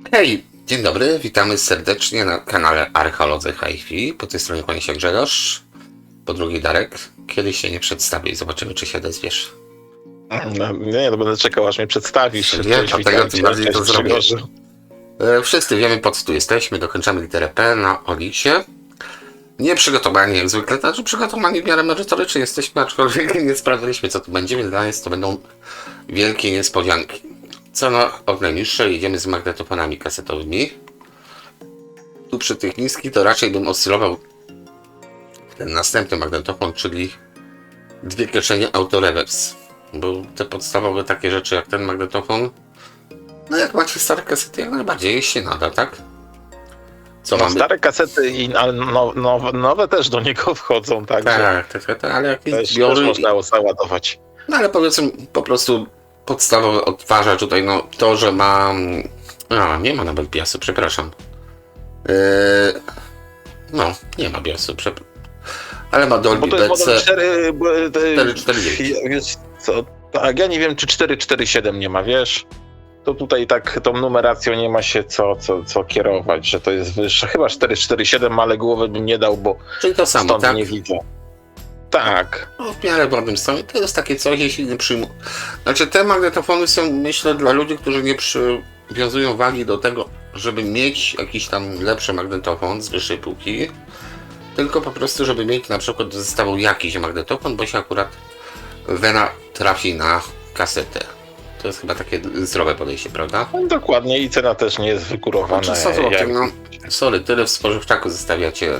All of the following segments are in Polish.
Hej, dzień dobry, witamy serdecznie na kanale Archeolodzy HiFi. Po tej stronie kłania się Grzegorz, po drugiej Darek. Kiedyś się nie przedstawię i zobaczymy, czy się odezwiesz. No, nie, to będę czekał, aż mnie przedstawisz. Nie, Cześć, dlatego witajcie, tym bardziej to cześć, zrobię. Grzegorzu. Wszyscy wiemy, po co tu jesteśmy, dokończamy literę P na Oliksie. Nie przygotowani jak zwykle, znaczy przygotowani w miarę merytorycznie jesteśmy, aczkolwiek nie sprawdziliśmy, co tu będzie, więc dla nas to będą wielkie niespodzianki. Co na od najniższe, jedziemy z magnetofonami kasetowymi. Tu przy tych niskich to raczej bym oscylował ten następny magnetofon, czyli dwie kieszenie autorewers. Bo te podstawowe takie rzeczy jak ten magnetofon, no jak macie stare kasety, jak najbardziej się nada, tak? Co No, mamy? stare kasety, ale nowe też do niego wchodzą, także Tak, ale jakieś też zbiory. można załadować. No ale powiedzmy po prostu podstawowy odtwarzacz tutaj, no to, że ma... nie ma nawet BIOSu, przepraszam. No, nie ma BIOSu, ale ma Dolby Bo to jest model BC 449. Wiesz co, tak, ja nie wiem, czy 447 nie ma, wiesz? To tutaj tak tą numeracją nie ma się co kierować, że to jest wyższe. Chyba 447, ale głowy bym nie dał, bo Czyli to samo, stąd tak? nie widzę. Tak. No, w miarę ładnym stanie. To jest takie coś, jeśli nie przyjmą. Znaczy, te magnetofony są, myślę, dla ludzi, którzy nie przywiązują wagi do tego, żeby mieć jakiś tam lepszy magnetofon z wyższej półki, tylko po prostu, żeby mieć na przykład do zestawu jakiś magnetofon, bo się akurat wena trafi na kasetę. To jest chyba takie zdrowe podejście, prawda? No, dokładnie i cena też nie jest wygórowana. Znaczy 100 zł, no sorry, tyle w spożywczaku zostawiacie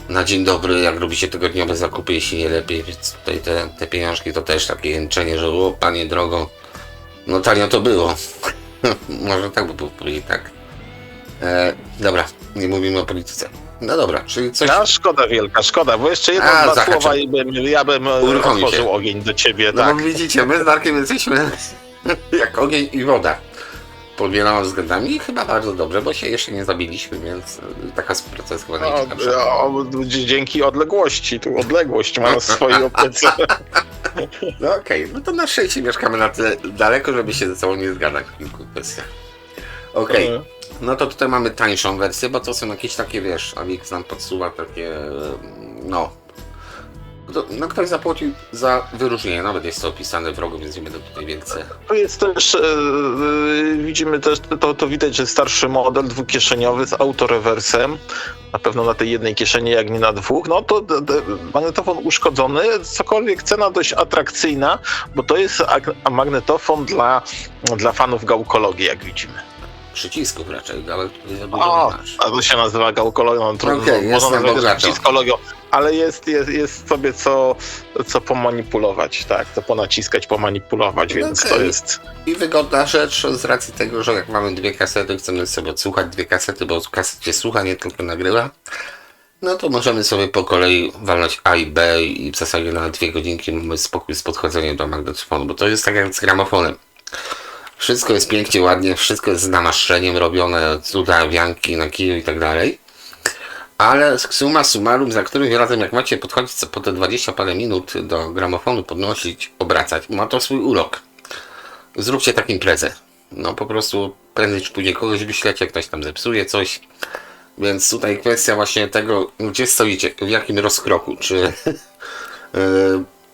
na dzień dobry, jak robicie tygodniowe zakupy, jeśli nie lepiej, więc tutaj te pieniążki to też takie jęczenie, że o panie drogo, no tanio to było. Może tak by było powiedzieć, tak. Dobra, nie mówimy o polityce. No dobra, czyli coś... No, szkoda wielka, szkoda, bo jeszcze jedno, dwa zahaczę. słowa i ja bym Uruchomi otworzył się. ogień do ciebie, No tak. bo widzicie, my z Darkiem jesteśmy jak ogień i woda. Pod wieloma względami i chyba bardzo dobrze, bo się jeszcze nie zabiliśmy, więc taka współpraca jest chyba najciekawsza. Dzięki odległości, tu odległość ma swoje opcje. No okej, no to na szczęście mieszkamy na tyle daleko, żeby się ze sobą nie zgadzać w kilku kwestiach. Okej, no to tutaj mamy tańszą wersję, bo to są jakieś takie, wiesz, Amix nam podsuwa takie, no... No ktoś zapłacił za wyróżnienie, nawet jest to opisane w rogu, więc nie będę tutaj więcej. Tu jest też, widzimy też, to widać, że starszy model dwukieszeniowy z autorewersem, na pewno na tej jednej kieszeni, jak nie na dwóch, no to magnetofon uszkodzony, cokolwiek cena dość atrakcyjna, bo to jest magnetofon dla fanów gałkologii, jak widzimy. Przycisków raczej, ale tutaj za dużo nie masz. A to się nazywa gałkologią, trudno, Okej, można jestem nazwać bogato. przyciskologią, ale jest sobie co pomanipulować, tak, co ponaciskać, pomanipulować, więc Okej. to jest... I wygodna rzecz z racji tego, że jak mamy dwie kasety, chcemy sobie odsłuchać dwie kasety, bo kaset się słucha, nie tylko nagrywa, no to możemy sobie po kolei walnąć A i B i w zasadzie na 2 godzinki mamy spokój z podchodzeniem do magnetofonu, bo to jest tak jak z gramofonem. Wszystko jest pięknie, ładnie, wszystko jest z namaszczeniem robione, cuda, wianki na kiju i tak dalej. Ale summa summarum, za którymś razem jak macie podchodzić co po te 20 parę minut do gramofonu, podnosić, obracać, ma to swój urok. Zróbcie tak imprezę. No po prostu prędzej czy później kogoś wyślecie, ktoś tam zepsuje coś. Więc tutaj kwestia właśnie tego, gdzie stoicie, w jakim rozkroku, czy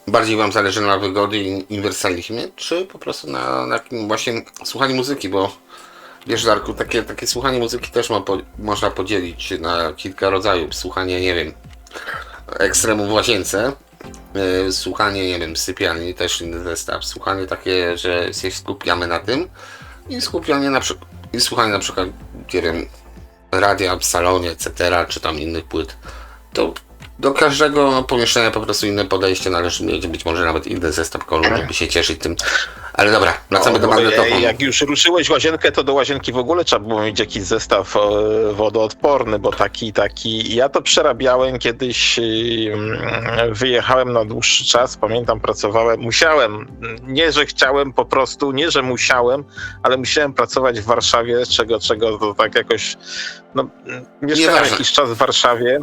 bardziej wam zależy na wygody i uniwersalizmie, czy po prostu na takim właśnie słuchaniu muzyki, bo wiesz Darku, takie słuchanie muzyki też można podzielić na kilka rodzajów. Słuchanie, nie wiem, ekstremu w łazience, słuchanie, nie wiem, w sypialni, też inny zestaw. Słuchanie takie, że się skupiamy na tym i słuchanie na przykład, nie wiem, radia w salonie, etc., czy tam innych płyt. To do każdego pomieszczenia po prostu inne podejście, należy mieć być może nawet inny zestaw kolorów, żeby się cieszyć tym. Ale dobra, wracamy do magnetofonu. Jak już ruszyłeś łazienkę, to do łazienki w ogóle trzeba było mieć jakiś zestaw wodoodporny, bo taki, ja to przerabiałem kiedyś, wyjechałem na dłuższy czas, pamiętam, musiałem, nie że chciałem po prostu, nie że musiałem, ale musiałem pracować w Warszawie, czego to tak jakoś, no, mieszkałem Nieważne. jakiś czas w Warszawie,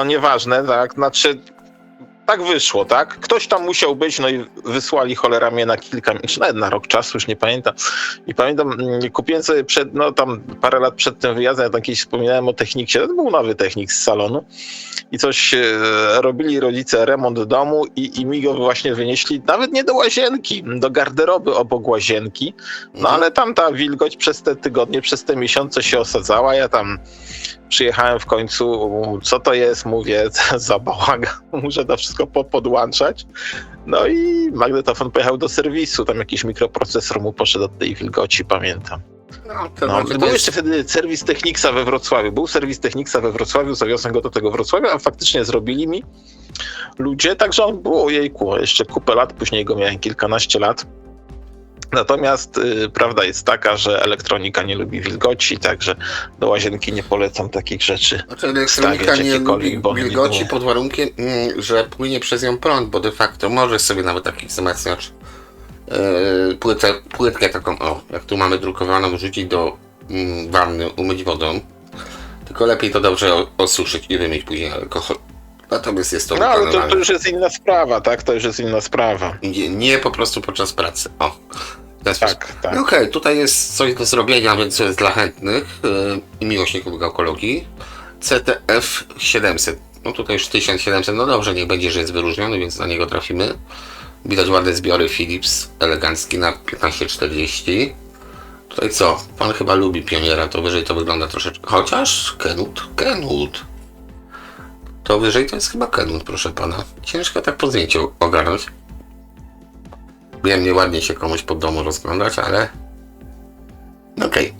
nieważne, tak, znaczy tak wyszło, tak? Ktoś tam musiał być, no i wysłali cholera mnie na kilka, czy nawet na rok czasu, już nie pamiętam. I pamiętam, kupiłem sobie tam parę lat przed tym wyjazdem, ja tam kiedyś wspominałem o Techniksie, to był nowy Technik z salonu i coś robili rodzice remont domu i mi go właśnie wynieśli, nawet nie do łazienki, do garderoby obok łazienki, no ale tam ta wilgoć przez te tygodnie, przez te miesiące się osadzała, ja tam przyjechałem w końcu, co to jest, mówię, za bałagan, muszę to wszystko podłączać. No i magnetofon pojechał do serwisu, tam jakiś mikroprocesor mu poszedł od tej wilgoci, pamiętam. Był jeszcze wtedy serwis Techniksa we Wrocławiu. Był serwis Techniksa we Wrocławiu, zawiozłem go do tego Wrocławia, a faktycznie zrobili mi ludzie, także on był, ojejku, jeszcze kupę lat, później go miałem kilkanaście lat. Natomiast prawda jest taka, że elektronika nie lubi wilgoci, także do łazienki nie polecam takich rzeczy. Znaczy elektronika nie lubi wilgoci pod warunkiem, że płynie przez nią prąd, bo de facto możesz sobie nawet taki wzmacniacz płytkę taką, jak tu mamy drukowaną, wrzucić do wanny, umyć wodą. Tylko lepiej to dobrze osuszyć i wymyć później alkohol. Natomiast jest to ale to już jest inna sprawa, tak? To już jest inna sprawa. Nie po prostu podczas pracy. Tak. Okej, tutaj jest coś do zrobienia, więc to jest dla chętnych i miłośników geokologii. CTF 700. No tutaj już 1700, no dobrze, niech będzie, że jest wyróżniony, więc na niego trafimy. Widać ładne zbiory Philips, elegancki na 1540. Tutaj co? Pan chyba lubi Pioniera, to wyżej to wygląda troszeczkę... Chociaż Kenwood. To wyżej to jest chyba Kenwood, proszę pana. Ciężko tak po zdjęciu ogarnąć. Wiem, nieładnie się komuś pod domu rozglądać, ale... Okej.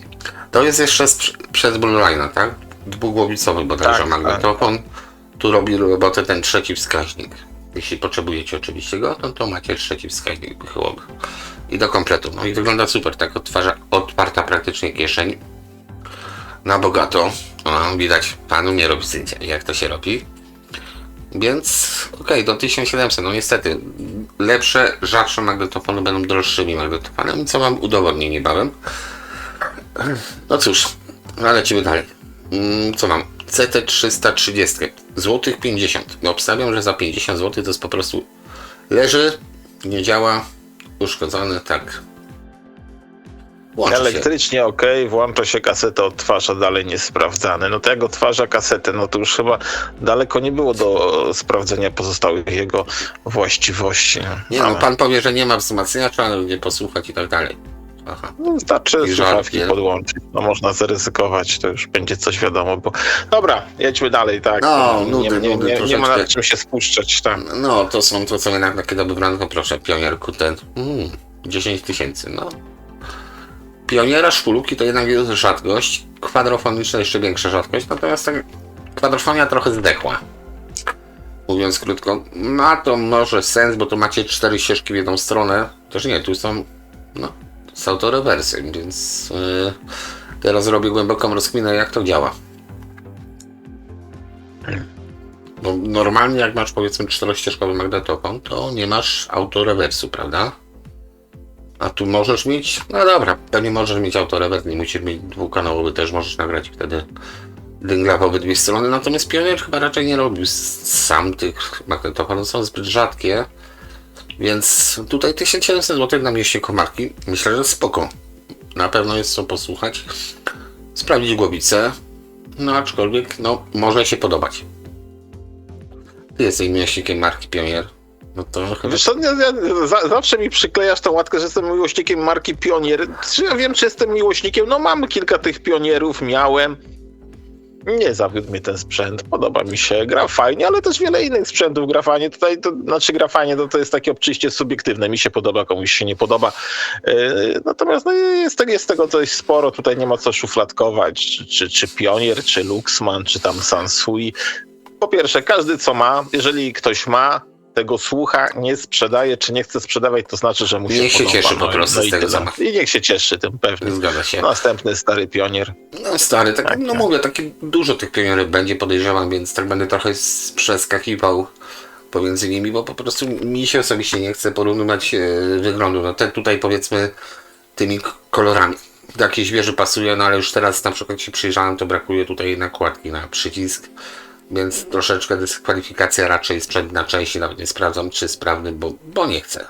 To jest jeszcze przed Blu-rayna, tak? Dwugłowicowy bodajże magnetofon. Tu robi robotę ten trzeci wskaźnik. Jeśli potrzebujecie oczywiście go, to macie trzeci wskaźnik wychyłowy. I do kompletu. No i wygląda super, tak otwarta praktycznie kieszeń. Na bogato. Widać, panu nie robi zdjęcia, jak to się robi. Więc do 1700, no niestety lepsze, rzadsze magnetofony będą droższymi magnetofonami, co wam udowodnię niebawem. No cóż, lecimy dalej. Co mam? CT330, złotych 50. No, obstawiam, że za 50 zł to jest po prostu leży, nie działa, uszkodzony, tak. Elektrycznie włącza się kasetę, odtwarza, dalej niesprawdzany. No to jak odtwarza kasetę, no to już chyba daleko nie było do sprawdzenia pozostałych jego właściwości. Nie no, pan powie, że nie ma wzmacniacza, ale nie posłuchać i tak dalej. Aha. No, wystarczy słuchawki podłączyć, no można zaryzykować, to już będzie coś wiadomo, bo... Dobra, jedźmy dalej, tak. No, nie ma nad czym się spuszczać, tak. No, to są to, co my na takie dobranko, proszę, Pionier QT. 10 000, no. Pioniera szpulki to jednak jest rzadkość, kwadrofoniczna jeszcze większa rzadkość, natomiast ta kwadrofonia trochę zdechła. Mówiąc krótko, ma to może sens, bo to macie 4 ścieżki w jedną stronę, też nie, tu są, z autorewersem, więc teraz robię głęboką rozkminę, jak to działa. Bo normalnie jak masz powiedzmy 4-ścieżkowy magnetofon, to nie masz autorewersu, prawda? A tu możesz mieć, no dobra, pewnie możesz mieć autorewers, nie musisz mieć dwukanałowy, też możesz nagrać wtedy dingla w obydwie strony, natomiast Pionier chyba raczej nie robił sam tych magnetofonów, są zbyt rzadkie, więc tutaj 1700 zł na mieście Komarki, myślę, że spoko. Na pewno jest co posłuchać, sprawdzić głowicę, no aczkolwiek, może się podobać. Ty jesteś miłośnikiem marki Pionier. No to chyba... Wiesz co, zawsze mi przyklejasz tą łatkę, że jestem miłośnikiem marki Pionier. Czy ja wiem, czy jestem miłośnikiem? No mam kilka tych Pionierów, miałem. Nie zawiódł mnie ten sprzęt, podoba mi się, gra fajnie, ale też wiele innych sprzętów gra fajnie. Tutaj gra fajnie, to jest takie oczywiście subiektywne, mi się podoba, komuś się nie podoba. Natomiast jest tego coś sporo, tutaj nie ma co szufladkować, czy Pionier, czy Luxman, czy tam Sansui. Po pierwsze, każdy co ma, jeżeli ktoś ma, tego słucha, nie sprzedaje, czy nie chce sprzedawać, to znaczy, że mu się niech podoba. Niech się cieszy po prostu z tego zamachu. I niech się cieszy tym pewnie. Zgadza się. Następny stary Pionier. No stary, tak. Mówię, takie dużo tych Pionierów będzie, podejrzewam, więc tak będę trochę przeskakiwał pomiędzy nimi, bo po prostu mi się osobiście nie chce porównywać wyglądu. No te tutaj powiedzmy tymi kolorami. Jakieś wieży pasuje, no ale już teraz na przykład się przyjrzałem, to brakuje tutaj nakładki na przycisk. Więc troszeczkę dyskwalifikacja raczej sprzęt na części, nawet nie sprawdzam, czy sprawny, bo nie chcę.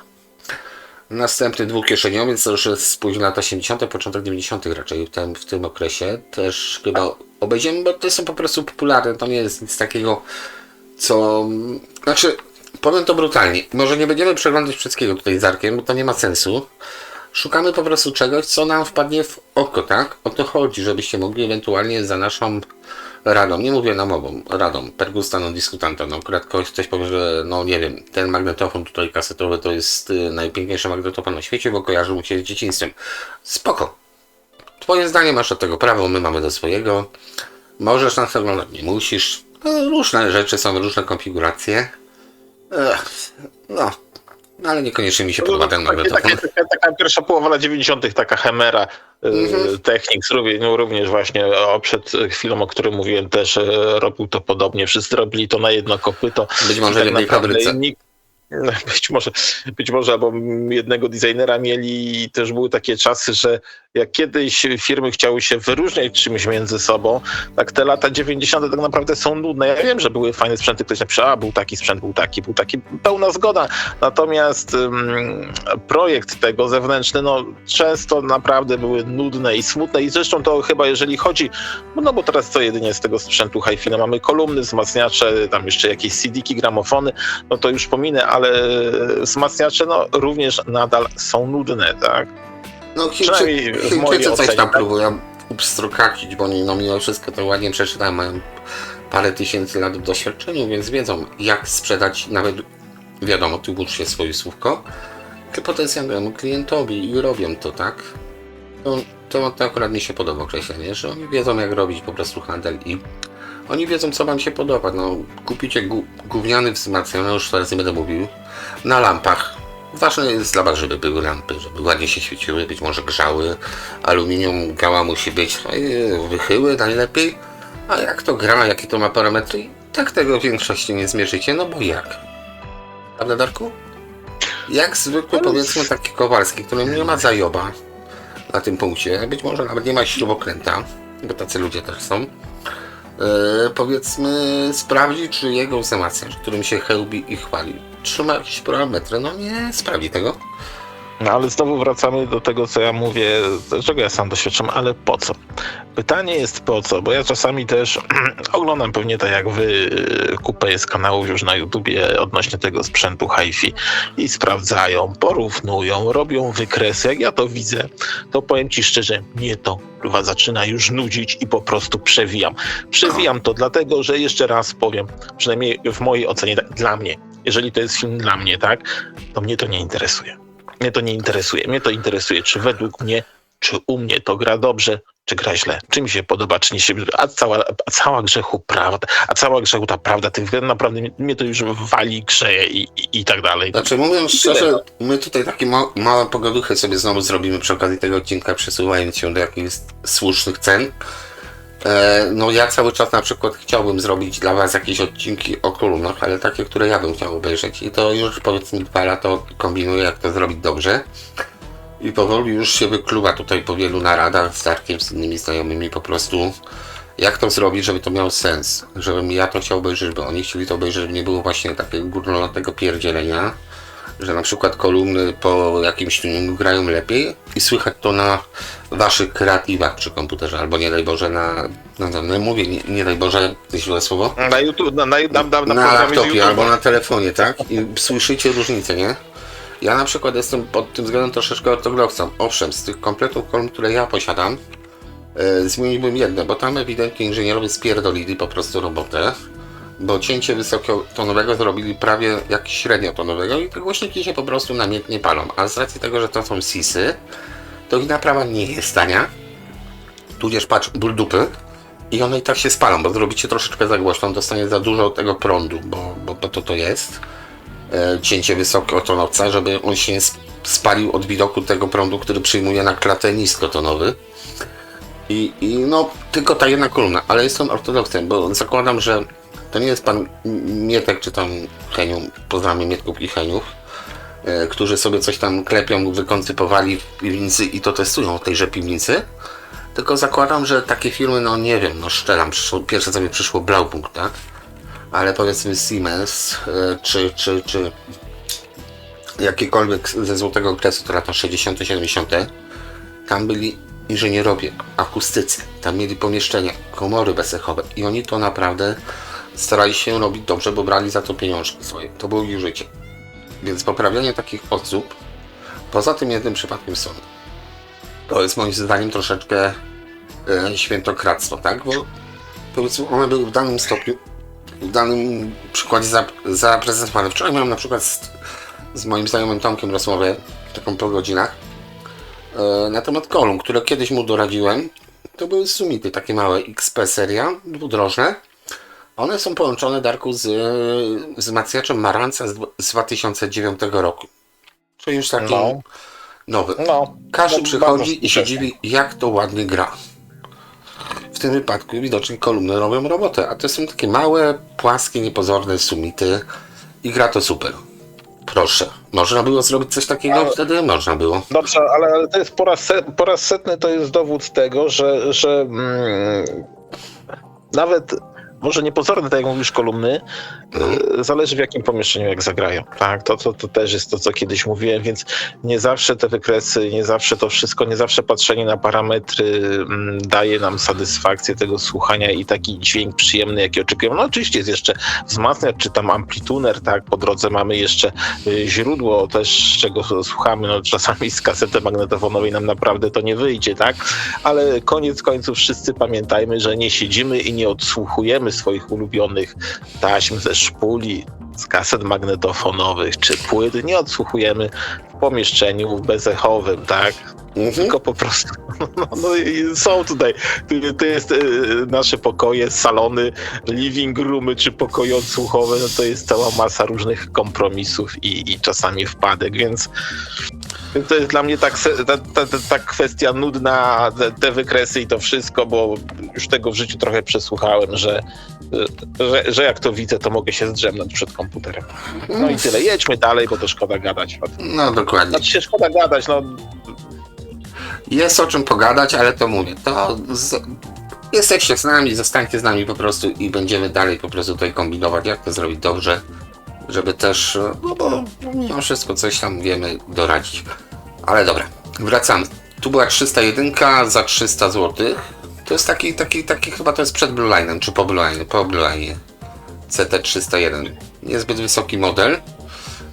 Następny dwukieszeniowiec to już jest później lata 80., początek 90. raczej w tym okresie. Też chyba obejdziemy, bo to są po prostu popularne, to nie jest nic takiego, co... Znaczy, powiem to brutalnie, może nie będziemy przeglądać wszystkiego tutaj z Arkiem, bo to nie ma sensu. Szukamy po prostu czegoś, co nam wpadnie w oko, tak? O to chodzi, żebyście mogli ewentualnie za naszą radą, nie mówię namową, radą, per gusta non discutanta, no akurat ktoś powie, że no nie wiem, ten magnetofon tutaj kasetowy to jest najpiękniejszy magnetofon na świecie, bo kojarzył mu się z dzieciństwem. Spoko. Twoje zdanie, masz od tego prawo, my mamy do swojego. Możesz nas oglądać, nie musisz. No, różne rzeczy są, różne konfiguracje. No, ale niekoniecznie mi się podoba ten magnetofon. Taka pierwsza połowa lat 90. taka Chemera Technics, również właśnie przed chwilą, o którym mówiłem, też robił to podobnie. Wszyscy robili to na jedno kopyto. Być może w jednej fabryce. Być może, albo jednego designera mieli i też były takie czasy, że jak kiedyś firmy chciały się wyróżniać czymś między sobą, tak te lata 90. tak naprawdę są nudne. Ja wiem, że były fajne sprzęty, ktoś napisał, był taki sprzęt, był taki, pełna zgoda. Natomiast projekt tego zewnętrzny, no często naprawdę były nudne i smutne i zresztą to chyba jeżeli chodzi, no bo teraz co jedynie z tego sprzętu hi-fi, no mamy kolumny, wzmacniacze, tam jeszcze jakieś CD-ki, gramofony, no to już pominę, ale wzmacniacze no również nadal są nudne, tak? No Chińczycy coś tam próbują upstrokacić, bo oni no mimo wszystko to ładnie przeczytałem, mają parę tysięcy lat w doświadczeniu, więc wiedzą jak sprzedać nawet, wiadomo, tu włóż się swoje słówko, potencjalnemu klientowi i robią to, tak? To akurat mi się podoba określenie, że oni wiedzą jak robić po prostu handel i oni wiedzą co wam się podoba, no kupicie gówniany wzmacniany, już teraz nie będę mówił, na lampach. Ważne jest dla was, żeby były lampy, żeby ładnie się świeciły, być może grzały, aluminium gała musi być wychyły najlepiej, a jak to gra, jakie to ma parametry, tak tego w większości nie zmierzycie, no bo jak? Prawda, Darku? Jak zwykły, powiedzmy, taki Kowalski, który nie ma zajoba na tym punkcie, być może nawet nie ma śrubokręta, bo tacy ludzie też są, powiedzmy, sprawdzi, czy jego wzmacniacz, którym się chełbi i chwali, trzyma jakieś parametry, no nie sprawdzi tego. No ale znowu wracamy do tego, co ja mówię, czego ja sam doświadczam, ale po co? Pytanie jest po co, bo ja czasami też oglądam pewnie tak jak wy kupę jest kanałów już na YouTubie odnośnie tego sprzętu hi-fi i sprawdzają, porównują, robią wykresy. Jak ja to widzę, to powiem ci szczerze, mnie to chyba zaczyna już nudzić i po prostu przewijam. Przewijam to dlatego, że jeszcze raz powiem, przynajmniej w mojej ocenie, dla mnie, jeżeli to jest film dla mnie, tak, to mnie to nie interesuje. Mnie to nie interesuje. Mnie to interesuje, czy według mnie, czy u mnie to gra dobrze, czy gra źle. Czy mi się podoba, czy nie się... A cała grzechu prawda, a cała grzechu ta prawda, tych naprawdę mnie to już wali, grzeje i tak dalej. Znaczy mówiąc szczerze, my tutaj takie małe pogaduchy sobie znowu zrobimy przy okazji tego odcinka, przesuwając się do jakichś słusznych cen. No ja cały czas na przykład chciałbym zrobić dla was jakieś odcinki o kolumnach, ale takie, które ja bym chciał obejrzeć i to już powiedzmy 2 lata kombinuję jak to zrobić dobrze i powoli już się wykluwa tutaj po wielu naradach z Darkiem, z innymi znajomymi po prostu jak to zrobić, żeby to miało sens, żebym ja to chciał obejrzeć, bo oni chcieli to obejrzeć, żeby nie było właśnie takiego górnolotnego pierdzielenia, że na przykład kolumny po jakimś tuningu grają lepiej i słychać to na waszych kreatywach przy komputerze, albo nie daj Boże mówię, nie daj Boże, źle słowo, na YouTube, na laptopie albo na telefonie, tak? I słyszycie różnicę, nie? Ja na przykład jestem pod tym względem troszeczkę ortodoksem. Owszem, z tych kompletów kolumn, które ja posiadam, zmieniłbym jedno, bo tam ewidentnie inżynierowie spierdolili po prostu robotę, bo cięcie wysokotonowego zrobili prawie jak średniotonowego i te głośniki się po prostu namiętnie palą, a z racji tego, że to są sisy, to ich naprawa nie jest tania, tudzież patrz, ból dupy i one i tak się spalą, bo zrobicie troszeczkę za głośno, dostanie za dużo tego prądu, bo to jest cięcie wysokotonowca, żeby on się nie spalił od widoku tego prądu, który przyjmuje na klatę niskotonowy. I no, tylko ta jedna kolumna, ale jestem ortodoksem, bo zakładam, że to nie jest pan Mietek czy tam Heniu, pozdrawiam Mietków i Heniów, którzy sobie coś tam klepią, wykoncypowali w piwnicy i to testują w tejże piwnicy, tylko zakładam, że takie firmy, no nie wiem, no szczelam, pierwsze co mi przyszło Blaupunkt, tak? ale powiedzmy Siemens czy jakiekolwiek ze złotego okresu, to lata 60., 70., tam byli inżynierowie, akustycy, tam mieli pomieszczenia, komory bezechowe i oni to naprawdę starali się robić dobrze, bo brali za to pieniążki swoje. To było ich życie. Więc poprawianie takich osób, poza tym jednym przypadkiem są, to jest moim zdaniem troszeczkę świętokradztwo, tak? Bo powiedzmy one były w danym stopniu, w danym przykładzie zaprezentowane. Wczoraj miałem na przykład z moim znajomym Tomkiem rozmowę, taką po godzinach, na temat kolumn, które kiedyś mu doradziłem. To były Sumity, takie małe XP seria, dwudrożne. One są połączone, Darku, z wzmacniaczem Marantza z 2009 roku. Czyli już taki nowy. Każdy przychodzi i się dziwi, jak to ładnie gra. W tym wypadku widocznie kolumny robią robotę, a to są takie małe, płaskie, niepozorne Sumity i gra to super. Proszę, można było zrobić coś takiego? Wtedy można było. Dobrze, ale to jest po raz setny to jest dowód tego, że nawet może niepozorne, tak jak mówisz, kolumny, zależy w jakim pomieszczeniu jak zagrają. Tak, to też jest to, co kiedyś mówiłem, więc nie zawsze te wykresy, nie zawsze to wszystko, nie zawsze patrzenie na parametry daje nam satysfakcję tego słuchania i taki dźwięk przyjemny, jaki oczekujemy. No oczywiście jest jeszcze wzmacniacz, czy tam amplituner, tak, po drodze mamy jeszcze źródło też, czego słuchamy, no czasami z kasety magnetofonowej nam naprawdę to nie wyjdzie, tak, ale koniec końców wszyscy pamiętajmy, że nie siedzimy i nie odsłuchujemy swoich ulubionych taśm ze szpuli, z kaset magnetofonowych czy płyt, nie odsłuchujemy w pomieszczeniu bezechowym, tak? Tylko po prostu są tutaj, to jest nasze pokoje, salony, living roomy czy pokoje odsłuchowe, no to jest cała masa różnych kompromisów i czasami wpadek, więc to jest dla mnie ta kwestia nudna, te wykresy i to wszystko, bo już tego w życiu trochę przesłuchałem, że jak to widzę, to mogę się zdrzemnąć przed komputerem. No i tyle. Jedźmy dalej, bo to szkoda gadać. No dokładnie. Znaczy się szkoda gadać, no. Jest o czym pogadać, ale to mówię, jesteście z nami, zostańcie z nami po prostu i będziemy dalej po prostu tutaj kombinować, jak to zrobić dobrze, żeby też, no bo mimo wszystko coś tam wiemy doradzić. Ale dobra, wracamy. Tu była 301 za 300 zł. To jest taki chyba to jest przed Blue Line'em, czy po Blue Line. CT301. Niezbyt wysoki model.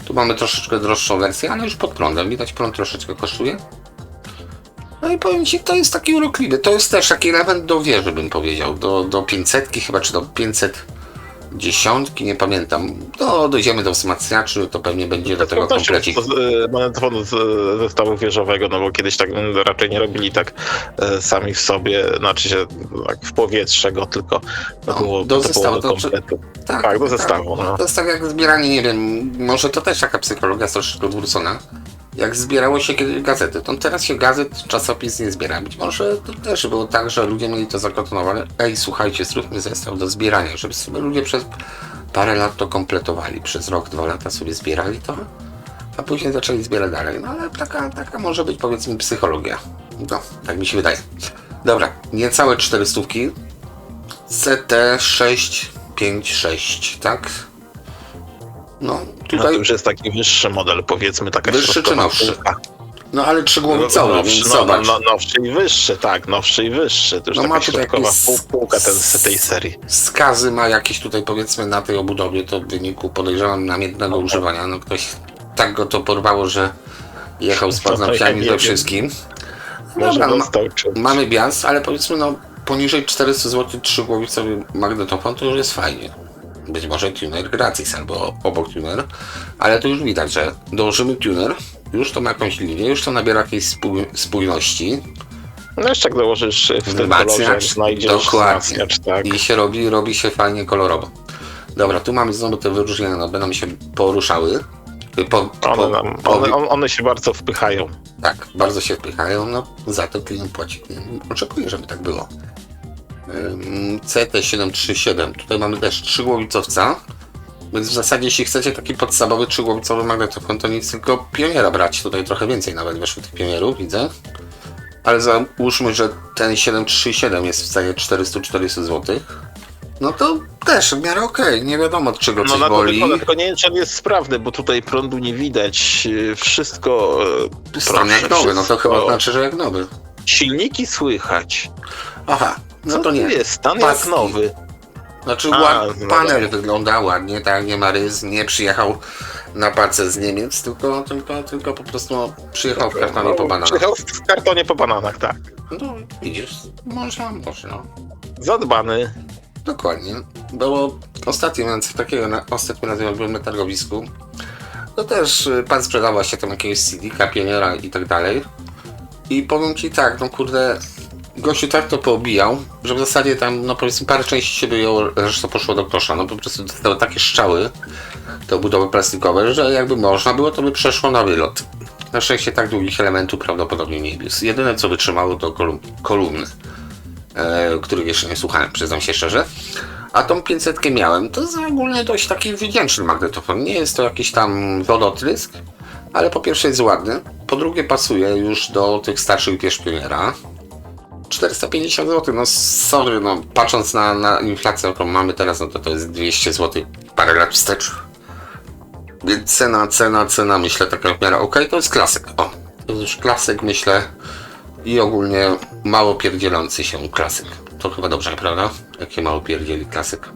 Tu mamy troszeczkę droższą wersję, ale już pod prądem. Widać, prąd troszeczkę kosztuje. No i powiem Ci, to jest taki urokliwy. To jest też taki element do wieży, bym powiedział. Do 500 chyba, czy do 510, nie pamiętam. Dojdziemy do wzmacniaczy, to pewnie będzie do tego komplecik. Magnetofonu z zestawu wieżowego, no bo kiedyś tak raczej nie robili tak sami w sobie, znaczy się tak w powietrze go, tylko było do zestawu. do kompletu. Tak, do zestawu. No. To jest tak jak zbieranie, nie wiem, może to też taka psychologia troszeczkę odwrócona. Jak zbierało się kiedyś gazety, to teraz się gazet, czasopis nie zbiera. Być może to też było tak, że ludzie mieli to zakotonowane. Ej, słuchajcie, zróbmy zestaw do zbierania, żeby sobie ludzie przez parę lat to kompletowali. Przez rok, 2 lata sobie zbierali to, a później zaczęli zbierać dalej. No ale taka może być, powiedzmy, psychologia. No, tak mi się wydaje. Dobra, niecałe 400. CT656, tak? No, tutaj to już jest taki wyższy model, powiedzmy, taka wyższy czy nowszy? No ale trzygłowicowy, więc zobacz. Nowszy i wyższy, tak, nowszy i wyższy. To już taka środkowa półka z tej serii. Skazy ma jakieś tutaj, powiedzmy, na tej obudowie, to w wyniku, podejrzewam, namiętnego używania. No ktoś tak go to porwało, że jechał z paznokciami we wszystkim. Dobra, no, mamy bias, ale powiedzmy, no poniżej 400 zł trzygłowicowy magnetofon to już jest fajnie. Być może tuner gratis albo obok tuner, ale to już widać, że dołożymy tuner, już to ma jakąś linię, już to nabiera jakiejś spójności. No jeszcze jak dołożysz w tym kolorze, znajdziesz wzmacniacz, tak. I się robi się fajnie kolorowo. Dobra, tu mamy znowu te wyróżnienia, no będą się poruszały. One się bardzo wpychają. Tak, bardzo się wpychają, no za to klient płaci. Oczekuję, żeby tak było. CT737, tutaj mamy też trzygłowicowca, więc w zasadzie jeśli chcecie taki podstawowy trzygłowicowy magnetofon, to nic tylko Pioniera brać, tutaj trochę więcej nawet weszło tych Pionierów, widzę, ale załóżmy, że ten 737 jest w cenie 440 zł, No to też w miarę okej, nie wiadomo od czego No coś na to boli. wygląda, tylko nie wiem, czy on jest sprawny, bo tutaj prądu nie widać. Wszystko. Stan jak nowy, no to chyba znaczy, że jak nowy. Silniki słychać. Aha, no Co to nie. jest? Stan Paski. jak nowy. Znaczy A, no panel dobra. wygląda ładnie, tak, nie ma rys, nie przyjechał na pace z Niemiec, tylko po prostu no, przyjechał w kartonie po bananach. Przyjechał w kartonie po bananach, tak. No widzisz, można. Zadbany. Dokładnie. Było ostatnio, miałem takiego, ostatnio razem jak byłem na targowisku, to też pan sprzedał właśnie tam jakiegoś CD-ka, pioniera i tak dalej. I powiem ci tak, no kurde, gościu tak to poobijał, że w zasadzie tam, no powiedzmy parę części się wyjął, reszta poszło do kosza. No po prostu dostały takie strzały, te budowy plastikowe, że jakby można było, to by przeszło na wylot. Na szczęście tak długich elementów prawdopodobnie nie wiózł. Jedyne co wytrzymało to kolumny, których jeszcze nie słuchałem, przyznam się szczerze. A tą 500 miałem, to jest ogólnie dość taki wdzięczny magnetofon. Nie jest to jakiś tam wodotrysk, ale po pierwsze jest ładny, po drugie pasuje już do tych starszych wież Pioniera. 450 zł, no sorry, no patrząc na inflację, jaką mamy teraz, no to jest 200 zł parę lat wstecz. Więc cena, myślę, taka w miarę okej, to jest klasyk. O, to jest już klasyk, myślę, i ogólnie mało pierdzielący się klasyk. To chyba dobrze, prawda? Jakie mało pierdzieli klasyk.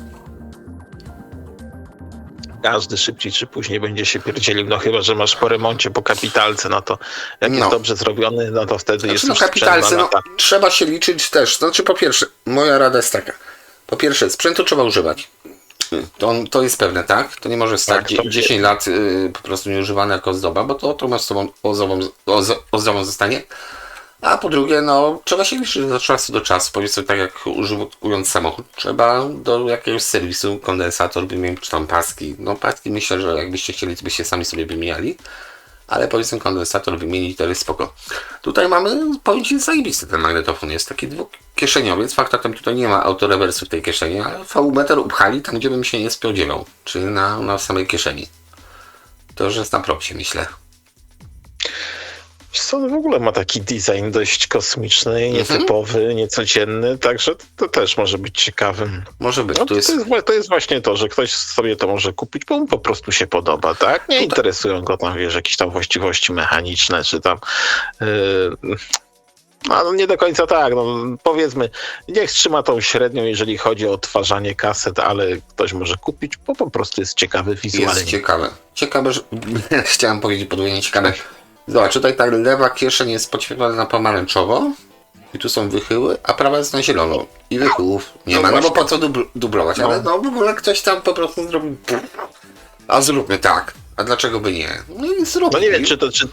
Każdy szybciej czy później będzie się pierdzielił, no chyba, że masz po remoncie, po kapitalce, no to jak jest dobrze zrobiony, no to wtedy jest No już kapitalce, sprzęt na lata. trzeba się liczyć też. Znaczy po pierwsze, moja rada jest taka. Po pierwsze, sprzętu trzeba używać. To jest pewne, tak? To nie może stać Tak, to 10 lat po prostu nieużywane jako ozdoba, bo to masz z sobą ozdobą zostanie. A po drugie, no trzeba się liczyć od czasu do czasu. Powiedzmy tak jak używając samochód, trzeba do jakiegoś serwisu kondensator wymienić, czy tam paski. No paski myślę, że jakbyście chcieli, to byście sami sobie wymieniali. Ale powiedzmy kondensator wymienić, to jest spoko. Tutaj mamy, powiem ci, zajebisty ten magnetofon. Jest taki dwukieszeniowiec. Faktem tutaj nie ma autorewersu w tej kieszeni, ale VU-meter upchali tam, gdzie bym się nie spodziewał. Czyli na samej kieszeni. To już jest na propsie, myślę. Wiesz co, on w ogóle ma taki design dość kosmiczny, nietypowy, niecodzienny, także to też może być ciekawym. Może być. No, to jest właśnie to, że ktoś sobie to może kupić, bo mu po prostu się podoba, tak? Nie interesują go tam, wiesz, jakieś tam właściwości mechaniczne, czy tam... No nie do końca tak, no powiedzmy, niech trzyma tą średnią, jeżeli chodzi o odtwarzanie kaset, ale ktoś może kupić, bo po prostu jest ciekawy wizualnie. Jest ciekawe. Ciekawe, że... Chciałem powiedzieć podwójnie ciekawe. Zobacz, tutaj ta lewa kieszeń jest podświetlona na pomarańczowo i tu są wychyły, a prawa jest na zielono. I wychyłów nie ma, no bo po co dublować, ale no w ogóle ktoś tam po prostu zrobił... A zróbmy tak. A dlaczego by nie? No i zróbmy. No nie wiem,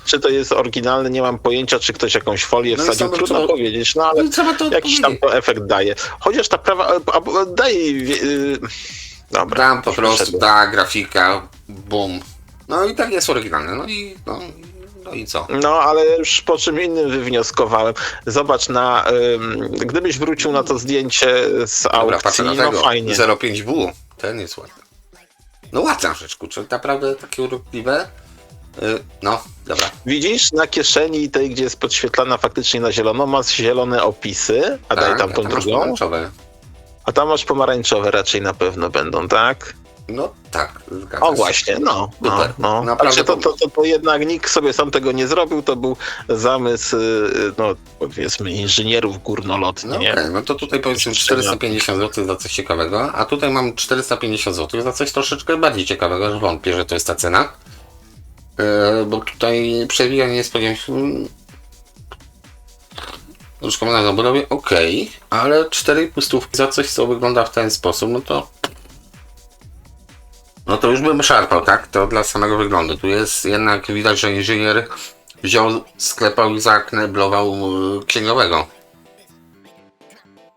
czy to jest oryginalne, nie mam pojęcia, czy ktoś jakąś folię wsadził, trudno powiedzieć, no ale jakiś tam to efekt daje. Chociaż ta prawa, daje... Dobra. Tam po prostu, grafika, bum. No i tak jest oryginalne, no i co? No, ale już po czym innym wywnioskowałem. Zobacz, gdybyś wrócił na to zdjęcie z aukcji, no fajnie. 05W, ten jest ładny. No ładna rzecz, kurczę, naprawdę takie urokliwe. No, dobra. Widzisz, na kieszeni tej, gdzie jest podświetlana faktycznie na zielono, masz zielone opisy, a daj tam tą drugą. A tam masz pomarańczowe raczej na pewno będą, tak? No tak, zgadza się. O właśnie, no. Naprawdę to jednak nikt sobie sam tego nie zrobił, to był zamysł, no powiedzmy, inżynierów górnolotnych, no nie? Okay, no to tutaj powiedzmy 450 zł za coś ciekawego, a tutaj mam 450 zł za coś troszeczkę bardziej ciekawego, że wątpię, że to jest ta cena. Bo tutaj przewijanie nie spodziewam się... Już komenda na budowie, okej, ale 4,5 stówki za coś, co wygląda w ten sposób, no to już bym szarpał, tak? To dla samego wyglądu. Tu jest jednak widać, że inżynier wziął, sklepał i zakneblował księgowego.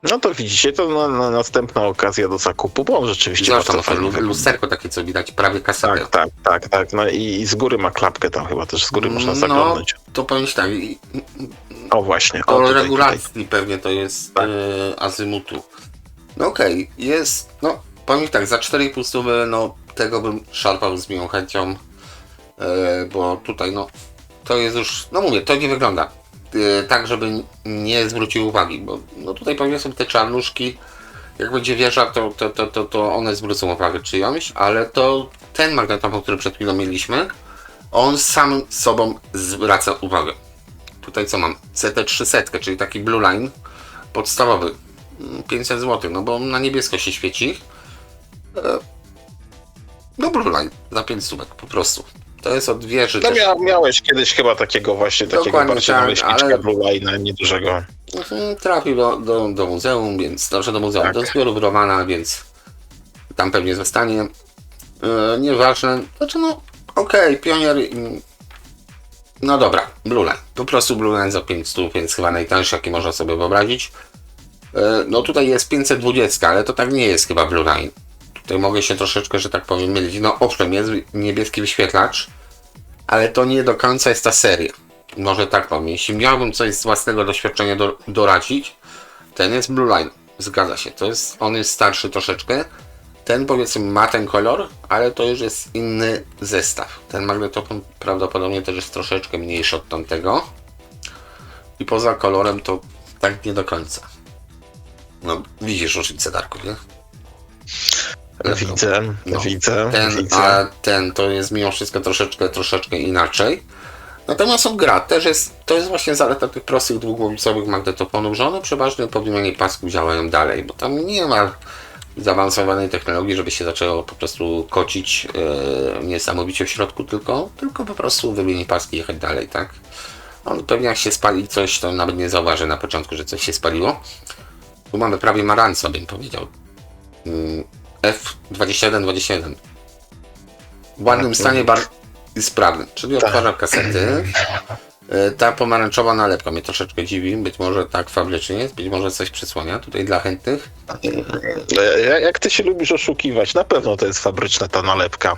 No to widzicie, to następna okazja do zakupu, bo on rzeczywiście bardzo fajnie lusterko takie, co widać, prawie kasetę. Tak. No i z góry ma klapkę tam chyba też, z góry można zaglądać. No, to powiem tak. O właśnie. O regulacji pewnie to jest azymutu. No okej, jest, no powiem tak, za 4,5 stówy, no tego bym szarpał z miłą chęcią, bo tutaj no to jest już, no mówię, to nie wygląda tak, żeby nie zwrócił uwagi, bo no tutaj pewnie są te czarnuszki Jak będzie wieża, to one zwrócą uwagę czyjąś, ale to ten magnetofon, który przed chwilą mieliśmy, on sam sobą zwraca uwagę. Tutaj co mam? CT300, czyli taki Blue Line podstawowy. 500 zł, no bo na niebiesko się świeci. No Blue Line za 5 stówek po prostu. To jest od wieży No też. miałeś kiedyś chyba takiego właśnie, takiego Dokładnie bardziej tak, naleśniczka ale- Blue Line'a, niedużego. Trafił do muzeum, więc dobrze do muzeum, Tak. do zbiorów Romana, więc tam pewnie zostanie. Nieważne, znaczy no okej, Pionier, no dobra, Blue Line, po prostu Blue Line za 500, więc chyba najtańszy jaki można sobie wyobrazić. No tutaj jest 520, ale to tak nie jest chyba Blue Line. Tutaj mogę się troszeczkę, że tak powiem, mylić. No owszem, jest niebieski wyświetlacz, ale to nie do końca jest ta seria. Może tak powiem, jeśli miałbym coś z własnego doświadczenia doradzić, ten jest Blue Line, zgadza się, on jest starszy troszeczkę. Ten powiedzmy ma ten kolor, ale to już jest inny zestaw. Ten magnetofon prawdopodobnie też jest troszeczkę mniejszy od tamtego. I poza kolorem to tak nie do końca. No widzisz różnicę, Darku, nie? Widzę, No. widzę. A ten to jest mimo wszystko troszeczkę inaczej. Natomiast on gra, to jest właśnie zaleta tych prostych dwugłowicowych magnetofonów, że one przeważnie po wymianie pasków działają dalej, bo tam nie ma zaawansowanej technologii, żeby się zaczęło po prostu kocić niesamowicie w środku, tylko po prostu wymienić paski i jechać dalej, tak? On pewnie jak się spali coś, to nawet nie zauważy na początku, że coś się spaliło. Tu mamy prawie Maranca, bym powiedział. F2121. W ładnym stanie i sprawny, czyli odtwarza kasety. Ta pomarańczowa nalepka mnie troszeczkę dziwi, być może tak fabrycznie jest, być może coś przysłania tutaj dla chętnych. Jak ty się lubisz oszukiwać, na pewno to jest fabryczna ta nalepka.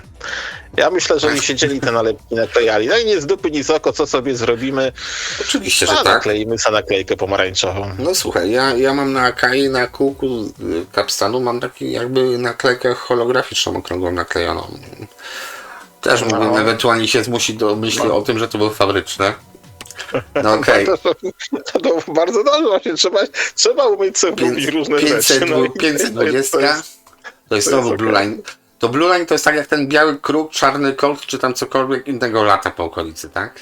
Ja myślę, że oni siedzieli te nalepki naklejali. No i nie z dupy, ni z oko, co sobie zrobimy. Oczywiście, że A tak. nakleimy sobie naklejkę pomarańczową. No słuchaj, ja mam na Akai, na kółku Capstanu mam taki jakby naklejkę holograficzną, okrągłą naklejoną. Też mógłbym ewentualnie się zmusić do myśli o tym, że to było fabryczne. No okej. To bardzo dobrze, właśnie trzeba umieć sobie robić różne rzeczy. No i 520 to jest to znowu jest Blue Line. To Blue Line to jest tak jak ten biały kruk, czarny Colt, czy tam cokolwiek innego lata po okolicy, tak?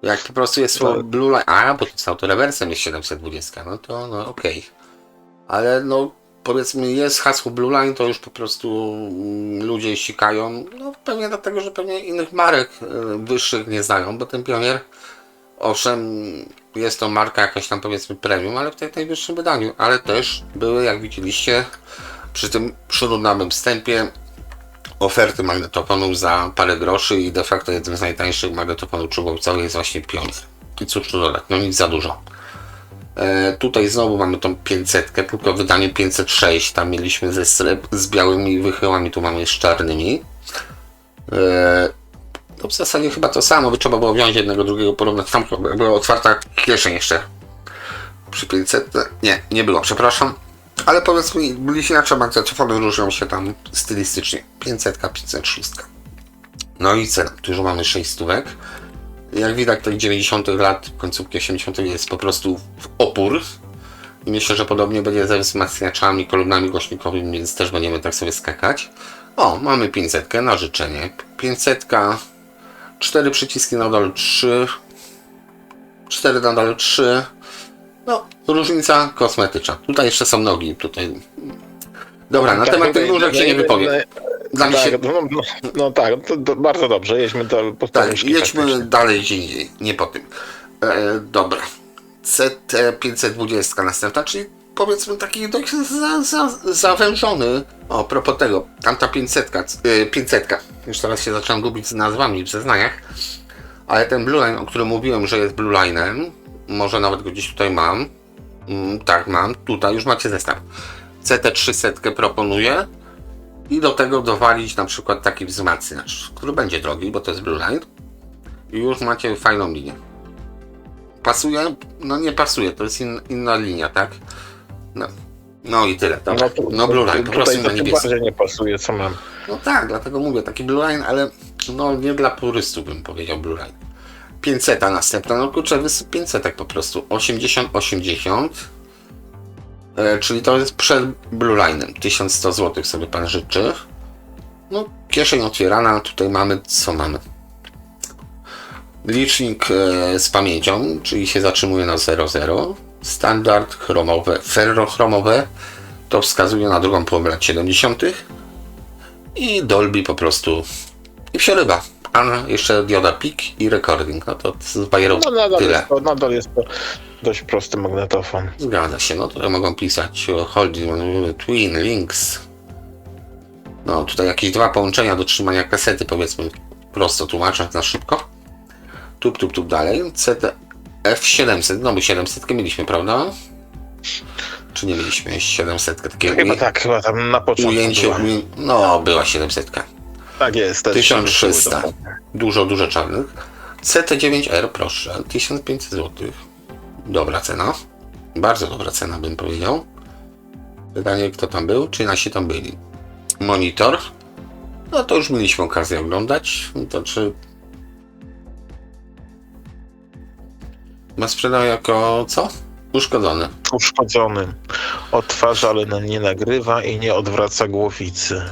Jak po prostu jest słowo Blue Line, bo to z autorewersem jest 720, no to no okej. Ale no powiedzmy jest hasło Blue Line, to już po prostu ludzie sikają, no pewnie dlatego, że pewnie innych marek wyższych nie znają, bo ten Pionier, owszem, jest to marka jakaś tam powiedzmy premium, ale w tej najwyższym wydaniu, ale też były, jak widzieliście, przy tym szurunowym wstępie oferty magnetofonów za parę groszy i de facto jednym z najtańszych magnetofonów czołgowych jest właśnie Pionier. I cóż tu dodać, no nic za dużo. Tutaj znowu mamy tą 500, tylko wydanie 506, tam mieliśmy z białymi wychyłami, tu mamy z czarnymi. To w zasadzie chyba to samo, by trzeba było wziąć jednego, drugiego, porównać. Tam była otwarta kieszeń jeszcze. Przy 500, nie było, przepraszam. Ale powiedzmy, byliście inaczej, magnetofony różnią się tam stylistycznie. 500, 506. No i cena, tu już mamy 6 stówek. Jak widać, tych 90 lat, końcówki 80 jest po prostu w opór. I myślę, że podobnie będzie ze wzmacniaczami, kolumnami głośnikowymi, więc też będziemy tak sobie skakać. O, mamy 500 na życzenie. 500, 4 przyciski na dole 3, 4 na dole 3. No, różnica kosmetyczna. Tutaj jeszcze są nogi. Tutaj. Dobra, na temat tych nóżek się nie wypowiem. Dla mnie się... No tak, to bardzo dobrze, jedźmy do Tak, jedźmy dalej gdzie indziej, nie po tym. Dobra. CT520 następna, czyli powiedzmy taki dość zawężony. O, propos tego, tamta 500. Już teraz się zacząłem gubić z nazwami w zeznaniach. Ale ten Blue Line, o którym mówiłem, że jest Blue Line'em, może nawet go gdzieś tutaj mam. Tak, mam. Tutaj już macie zestaw. CT300 proponuję. I do tego dowalić na przykład taki wzmacniacz, który będzie drogi, bo to jest Blue Line. I już macie fajną linię. Pasuje? No nie pasuje, to jest inna linia, tak? No i tyle. No Blue Line, po prostu na niebieski. Bardziej nie pasuje, co mam. No tak, dlatego mówię, taki Blue Line, ale no nie dla purystów bym powiedział Blue Line. 500 następna, no kurczę, 500 po prostu. 80-80. Czyli to jest przed Blue Line'em. 1100 zł sobie pan życzy. No, kieszeń otwierana. Tutaj mamy, co mamy? Licznik z pamięcią, czyli się zatrzymuje na 00. Standard chromowe, ferrochromowe. To wskazuje na drugą połowę lat 70. I Dolby po prostu i przerywa. A jeszcze dioda PIK i recording. No to z bajerą tyle. Nadal jest to dość prosty magnetofon. Zgadza się. No tutaj mogą pisać holding, twin, links. No tutaj jakieś dwa połączenia do trzymania kasety, powiedzmy prosto tłumacząc na szybko. Tup dalej. F700, no my 700 mieliśmy, prawda? Czy nie mieliśmy 700? Chyba tam na początku ujęcie, była. no była 700. Tak jest. 1300. Dużo czarnych. CT9R, proszę, 1500 zł. Dobra cena. Bardzo dobra cena, bym powiedział. Pytanie, kto tam był? Czy nasi tam byli? Monitor. No to już mieliśmy okazję oglądać. To czy... Ma sprzedał jako co? Uszkodzony. Uszkodzony. Odtwarza, ale nie nagrywa i nie odwraca głowicy.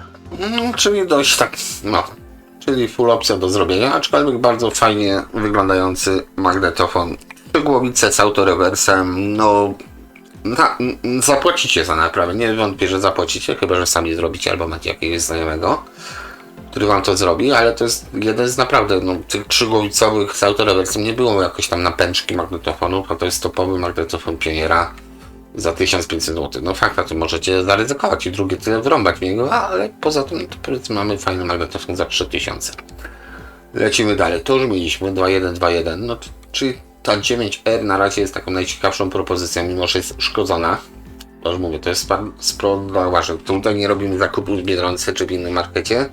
Czyli dość tak, no. Czyli full opcja do zrobienia, aczkolwiek bardzo fajnie wyglądający magnetofon. Głowice z autorewersem, no... zapłacicie za naprawę, nie wątpię, że zapłacicie, chyba że sami zrobicie albo macie jakiegoś znajomego, który wam to zrobi, ale to jest jeden z naprawdę, no, tych trzygłowicowych z autorewersem nie było jakoś tam na pęczki magnetofonów, a to jest topowy magnetofon Pioniera za 1500 zł. No fakt, to możecie zaryzykować i drugie tyle wrąbać w niego, ale poza tym to powiedzmy mamy fajny magnetofon za 3000. Lecimy dalej, to już mieliśmy 2.1, no czyli ta 9R na razie jest taką najciekawszą propozycją, mimo że jest uszkodzona. To już mówię, to jest sprzedaży. Tutaj nie robimy zakupów w Biedronce czy w innym markecie.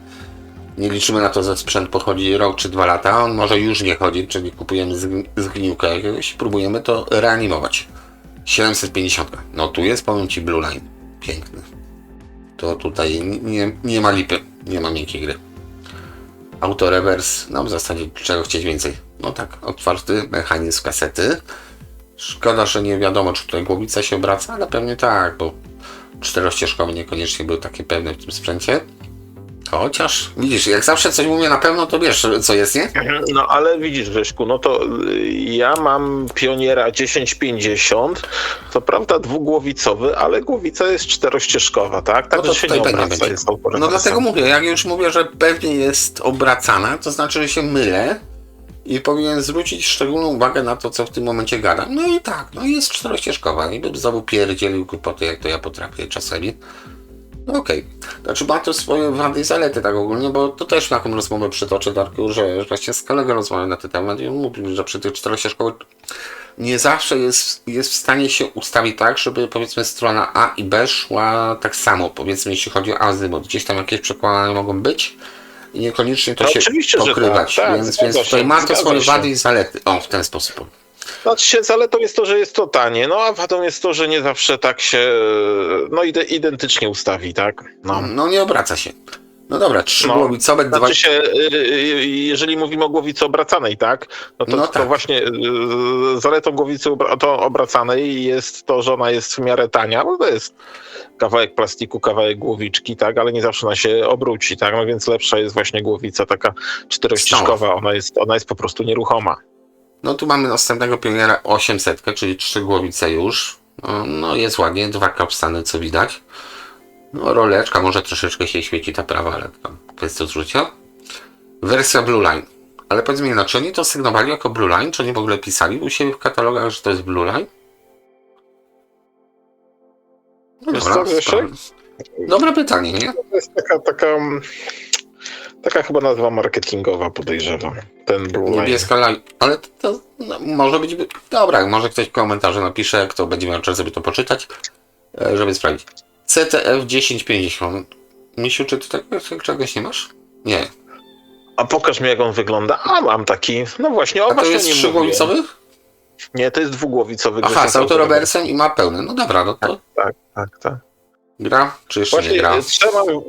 Nie liczymy na to, że sprzęt pochodzi rok czy 2 lata. On może już nie chodzić, czyli kupujemy zgniłka jakiegoś i próbujemy to reanimować. 750. No tu jest, powiem Ci, Blue Line. Piękny. To tutaj nie ma lipy. Nie ma miękkiej gry. Autorewers, no w zasadzie czego chcieć więcej. No tak, otwarty mechanizm kasety. Szkoda, że nie wiadomo, czy tutaj głowica się obraca, ale pewnie tak, bo czterościeżkowe niekoniecznie były takie pewne w tym sprzęcie. Chociaż, widzisz, jak zawsze coś mówię na pewno, to wiesz, co jest, nie? No ale widzisz, Grześku, no to ja mam Pioniera 1050, to prawda dwugłowicowy, ale głowica jest czterościeżkowa, tak? Tak, No to się tutaj nie pewnie obraca, będzie. jest autorewersem. No dlatego mówię, jak już mówię, że pewnie jest obracana, to znaczy, że się mylę i powinien zwrócić szczególną uwagę na to, co w tym momencie gadam. No i tak, no i jest czterościeżkowa i bym znowu pierdzielił kłopoty, jak to ja potrafię czasami. No okej. Znaczy ma to swoje wady i zalety tak ogólnie, bo to też taką rozmowę przytoczę, Darku, że właśnie z kolegą rozmawiam na ten temat i on mówił, że przy tych czterościeżkowych nie zawsze jest w stanie się ustawić tak, żeby powiedzmy strona A i B szła tak samo, powiedzmy jeśli chodzi o azymut. Gdzieś tam jakieś przekładania mogą być i niekoniecznie to No się oczywiście, że pokrywać, tak, więc zgadza tutaj się, ma to zgadza swoje się. wady i zalety. O, w ten sposób. Znaczy się, zaletą jest to, że jest to tanie, no a wadą jest to, że nie zawsze tak się, no identycznie ustawi, tak? No. No nie obraca się. No dobra, trzygłowicowe, dwa... Znaczy się, jeżeli mówimy o głowicy obracanej, tak? No to, No to tak. właśnie zaletą głowicy obracanej jest to, że ona jest w miarę tania, bo to jest kawałek plastiku, kawałek głowiczki, tak? Ale nie zawsze ona się obróci, tak? No więc lepsza jest właśnie głowica taka czterościeżkowa, ona jest po prostu nieruchoma. No tu mamy następnego Pioniera 800, czyli 3 głowice już. No jest ładnie, 2 kapstany, co widać. No roleczka, może troszeczkę się świeci ta prawa, ale to kwestia odczucia. Wersja Blue Line. Ale powiedz mi, czy oni to sygnowali jako Blue Line, czy oni w ogóle pisali u siebie w katalogach, że to jest Blue Line? No Wiesz dobra, co, Grzesiek? dobre pytanie, nie? To jest taka chyba nazwa marketingowa, podejrzewam. Ten Blue Line. Niebieska line, ale to no, może być... Dobra, może ktoś w komentarzu napisze, kto będzie miał czas, żeby to poczytać, żeby sprawdzić. CTF 1050. Misiu, czy ty czegoś nie masz? Nie. A pokaż mi, jak on wygląda. A, mam taki, no właśnie, A to właśnie jest nie trzygłowicowy? mówię. Nie, to jest dwugłowicowy. Aha, z autorewersem i ma pełny. No dobra, no to Tak. gra, czy jeszcze nie Właśnie gra?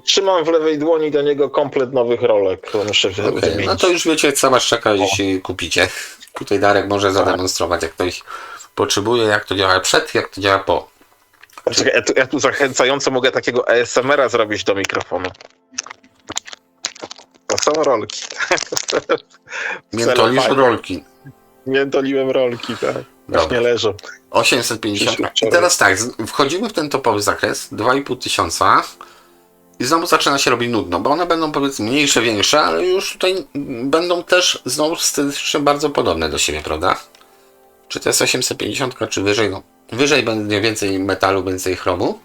trzymam w lewej dłoni do niego komplet nowych rolek, które muszę Okay, wymienić. no to już wiecie, co was czeka, jeśli kupicie. Tutaj Darek może zademonstrować, jak ktoś potrzebuje, jak to działa przed, jak to działa po. Czekaj, ja tu zachęcająco mogę takiego ASMR-a zrobić do mikrofonu. To są rolki. Miętolisz rolki. Miętoliłem rolki, tak. Właśnie Dobra. leżą. 850. I teraz tak, wchodzimy w ten topowy zakres, 2500 i znowu zaczyna się robić nudno, bo one będą powiedzmy mniejsze, większe, ale już tutaj będą też znowu stylistycznie bardzo podobne do siebie, prawda? Czy to jest 850, czy wyżej? No, wyżej będzie więcej metalu, więcej chromu,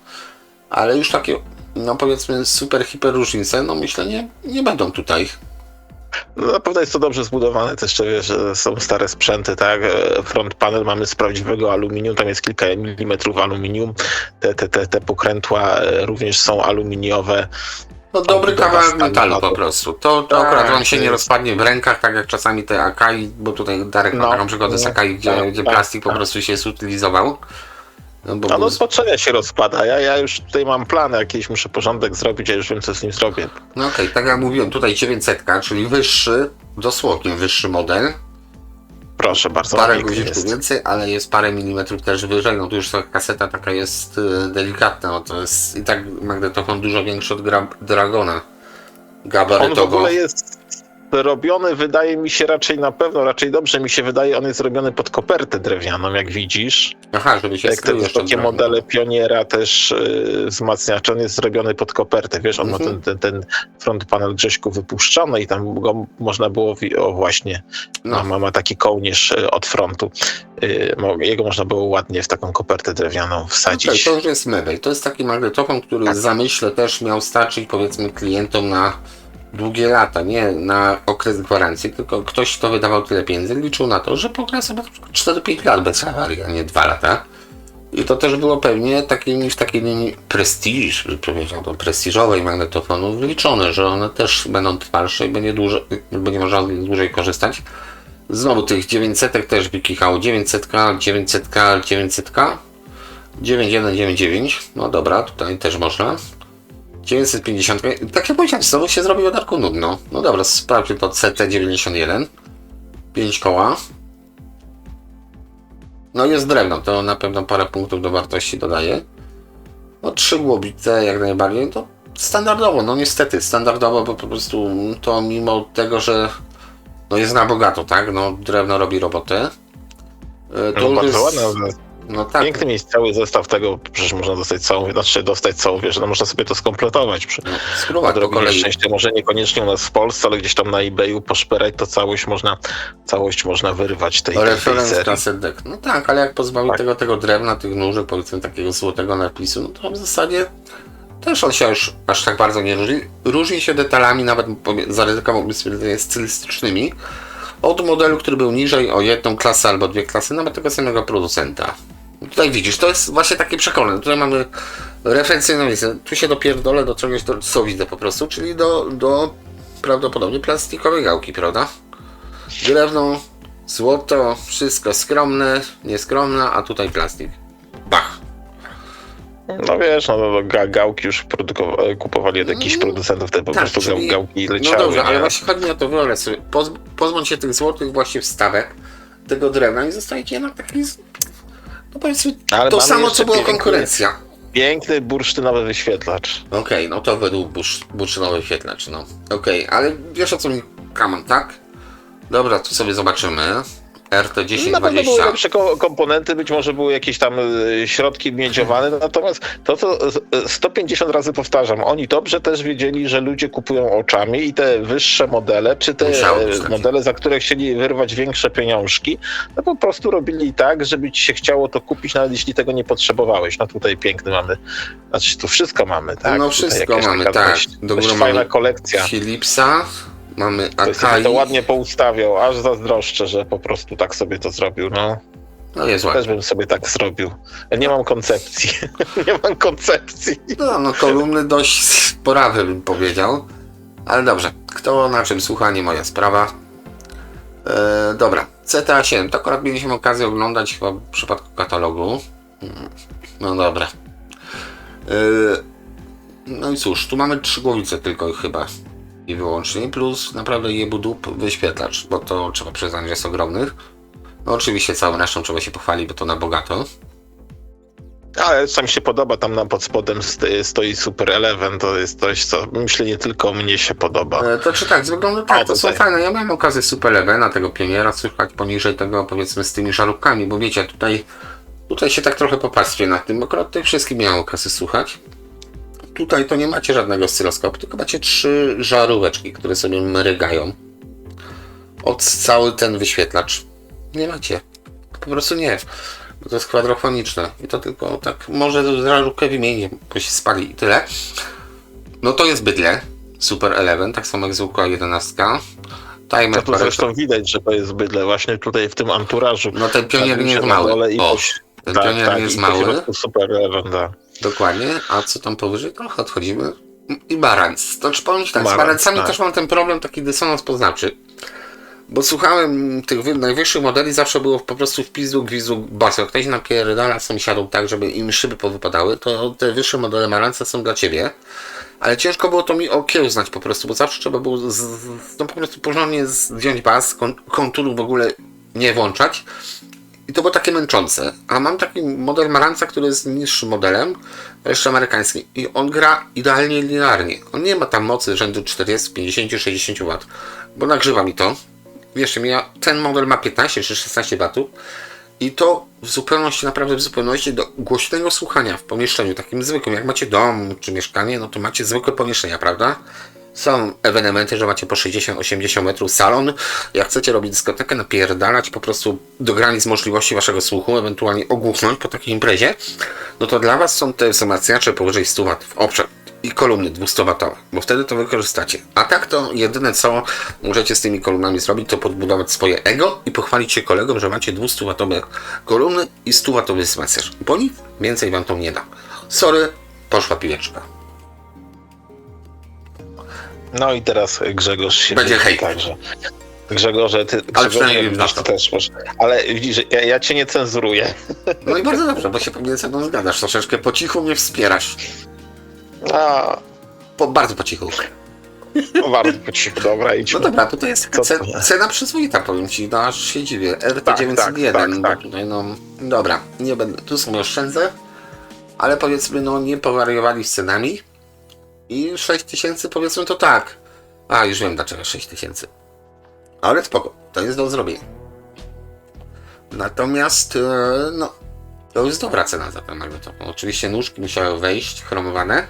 ale już takie, no powiedzmy super, hiper różnice, no myślę nie będą tutaj. No, na pewno jest to dobrze zbudowane, też jeszcze wiesz, że są stare sprzęty, tak? Front panel mamy z prawdziwego aluminium, tam jest kilka milimetrów aluminium, te pokrętła również są aluminiowe. No dobry kawałek Stalowa. metalu po prostu. To Tak, akurat wam się to nie jest- rozpadnie w rękach, tak jak czasami te Akai, bo tutaj Darek ma No, taką przygodę z no, Akai, gdzie tak, plastik po tak. prostu się zutylizował. No, bo A był no spaczenia się rozpada, ja już tutaj mam plany, jakiś muszę porządek zrobić, ja już wiem co z nim zrobię. No okej, tak jak mówiłem, tutaj 900, czyli wyższy, dosłownie wyższy model. Proszę bardzo, Parę piękny guziczków jest. więcej, ale jest parę milimetrów też wyżej. No tu już ta kaseta taka jest delikatna, no to jest i tak magnetofon dużo większy od Dragona On w gabarytowo. ogóle jest robiony, wydaje mi się raczej dobrze mi się wydaje, on jest robiony pod kopertę drewnianą, jak widzisz. Aha, żeby się Jak te skrył jeszcze wysokie Dragon. modele Pioniera też wzmacniacz, on jest zrobiony pod kopertę, wiesz, on ma ten front panel Grześku wypuszczony i tam go można było, o właśnie, No. ma taki kołnierz od frontu, jego można było ładnie w taką kopertę drewnianą wsadzić. Okej, to już jest mebel. To jest taki magnetofon, który Tak. w zamyśle też miał starczyć powiedzmy klientom na długie lata, nie na okres gwarancji, tylko ktoś, kto wydawał tyle pieniędzy, liczył na to, że pogra sobie 4-5 lat bez awarii, a nie 2 lata. I to też było pewnie w takiej linii prestiż, że powiedział to prestiżowej magnetofonów wyliczone, że one też będą trwalsze i będzie można z nich dłużej korzystać. Znowu tych 900 też wykichało 900, 9199, no dobra, tutaj też można. 950, tak jak powiedziałem, znowu się zrobiło Darku nudno. No dobra, sprawdźmy to CT91, 5 koła. No jest drewno, to na pewno parę punktów do wartości dodaje. No 3 głowice jak najbardziej, to standardowo, no niestety standardowo, bo po prostu to mimo tego, że no jest na bogato, tak, no drewno robi robotę. To No już bardzo jest, ładne. no tak, Piękny mieć cały zestaw tego, przecież można dostać całą, wiesz, no można sobie to skompletować przy spróbować po odrobinie kolei. szczęścia, może niekoniecznie u nas w Polsce, ale gdzieś tam na eBayu poszperać, to całość można wyrwać tej Referenc serii. kasetek. No tak, ale jak pozbawi Tak. tego drewna, tych nóżek, powiedzmy takiego złotego napisu, no to w zasadzie też on się już aż tak bardzo nie różni. Różni się detalami, nawet zaryzykowałbym stwierdzenie stylistycznymi, od modelu, który był niżej o jedną klasę albo dwie klasy, nawet tego samego producenta. Tutaj widzisz, to jest właśnie takie przekonanie. Tutaj mamy referencyjną listę. Tu się dopierdolę do czegoś, co widzę po prostu, czyli do prawdopodobnie plastikowej gałki, prawda? Drewno, złoto, wszystko skromne, nieskromne, a tutaj plastik. Bach. No wiesz, gałki już kupowali od jakichś producentów, te po Tak, prostu czyli- gałki No leciały. dobrze, ale nie? właśnie chodzi mi o to, wyobraź sobie, pozbądź się tych złotych właśnie wstawek, tego drewna i zostajecie jednak taki, no powiedzmy, Ale to mamy samo jeszcze co była piękny- konkurencja. Piękny bursztynowy wyświetlacz. Okej, no to według bursztynowy świetlacz, no. Okej, ale wiesz o co mi kaman, tak? Dobra, tu sobie zobaczymy. Na pewno były RT1020. lepsze komponenty, być może były jakieś tam środki miedziowane, natomiast to, co 150 razy powtarzam, oni dobrze też wiedzieli, że ludzie kupują oczami i te wyższe modele, czy te Musiało być takie. modele, za które chcieli wyrwać większe pieniążki, no po prostu robili tak, żeby ci się chciało to kupić, nawet jeśli tego nie potrzebowałeś. No tutaj piękny mamy, znaczy tu wszystko mamy, tak? No Tutaj wszystko jakaś mamy, taka tak. dość Do góry fajna mamy kolekcja. Philipsa, mamy Ktoś sobie Akai. to ładnie poustawiał, aż zazdroszczę, że po prostu tak sobie to zrobił, no. No jest ładnie. Też bym sobie tak zrobił. Nie mam koncepcji. Nie mam koncepcji. No kolumny dość sporawy bym powiedział. Ale dobrze, kto na czym słucha, nie moja sprawa. Dobra, CTA 7, to akurat mieliśmy okazję oglądać chyba w przypadku katalogu. No dobra. No i cóż, tu mamy 3 głowice tylko chyba i wyłącznie, plus naprawdę jebudup wyświetlacz, bo to trzeba przyznać, że jest ogromnych. No oczywiście całą resztą trzeba się pochwalić, bo to na bogato. Ale co mi się podoba, tam pod spodem stoi Super Eleven, to jest coś, co myślę nie tylko mnie się podoba. To czy tak, z wyglądu tak, O, to są tutaj. fajne. Ja miałem okazję Super Levena, tego pioniera, słychać poniżej tego, powiedzmy, z tymi żarówkami, bo wiecie, tutaj się tak trochę popastwię nad tym, bo akurat tych wszystkich miałem okazję słuchać. Tutaj to nie macie żadnego oscyloskopu, tylko macie 3 żaróweczki, które sobie mrygają. Od cały ten wyświetlacz. Nie macie. Po prostu nie. Bo to jest kwadrofoniczne. I to tylko tak, może żarówkę wymienię, bo się spali i tyle. No to jest bydle. Super Eleven, tak samo jak zwykła 11. Timer To tu zresztą widać, że to jest bydle właśnie tutaj w tym anturażu. No ten pionier nie jest mały. Ten pionier nie jest mały. Super Eleven, da. Dokładnie. A co tam powyżej? Trochę odchodzimy. I Marantz. To czy powiem ci tak, z Marantz, Marantzami tak. też mam ten problem, taki dysonans poznawczy. Bo słuchałem tych najwyższych modeli, zawsze było po prostu w pizdu, gwizdu, basu. Jak ktoś napierdala sąsiadom tak, żeby im szyby powypadały, to te wyższe modele Marantza są dla ciebie. Ale ciężko było to mi okiełznać po prostu, bo zawsze trzeba było no po prostu porządnie zdjąć bas, konturu w ogóle nie włączać. I to było takie męczące. A mam taki model Marantza, który jest niższym modelem, jeszcze amerykański. I on gra idealnie linearnie. On nie ma tam mocy rzędu 40, 50, 60 W. Bo nagrzywa mi to. Wierzcie mi, ten model ma 15 czy 16 W. I to w zupełności, naprawdę w zupełności do głośnego słuchania w pomieszczeniu takim zwykłym. Jak macie dom czy mieszkanie, no to macie zwykłe pomieszczenia, prawda? Są ewenementy, że macie po 60-80 metrów salon. Jak chcecie robić dyskotekę, napierdalać po prostu do granic możliwości waszego słuchu, ewentualnie ogłuchnąć po takiej imprezie, no to dla was są te wzmacniacze powyżej 100 W w obszar i kolumny 200-watowe, bo wtedy to wykorzystacie. A tak to jedyne co możecie z tymi kolumnami zrobić, to podbudować swoje ego i pochwalić się kolegom, że macie 200-watowe kolumny i 100-watowy wzmacniacz. Bo nic więcej wam to nie da. Sorry, poszła piłeczka. No i teraz Grzegorz się Będzie hejt. także. Grzegorze, ty, Ale przynajmniej wiem, Grzegorze, na ty też masz. Ale widzisz, ja cię nie cenzuruję. No i bardzo dobrze, bo się pewnie ze mną zgadasz. Troszeczkę po cichu mnie wspierasz. A, Bardzo po cichu. no bardzo po cichu, dobra, idźmy. No dobra, tutaj jest taka Co to? cena przyzwoita, powiem ci, no aż się dziwię. RT901, tak. bo tutaj no, dobra, nie będę, tu sobie oszczędzę, ale powiedzmy, no nie powariowali z cenami i 6000 powiedzmy to tak. A, już wiem dlaczego 6000. Ale spoko, to jest do zrobienia. Natomiast, no, to jest dobra cena za ten magnetofon. Oczywiście nóżki musiały wejść, chromowane.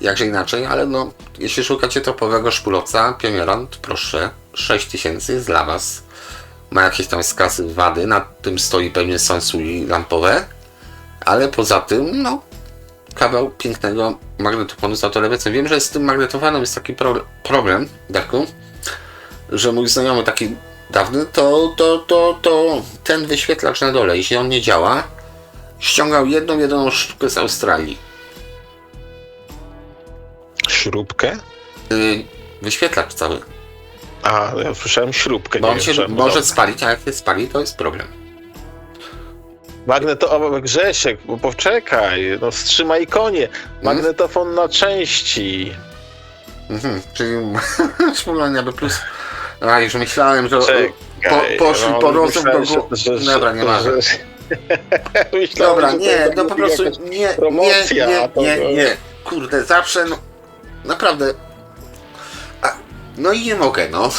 Jakże inaczej, ale no, jeśli szukacie topowego szpulowca, Pioniera, to proszę, 6000 jest dla was. Ma jakieś tam skasy, wady, nad tym stoi pewnie sensui lampowe, ale poza tym, no, kawał pięknego magnetofonu z autolewecem. Wiem, że z tym magnetofonem jest taki problem, Darku, że mój znajomy taki dawny, to ten wyświetlacz na dole, jeśli on nie działa, ściągał jedyną sztukę z Australii. Śrubkę? Wyświetlacz cały. A, ja słyszałem śrubkę. Bo nie on wiem, się czemu. może spalić, a jak się spali, to jest problem. Grzesiek, bo poczekaj, no wstrzymaj konie. Magnetofon na części. Czyli szpulania by plus. A już myślałem, że Czekaj, poszli no, po rozum do myślałem, głowy. że- Dobra, nie ma. Myślałem, Dobra, że to nie, jest no po prostu jakaś nie, promocja, nie, a to- nie. Kurde, zawsze, no, naprawdę. No i nie mogę, no.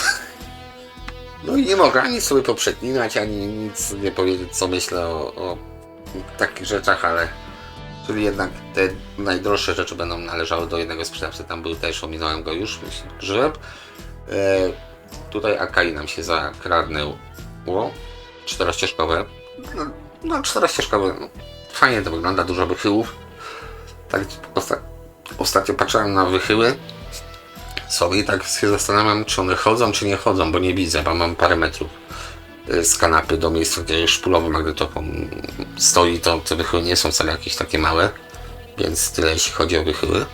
No i nie mogę ani sobie poprzeklinać, ani nic nie powiedzieć, co myślę o takich rzeczach, ale czyli jednak te najdroższe rzeczy będą należały do jednego sprzedawcy. Tam był też, ominąłem go już, żyłem. Tutaj Akai nam się zakradnęło. Czterościeżkowe. No czterościeżkowe. No, fajnie to wygląda, dużo wychyłów. Tak, ostatnio patrzyłem na wychyły sobie i tak się zastanawiam, czy one chodzą, czy nie chodzą, bo nie widzę, bo mam parę metrów z kanapy do miejsca, gdzie szpulowy magnetofon stoi, to te wychyły nie są wcale jakieś takie małe, więc tyle jeśli chodzi o wychyły.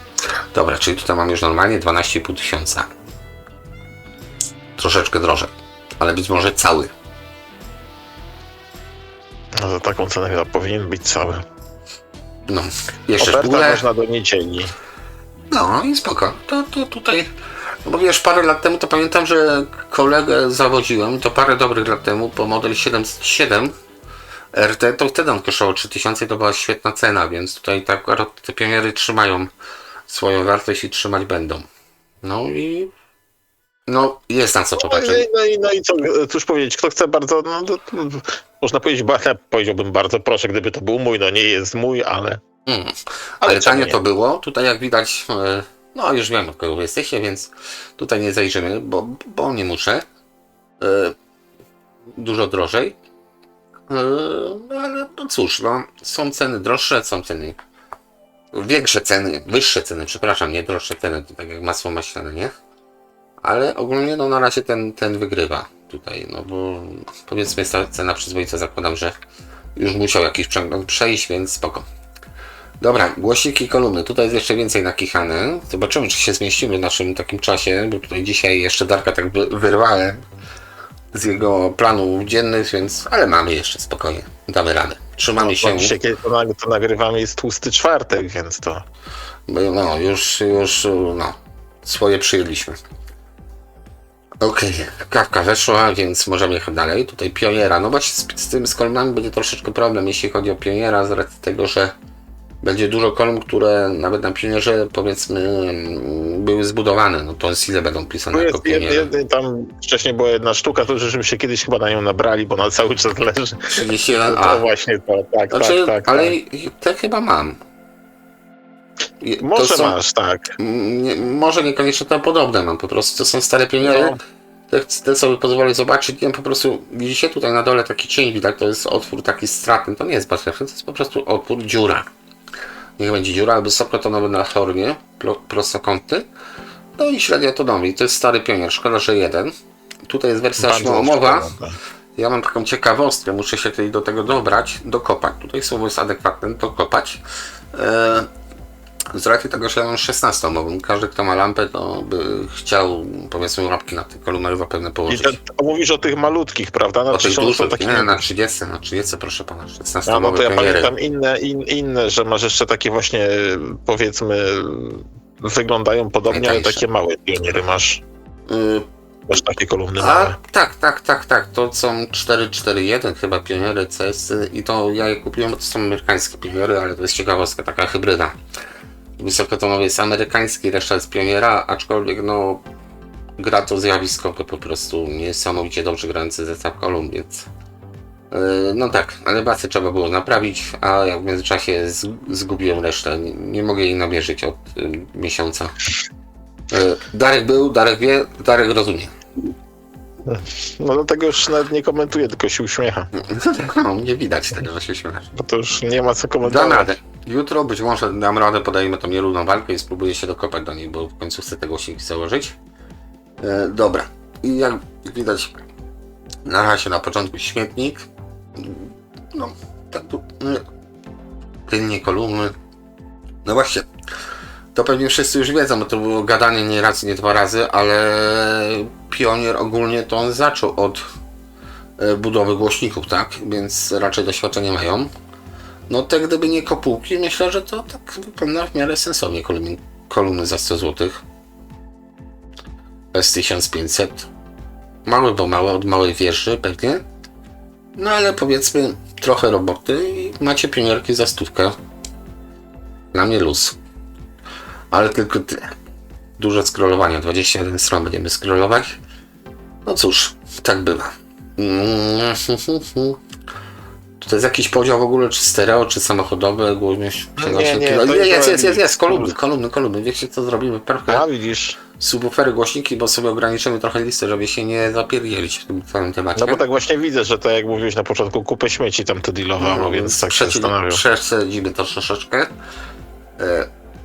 Dobra, czyli tutaj mam już normalnie 12,5 tysiąca. Troszeczkę drożej, ale być może cały. No za taką cenę chyba powinien być cały. No, jeszcze w Oferta ogóle. można do niedzieli. No i spoko. To tutaj. No bo wiesz, parę lat temu to pamiętam, że kolegę zawoziłem, to parę dobrych lat temu, po model 707 RT to wtedy on kosztował 3000 i to była świetna cena, więc tutaj tak akurat te pioniery trzymają swoją wartość i trzymać będą. No i no jest na co popatrzeć. No i co, cóż powiedzieć, kto chce bardzo, można powiedzieć, ja powiedziałbym bardzo proszę, gdyby to był mój, no nie jest mój, ale Ale czemu tanie nie? to było. Tutaj jak widać, no już wiem od kogo wy jesteście, więc tutaj nie zajrzymy, bo nie muszę. Dużo drożej. No ale no cóż, no, są ceny droższe, są ceny większe ceny, wyższe ceny, przepraszam, nie droższe ceny, to tak jak masło maślane, nie? Ale ogólnie no na razie ten wygrywa tutaj, no bo powiedzmy jest ta cena przyzwoita, zakładam, że już musiał jakiś przegląd przejść, więc spoko. Dobra, głośniki kolumny, tutaj jest jeszcze więcej nakichane, zobaczymy czy się zmieścimy w naszym takim czasie, bo tutaj dzisiaj jeszcze Darka tak wyrwałem z jego planów dziennych, więc, ale mamy jeszcze spokojnie, damy radę. Trzymamy się. dzisiaj, kiedy to nagrywamy, jest tłusty czwartek, więc to... No, już, no, swoje przyjęliśmy. Okej, kawka weszła, więc możemy jechać dalej. Tutaj pioniera, no właśnie z tym z kolumnami będzie troszeczkę problem, jeśli chodzi o pioniera, z racji tego, że będzie dużo kolumn, które nawet na pionierze powiedzmy były zbudowane. No to jest ile będą pisane No jako pioniery? tam wcześniej była jedna sztuka, to żeśmy się kiedyś chyba na nią nabrali, bo ona cały czas leży. 31, To właśnie to, tak, znaczy, tak. ale te chyba mam. To Może są, masz, tak. może niekoniecznie to podobne mam, po prostu to są stare pioniery. No. Te sobie pozwolę zobaczyć, nie, po prostu widzicie tutaj na dole taki cień widać, to jest otwór taki stratny, to nie jest baczewny, to jest po prostu otwór, dziura. Niech będzie dziura, ale wysokotonowy na formie, prostokątny. No i średnia to nowy, to jest stary pionier, szkoda, że jeden. Tutaj jest wersja Bardzo ośmiomowa. szkoda. Ja mam taką ciekawostkę, muszę się tutaj do tego dobrać, dokopać. Tutaj słowo jest adekwatne, dokopać. Z racji tego, że ja mam 16-mową, każdy kto ma lampę, to by chciał powiedzmy łapki na te kolumny zapewne I położyć. mówisz o tych malutkich, prawda? O Znaczy tych są dużych, takie... nie, na 30 proszę pana, No, 16-mowe to ja pioniery. pamiętam inne, że masz jeszcze takie właśnie, powiedzmy, wyglądają podobnie, ale Najtańsze. takie małe pioniery masz. Masz takie kolumny A małe. tak, to są 441 chyba pioniery CS i to ja je kupiłem, bo to są amerykańskie pioniery, ale to jest ciekawostka, taka hybryda. Wysokotonowy jest amerykański, reszta jest pioniera, aczkolwiek no gra to zjawiskowe po prostu, niesamowicie dobrze grający zestaw kolumn, więc no tak, ale basy trzeba było naprawić, a ja w międzyczasie zgubiłem resztę, nie mogę jej namierzyć od miesiąca. Darek był, Darek wie, Darek rozumie. No dlatego już nawet nie komentuję, tylko się uśmiecha. No, nie widać tego, że się śmiechasz. Bo to już nie ma co Dam komentować. radę. Jutro być może dam radę, podajemy tą nierówną walkę i spróbuję się dokopać do niej, bo w końcu chcę tego silniki założyć. Dobra. I jak widać na razie na początku śmietnik. No, tak tu tylnie kolumny. No właśnie. To pewnie wszyscy już wiedzą, bo to było gadanie nie raz, nie dwa razy, ale Pionier ogólnie to on zaczął od budowy głośników, tak? Więc raczej doświadczenie mają. No te gdyby nie kopułki, myślę, że to tak wygląda w miarę sensownie kolumny za 100 zł. S1500. Mały, bo małe, od małej wieży pewnie. No ale powiedzmy trochę roboty i macie pionierki za 100. Dla mnie luz. Ale tylko tyle. Dużo scrollowania, 21 stron będziemy scrollować. No cóż, tak bywa. Czy to jest jakiś podział w ogóle, czy stereo, czy samochodowe, głośność przenośniki? to Jest, kolumny. Wiecie co zrobimy? A widzisz, Subwoofery, głośniki, bo sobie ograniczymy trochę listę, żeby się nie zapierdzielić w tym całym temacie. no bo tak właśnie widzę, że to jak mówiłeś na początku, kupę śmieci tam to dealowało, więc tak się zastanawiam. Przesadzimy to troszeczkę.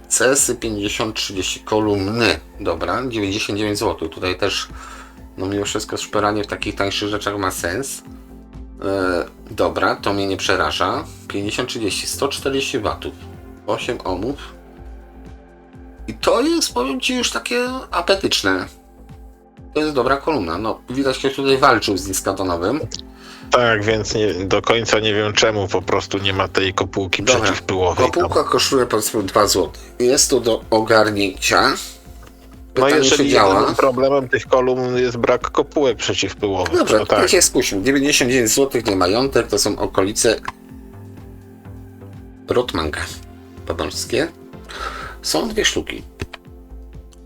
CS 5030 kolumny, dobra, 99 zł. Tutaj też, no mimo wszystko szperanie w takich tańszych rzeczach ma sens. Dobra, to mnie nie przeraża. 5030, 140 W, 8 ohmów. I to jest, powiem Ci, już takie apetyczne. To jest dobra kolumna. No, widać, ktoś tutaj walczył z niskotonowym. Tak, więc nie, do końca nie wiem czemu po prostu nie ma tej kopułki Dobra. przeciwpyłowej. Kopułka kosztuje powiedzmy 2 zł. Jest to do ogarnięcia. No Pytanie, czy jeżeli działa. jedynym problemem tych kolumn jest brak kopułek przeciwpyłowych. Dobrze, no to tak. się skusił. 99 zł, nie majątek, to są okolice Rotmanka pomorskie. Są 2 sztuki.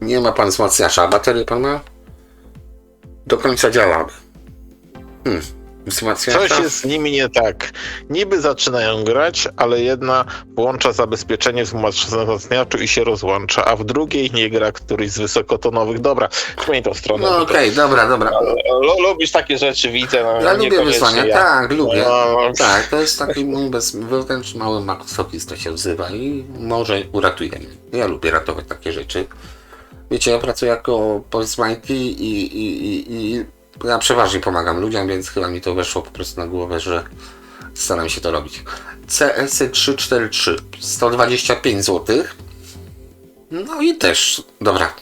Nie ma pan wzmacniacza, a baterię pan ma? Do końca działa. Wzmacniacza? Coś jest z nimi nie tak. Niby zaczynają grać, ale jedna włącza zabezpieczenie wzmacniaczu i się rozłącza, a w drugiej nie gra któryś z wysokotonowych. Dobra, zmień tą stronę. No okej, dobra. Lubisz takie rzeczy, widzę. No, Ja lubię niekoniecznie wyzwania, ja. tak, lubię. No, Tak, to jest taki mój wewnętrzny mały masochist, to się wzywa i może uratuje mnie. Ja lubię ratować takie rzeczy. Wiecie, ja pracuję jako powiedzmy IT i ja przeważnie pomagam ludziom, więc chyba mi to weszło po prostu na głowę, że staram się to robić. CS 343, 125 zł. No i też, dobra.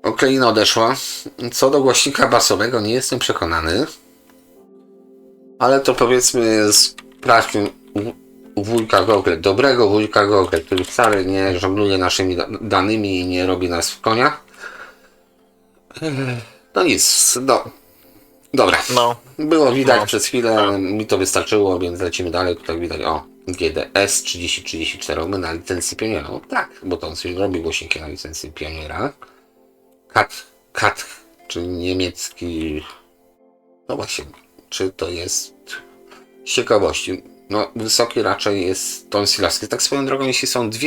Okleina odeszła. Co do głośnika basowego nie jestem przekonany. Ale to powiedzmy sprawdźmy u wujka Google, dobrego wujka Google, który wcale nie żongluje naszymi danymi i nie robi nas w konia. No nic, no. Dobra. no. Było widać No. przez chwilę, mi to wystarczyło, więc lecimy dalej. Tutaj widać, o, GDS 3034, my na licencji Pioniera. No tak, bo to on sobie robi głośniki na licencji Pioniera. Kat, czyli niemiecki. No właśnie, czy to jest z ciekawości. No, wysoki raczej jest tonsilarski. Tak swoją drogą, jeśli są 2,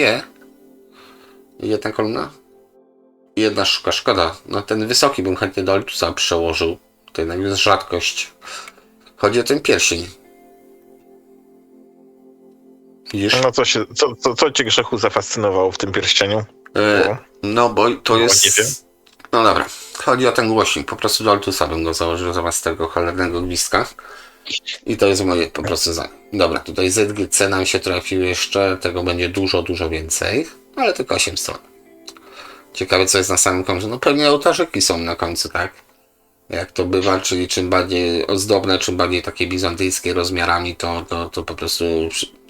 jedna kolumna, jedna szkoda. No ten wysoki bym chętnie do Altusa przełożył. To jednak jest rzadkość. Chodzi o ten pierścień. Widzisz? No co cię, Grzechu, zafascynowało w tym pierścieniu? No bo to nie wiem. jest... No dobra. Chodzi o ten głośnik. Po prostu do Altusa bym go założył zamiast tego cholernego gwizdka. I to jest moje po prostu zdanie. Dobra, tutaj ZGC nam się trafił jeszcze. Tego będzie dużo więcej. Ale tylko 8 stron. Ciekawe, co jest na samym końcu. No pewnie ołtarzyki są na końcu, tak? Jak to bywa, czyli czym bardziej ozdobne, czym bardziej takie bizantyjskie rozmiarami, to po prostu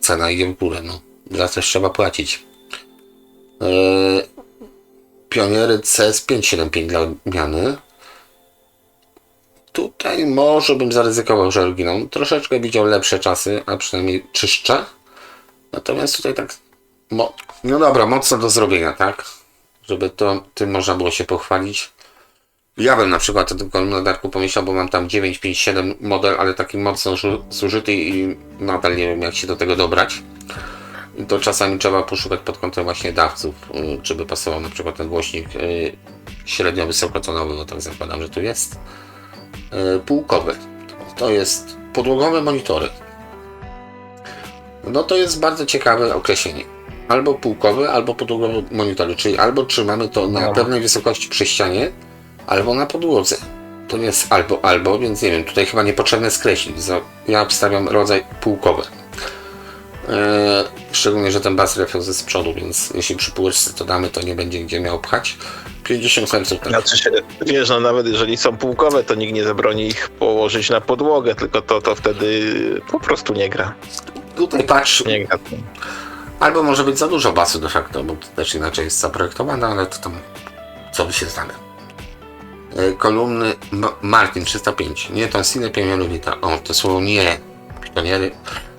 cena idzie w górę. No. Za coś trzeba płacić. Pioniery CS575 dla odmiany. Tutaj może bym zaryzykował, że oryginał. Troszeczkę widział lepsze czasy, a przynajmniej czyszcze. Natomiast tutaj tak, no dobra, mocno do zrobienia, tak? Żeby tym można było się pochwalić. Ja bym na przykład o tym kolumnadarku pomyślał, bo mam tam 957 model, ale taki mocno zużyty i nadal nie wiem, jak się do tego dobrać. I to czasami trzeba poszukać pod kątem właśnie dawców, czy by pasował na przykład ten głośnik średnio wysokotonowy, bo tak zakładam, że tu jest. Półkowy. To jest podłogowe monitory. No to jest bardzo ciekawe określenie. Albo półkowy, albo podłogowe monitory, czyli albo trzymamy to na pewnej wysokości przy ścianie, albo na podłodze. To nie jest albo, więc nie wiem, tutaj chyba niepotrzebne skreślić. Ja obstawiam rodzaj półkowy. Szczególnie, że ten bas reflex jest z przodu, więc jeśli przy półeczce to damy, to nie będzie gdzie miał pchać. 50 Hz. Tak. Znaczy się, wiesz, no nawet jeżeli są półkowe, to nikt nie zabroni ich położyć na podłogę, tylko to wtedy po prostu nie gra. Tutaj patrz, Nie gra. albo może być za dużo basu de facto, bo to też inaczej jest zaprojektowane, ale to tam co by się znamy. Kolumny Martin 305. Nie, to Cine Pionieru Vita. O, to słowo nie. Pioniery.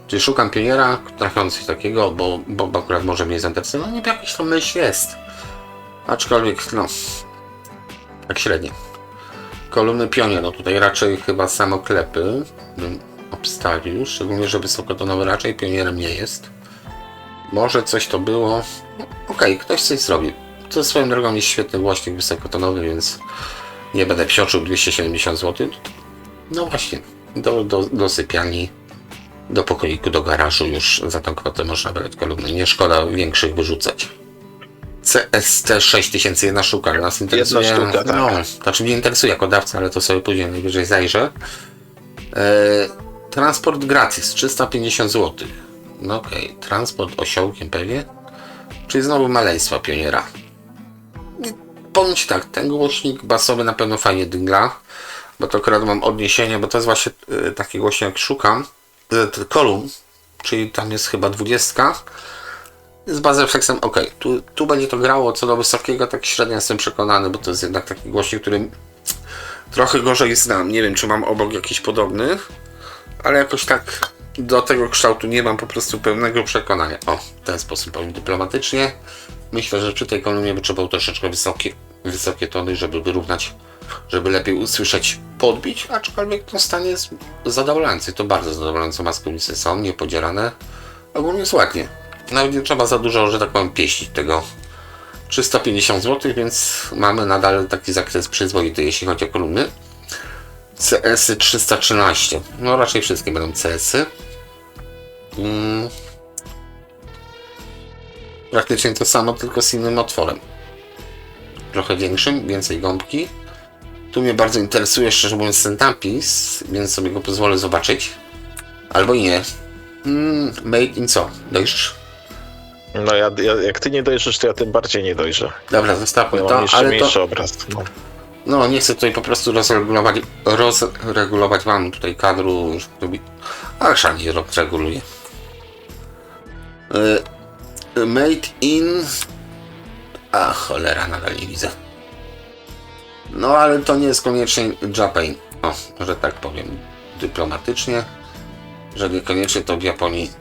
Czyli szukam pioniera trafiących takiego, bo akurat może mnie zainteresować. No nie, jakiś tam myśl jest. Aczkolwiek, no, tak średnio. Kolumny pionier, no tutaj raczej chyba samoklepy bym obstawił, szczególnie, że wysokotonowy raczej pionierem nie jest. Może coś to było. Okej, ktoś coś zrobił. To swoją drogą jest świetny głośnik wysokotonowy, więc nie będę psioczył 270 zł. No właśnie, do sypialni, do pokoiku, do garażu już za tą kwotę można brać kolumny. Nie szkoda większych wyrzucać. CST 6001 sztuka, nas interesuje. Jedna sztuka, tak. No, znaczy mnie interesuje jako dawca, ale to sobie później najwyżej zajrzę. Transport gratis, 350 zł. No okej, transport osiołkiem pewnie. Czyli znowu maleństwa pioniera. Powiem ci tak, ten głośnik basowy na pewno fajnie dygla, bo to akurat mam odniesienie, bo to jest właśnie taki głośnik jak szukam, kolumn, czyli tam jest chyba 20 Z Baseflexem ok. Tu będzie to grało, co do wysokiego tak średnio jestem przekonany, bo to jest jednak taki głośnik, który trochę gorzej znam. Nie wiem, czy mam obok jakiś podobny, ale jakoś tak do tego kształtu nie mam po prostu pełnego przekonania. O, w ten sposób powiem dyplomatycznie. Myślę, że przy tej kolumnie by trzeba było troszeczkę wysokie tony, żeby wyrównać, żeby lepiej usłyszeć, podbić, aczkolwiek to stan jest zadowalający. To bardzo zadowalające maskownice są, niepodzierane. Ogólnie jest ładnie. Nawet nie trzeba za dużo, że tak powiem, pieścić tego. 350 zł, więc mamy nadal taki zakres przyzwoity, jeśli chodzi o kolumny. CS-y 313. No raczej wszystkie będą CS-y. Praktycznie to samo, tylko z innym otworem. Trochę większym, więcej gąbki. Tu mnie bardzo interesuje, szczerze mówiąc, ten napis, więc sobie go pozwolę zobaczyć. Albo i nie. Made in co? Dojrzysz? No jak ty nie dojrzysz, to ja tym bardziej nie dojrzę. Dobra, zostawmy Ja to, mam jeszcze ale mniejszy to... obraz. No. No, nie chcę tutaj po prostu rozregulować wam tutaj kadru. A szalnie reguluję. Made in... A cholera, nadal nie widzę. No, ale to nie jest koniecznie Japan. O, że tak powiem dyplomatycznie. Że niekoniecznie to w Japonii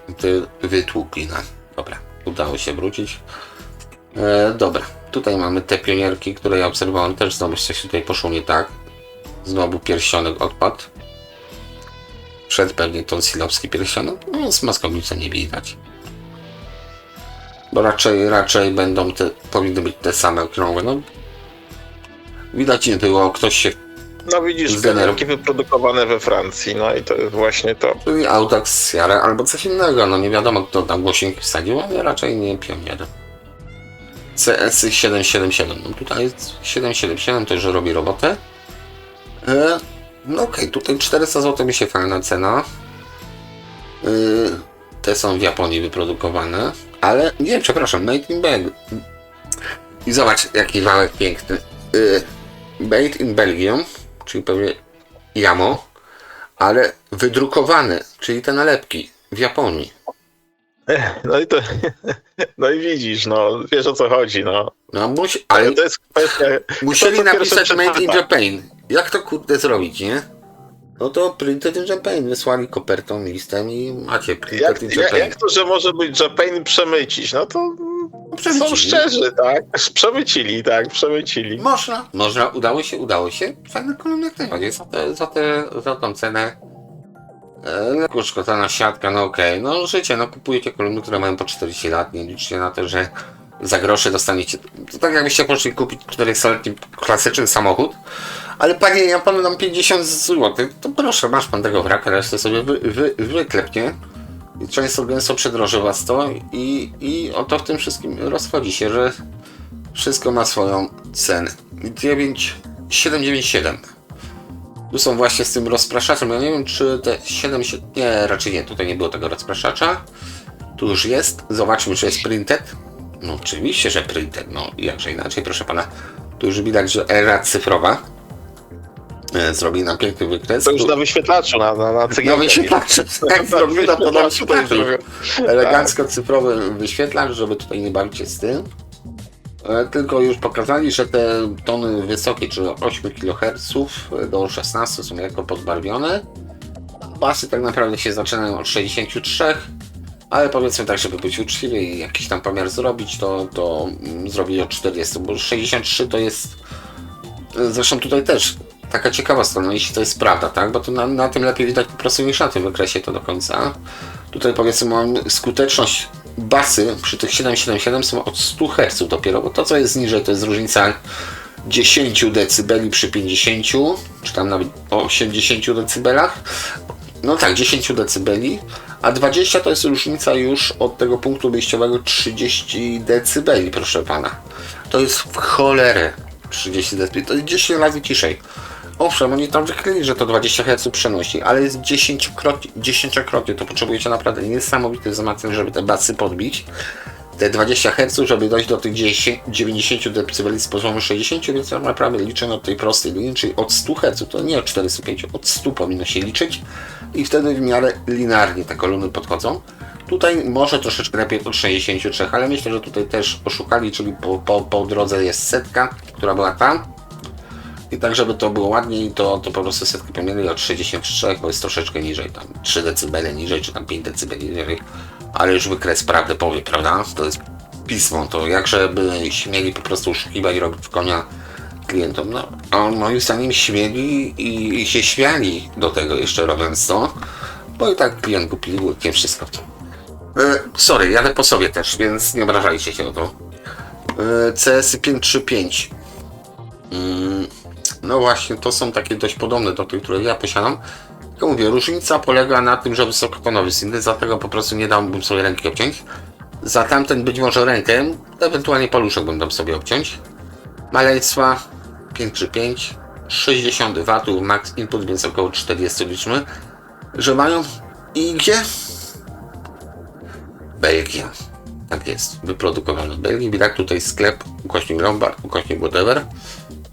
wytłukli nam. Dobra, udało się wrócić. Dobra, tutaj mamy te pionierki, które ja obserwowałem. Też znowu coś tutaj poszło nie tak. Znowu pierścionek odpadł. Przed pewnie tonsilowski pierścionek. No, z maskownicą nie widać. Bo raczej będą powinny być te same okrągłe. No, widać nie było, ktoś się... No widzisz, pionierki wyprodukowane we Francji, no i to jest właśnie to. Czyli Audax Sierra albo coś innego, no nie wiadomo kto tam głośnik wsadził, ale raczej nie pionier. CS 777, no tutaj jest 777, to już robi robotę. No okej, tutaj 400 zł mi się fajna cena. Te są w Japonii wyprodukowane, ale nie, przepraszam, made in Belgium. I zobacz jaki wałek piękny. Made in Belgium, czyli pewnie Jamo, ale wydrukowane, czyli te nalepki w Japonii. No i to, no i widzisz, no wiesz o co chodzi, no. No ale to jest kwestia. musieli napisać pierwsze Made in przeczyta. Japan. Jak to kurde zrobić, nie? No to Printed in Japan. Wysłali kopertą, listem i macie Printed in Japan. Jak to, że może być Japan przemycić? No to Przemycili. są szczerzy, tak? Przemycili. Można, udało się. Fajny kolumn jak najbardziej. Za tą cenę. Lekko szkotana siatka, no okej. No życie, no kupujecie kolumny, które mają po 40 lat. Nie liczcie na to, że za grosze dostaniecie. To tak jakbyście poszli kupić 400-letni klasyczny samochód. Ale panie, ja panu dam 50 zł, to proszę, masz pan tego wraka, resztę sobie wyklepnie. I często gęsto przedroży was to i oto w tym wszystkim rozchodzi się, że wszystko ma swoją cenę. 797. Tu są właśnie z tym rozpraszaczem, ja nie wiem czy te 7... Nie, raczej nie, tutaj nie było tego rozpraszacza. Tu już jest, zobaczmy czy jest printed. No oczywiście, że printed, no jakże inaczej, proszę pana. Tu już widać, że era cyfrowa. Zrobi nam piękny wykres. To już na wyświetlaczu, na cegiełkę. Na wyświetlaczu, tak, zrobili na to na wyświetlaczu. Elegancko cyfrowy wyświetlacz, żeby tutaj nie bawić się z tym. Tylko już pokazali, że te tony wysokie, czyli 8 kHz do 16 są jako podbarwione. Basy tak naprawdę się zaczynają od 63, ale powiedzmy tak, żeby być uczciwy i jakiś tam pomiar zrobić, to zrobili od 40, bo 63 to jest... Zresztą tutaj też taka ciekawa strona, jeśli to jest prawda, tak? Bo to na tym lepiej widać po prostu niż na tym wykresie to do końca. Tutaj powiedzmy mam skuteczność basy przy tych 777 są od 100 Hz dopiero, bo to co jest niżej to jest różnica 10 dB przy 50, czy tam nawet 80 dB. No tak, 10 dB, a 20 to jest różnica już od tego punktu wyjściowego 30 dB, proszę pana. To jest w cholerę 30 dB, to jest 10 razy ciszej. Owszem, oni tam wykryli, że to 20 Hz przenosi, ale jest 10-krotnie, to potrzebujecie naprawdę niesamowity wzmacniacz, żeby te basy podbić. Te 20 Hz, żeby dojść do tych 90 dB z poziomu 60, więc ja naprawdę liczę od tej prostej linii, czyli od 100 Hz, to nie od 405, od 100 powinno się liczyć i wtedy w miarę linearnie te kolumny podchodzą. Tutaj może troszeczkę lepiej od 63, ale myślę, że tutaj też oszukali, czyli po drodze jest setka, która była tam. I tak, żeby to było ładniej, to po prostu setkę pomienili od 63, bo jest troszeczkę niżej, tam 3 dB niżej, czy tam 5 dB niżej. Ale już wykres prawdę powie, prawda? To jest pismo, to jakże by śmieli po prostu oszukiwać i robić w konia klientom. No, a moim zdaniem śmieli i się śmiali do tego jeszcze robiąc to, bo i tak klient kupił łykiem wszystko. Sorry, jadę po sobie też, więc nie obrażajcie się o to. CS 535. No właśnie, to są takie dość podobne do tych, które ja posiadam. Tylko mówię, różnica polega na tym, że wysokotonowy syntet, dlatego po prostu nie dałbym sobie ręki obciąć. Za tamten być może rękę, ewentualnie paluszek bym dał sobie obciąć. Maleństwa 535, 60 W, max input, więc około 40 liczmy, że mają. I gdzie? Belgia. Tak jest, wyprodukowano w Belgii. Widać tutaj sklep, ukośnik Lombard, ukośnik whatever,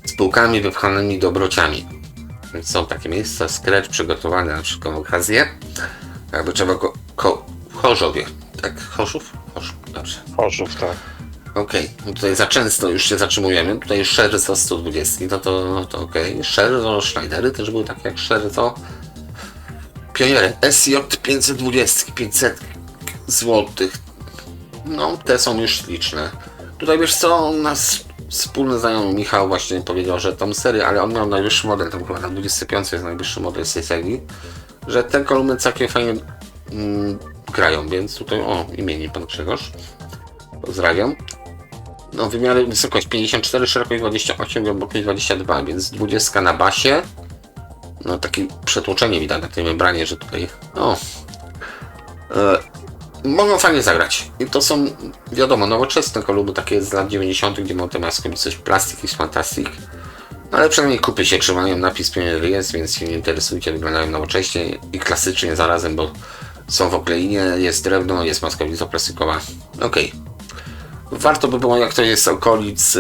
z półkami wypchanymi dobrociami. Więc są takie miejsca, scratch przygotowane na przykład okazję. Jakby trzeba w Chorzowie. Tak? Chorzów? Chorzów, dobrze. Chorzów, tak. Okej, no tutaj za często już się zatrzymujemy. Tutaj już Sherry to 120, to okej. Sherry to Schneidery też były takie jak Sherry to Pioniery SJ 520, 500 zł. No, te są już śliczne. Tutaj wiesz co, nasz wspólny znajomy Michał właśnie powiedział, że tą serię, ale on miał najwyższy model, tam chyba na 25 jest najwyższy model z tej serii, że te kolumny całkiem fajnie grają, więc tutaj, o, imiennik pan Grzegorz. Pozdrawiam. No, wymiary, wysokość 54, szerokość 28, głębokość 22, więc 20 na basie. No, takie przetłoczenie widać na tej membranie, że tutaj, o, mogą fajnie zagrać. I to są, wiadomo, nowoczesne kolumny, takie z lat 90., gdzie mają te maski, coś plastik i fantastik. Ale przynajmniej kupy się trzymają, napis Pioneer jest, więc się nie interesujcie, wyglądają nowocześnie i klasycznie zarazem, bo są w okleinie, jest drewno, jest maska izoplastikowa. Okej. Warto by było, jak to jest z okolic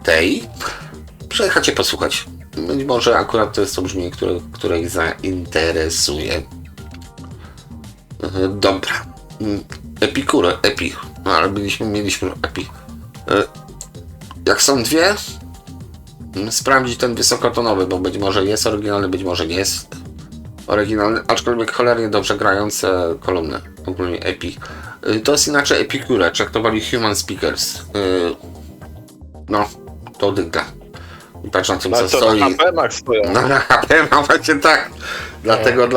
tej, przejechać i posłuchać. Być może akurat to jest to brzmienie, które ich zainteresuje. Dobra. Epikury, Epi. No, ale mieliśmy Epi. Jak są dwie, sprawdzić ten wysokotonowy, bo być może jest oryginalny, być może nie jest oryginalny, aczkolwiek cholernie dobrze grające kolumny, ogólnie Epi. To jest inaczej Epicure, traktowali Human Speakers. No, to dygla. Patrz na tym, co stoi. Na HP stoją. No, na HP ma właśnie tak. Dlatego.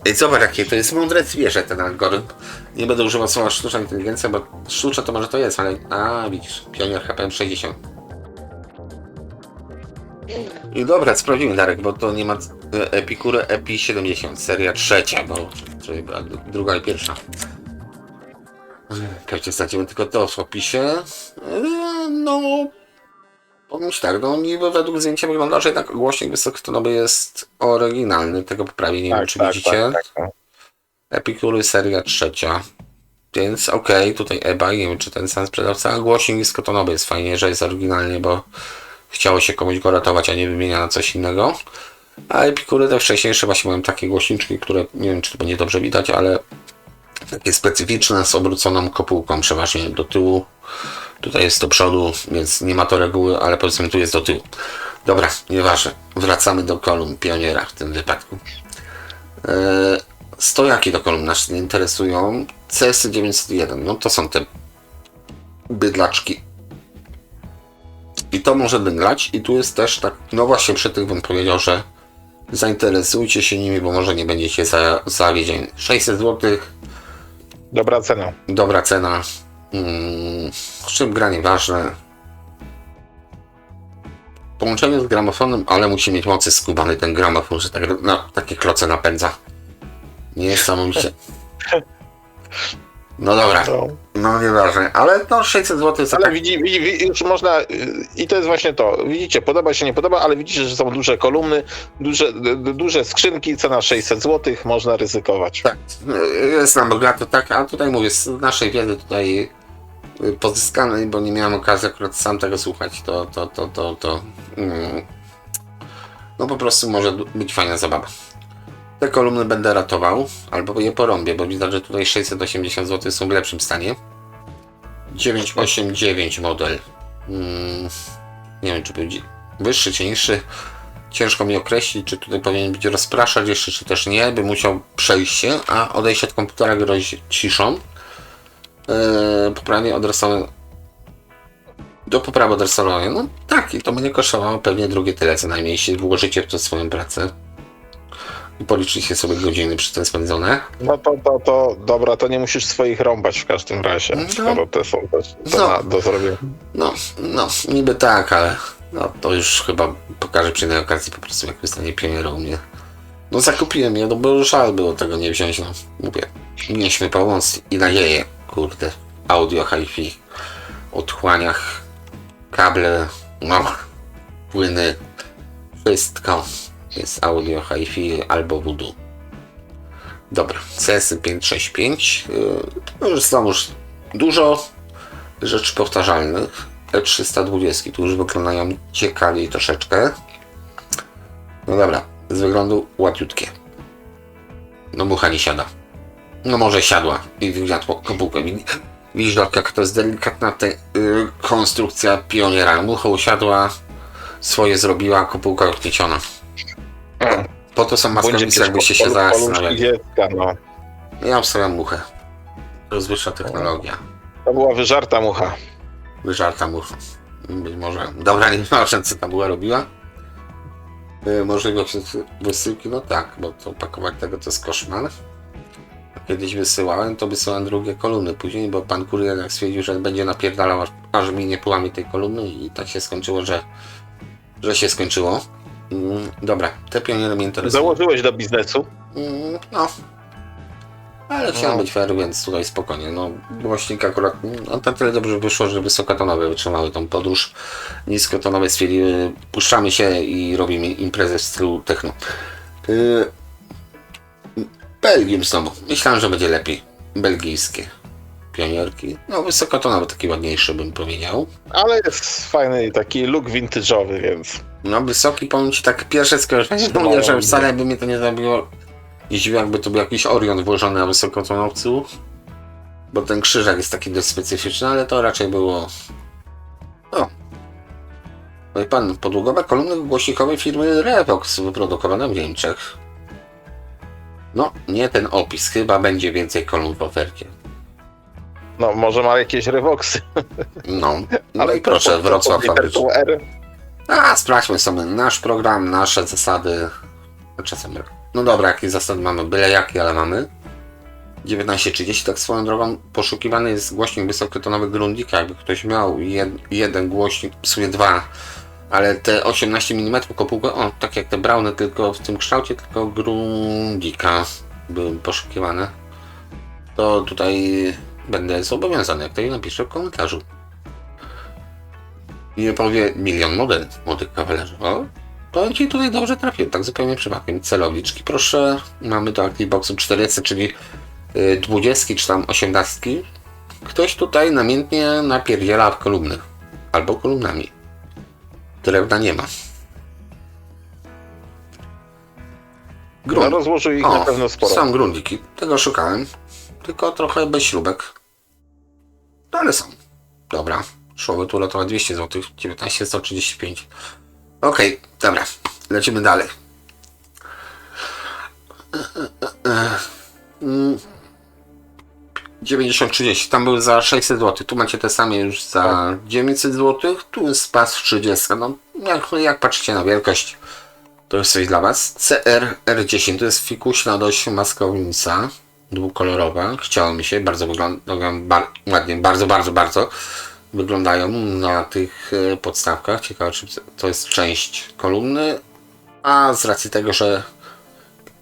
Ej, zobacz, jakie to jest mądre zwierzę, ten algorytm. Nie będę używał słowa sztuczna inteligencja, bo sztuczna to może to jest, ale. A, widzisz, Pionier HPM 60. I dobra, sprawdzimy, Darek, bo to nie ma Epicure Epi 70, seria trzecia, bo czyli druga i pierwsza. Każdy znajdziemy tylko to w opisie. No, powiem ci tak, no niby według zdjęcia wygląda, że jednak głośnik wysokotonowy jest oryginalny, tego poprawię, nie wiem czy widzicie. Tak. Epicure seria trzecia. Więc okej, tutaj eBay, nie wiem czy ten sam sprzedawca, a głośnik niskotonowy jest fajnie, że jest oryginalnie, bo chciało się komuś go ratować, a nie wymienia na coś innego. A Epicure te wcześniejsze właśnie mają takie głośniczki, które nie wiem czy to będzie dobrze widać, ale takie specyficzne z obróconą kopułką przeważnie do tyłu. Tutaj jest do przodu, więc nie ma to reguły, ale powiedzmy tu jest do tyłu. Dobra, nieważne. Wracamy do kolumn Pioniera w tym wypadku. Stojaki do kolumn nas nie interesują. CS 901, no to są te bydlaczki. I to może dyglać. I tu jest też tak, no właśnie przy tych bym powiedział, że zainteresujcie się nimi, bo może nie będziecie zawiedzieni. 600 zł. Dobra cena. Dobra cena. Z czym gra nieważne. Połączenie z gramofonem, ale musi mieć mocy skubany ten gramofon, że tak, no, takie kloce napędza. Niesamowicie. No dobra, no nieważne, ale no 600 zł za ale tak... już można, i to jest właśnie to, widzicie, podoba się, nie podoba, ale widzicie, że są duże kolumny, duże skrzynki, cena 600 zł, można ryzykować. Tak, jest nam bogato, tak, a tutaj mówię, z naszej wiedzy tutaj pozyskanej, bo nie miałem okazji akurat sam tego słuchać, no po prostu może być fajna zabawa. Te kolumny będę ratował, albo je porąbię, bo widać, że tutaj 680 zł są w lepszym stanie. 989 model. Nie wiem, czy będzie wyższy, czy niższy. Ciężko mi określić, czy tutaj powinien być rozpraszacz jeszcze, czy też nie. By musiał przejść się, a odejście od komputera grozi ciszą. Poprawnie odresowane. Do poprawy odresowania. No tak, i to będzie kosztowało pewnie drugie tyle, co najmniej, jeśli włożycie w to swoją pracę. I policzycie sobie godziny przy tym spędzone. No to dobra, to nie musisz swoich rąbać w każdym razie, skoro te są też do zrobienia. No, niby tak, ale no, to już chyba pokażę przy innej okazji po prostu, jak wystanie pioniera u mnie. No zakupiłem je, no bo już żal było tego nie wziąć, no. Mówię, mieliśmy pomoc i nadzieję, kurde. Audio, hi-fi, odchłaniach, kable, no, płyny, wszystko. Jest audio, hi-fi albo voodoo. Dobra, CS 565. To już znowuż dużo rzeczy powtarzalnych. E320 tu już wyglądają ciekawiej troszeczkę. No dobra, z wyglądu łatwiutkie. No mucha nie siada. No może siadła i wygniatło kopułkę. Widzisz, jaka to jest delikatna konstrukcja pioniera. Mucha usiadła, swoje zrobiła, kopułka odknieciona. Po to są maskowice, jakbyście się zastanawiali. No. Ja obstawiam muchę. To jest wyższa technologia. To była wyżarta mucha. Wyżarta mucha. Być może. Dobra, nie wiem, co ta była robiła. Możliwość wysyłki, no tak, bo to pakować tego to jest koszmar. Kiedyś wysyłałem, to wysyłałem drugie kolumny później, bo pan kurier jak stwierdził, że będzie napierdalał, aż mi nie połamie tej kolumny i tak się skończyło, że się skończyło. Dobra, te pioniery mnie interesują. Założyłeś do biznesu? No. Ale chciałem być fair, więc tutaj spokojnie. No, głośnik akurat, no to tyle dobrze wyszło, że wysokotonowe wytrzymały tą podróż. Niskotonowe stwierdziły, puszczamy się i robimy imprezę w stylu techno. Belgium znowu. Myślałem, że będzie lepiej. Belgijskie pionierki. No, wysokotonowe, taki ładniejszy bym powiedział. Ale jest fajny taki look vintage'owy, więc... No, wysoki, powiem ci, tak pierwsze skojarzenie, mówię, że wcale by mnie to nie zrobiło. Jeśli jakby to był jakiś Orion włożony na wysokotonowcu, bo ten krzyżak jest taki dość specyficzny, ale to raczej było... O! Wie pan, podługowe kolumny głośnikowej firmy Revox wyprodukowane w Niemczech. No, nie ten opis, chyba będzie więcej kolumn w ofercie. No, może ma jakieś revoxy. No, ale i proszę, Wrocław fabryczny. A, sprawdźmy sobie nasz program, nasze zasady. Czasem. No dobra, jakie zasady mamy? Byle jakie, ale mamy. 19.30, tak swoją drogą, poszukiwany jest głośnik wysokotonowy Grundika. Jakby ktoś miał jeden głośnik, w sumie dwa, ale te 18 mm kopułkę, o, tak jak te Browny, tylko w tym kształcie, tylko Grundika były poszukiwane. To tutaj będę zobowiązany, jak to napiszę w komentarzu. I nie powie milion model, młodych kawalerzy. O, to ci tutaj dobrze trafiłem, tak zupełnie przypadkiem. Celowiczki, proszę. Mamy do Activeboxu 40, czyli 20 czy tam 18. Ktoś tutaj namiętnie napierdziela w kolumny. Albo kolumnami. Drewna nie ma. No, rozłożył ich na pewno sporo. Są grundiki. Tego szukałem. Tylko trochę bez śrubek. No ale są. Dobra. Szło tu ratować 200 zł. 19,135. Okej, dobra. Lecimy dalej. 90-30. Tam były za 600 zł. Tu macie te same już za 900 zł. Tu jest pas 30. No, jak patrzycie na wielkość, to jest coś dla Was. CR-R10 to jest fikuśna dość maskownica. Dwukolorowa. Chciało mi się. Bardzo wyglądają ładnie. Bardzo wyglądają na tych podstawkach. Ciekawe, czy to jest część kolumny. A z racji tego, że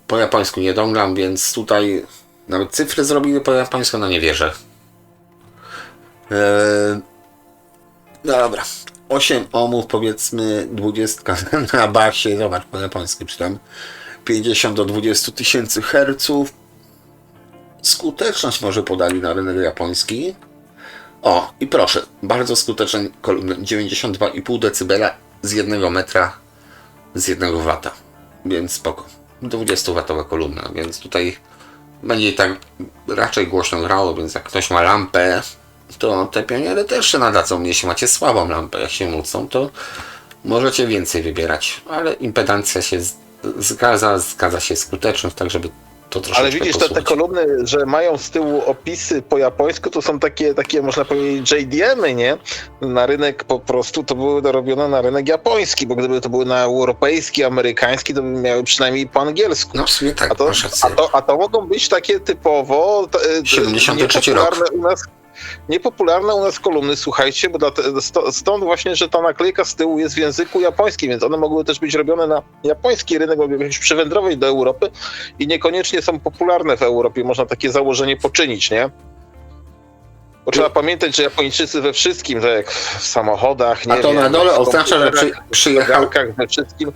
po japońsku nie dągam, więc tutaj nawet cyfry zrobili po japońsku, no nie wierzę. Dobra. 8 ohmów, powiedzmy 20 na basie, zobacz po japońsku czytam. 50 do 20 tysięcy herców. Skuteczność może podali na rynek japoński. O, i proszę, bardzo skuteczny kolumny 92,5 dB z 1 metra z 1 W. Więc spoko. 20W kolumna, więc tutaj będzie tak raczej głośno grało, więc jak ktoś ma lampę, to te pioniery też się nadadzą. Jeśli macie słabą lampę, jak się nucą, to możecie więcej wybierać, ale impedancja się zgadza się skuteczność, tak żeby to troszeczkę Ale widzisz, te kolumny, że mają z tyłu opisy po japońsku, to są takie można powiedzieć JDM-y, nie? Na rynek po prostu to były dorobione na rynek japoński, bo gdyby to były na europejski, amerykański, to by miały przynajmniej po angielsku. No w sumie tak, a to mogą być takie typowo 73 rok. Niepopularne u nas kolumny, słuchajcie, bo stąd właśnie, że ta naklejka z tyłu jest w języku japońskim, więc one mogły też być robione na japoński rynek, mogły być przywędrować do Europy i niekoniecznie są popularne w Europie. Można takie założenie poczynić, nie? Bo trzeba pamiętać, że Japończycy we wszystkim, że jak w samochodach, nie a to wiem, na dole oznacza, że przyjechał... we wszystkim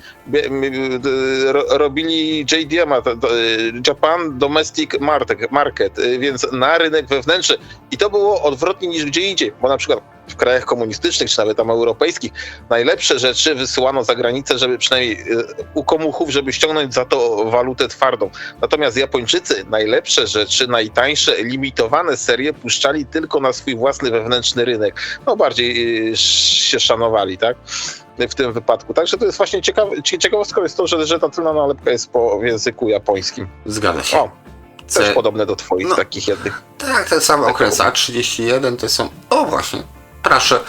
robili JDM, Japan Domestic Market, więc na rynek wewnętrzny. I to było odwrotnie niż gdzie indziej, bo na przykład w krajach komunistycznych, czy nawet tam europejskich, najlepsze rzeczy wysyłano za granicę, żeby przynajmniej u komuchów, żeby ściągnąć za to walutę twardą. Natomiast Japończycy najlepsze rzeczy, najtańsze, limitowane serie puszczali tylko na swój własny wewnętrzny rynek. No bardziej się szanowali, tak? W tym wypadku. Także to jest właśnie ciekawostką jest to, że ta tylna nalepka jest w języku japońskim. Zgadza się. O, też podobne do twoich takich jednych. Tak, ten sam okres A31 to są... O właśnie, proszę,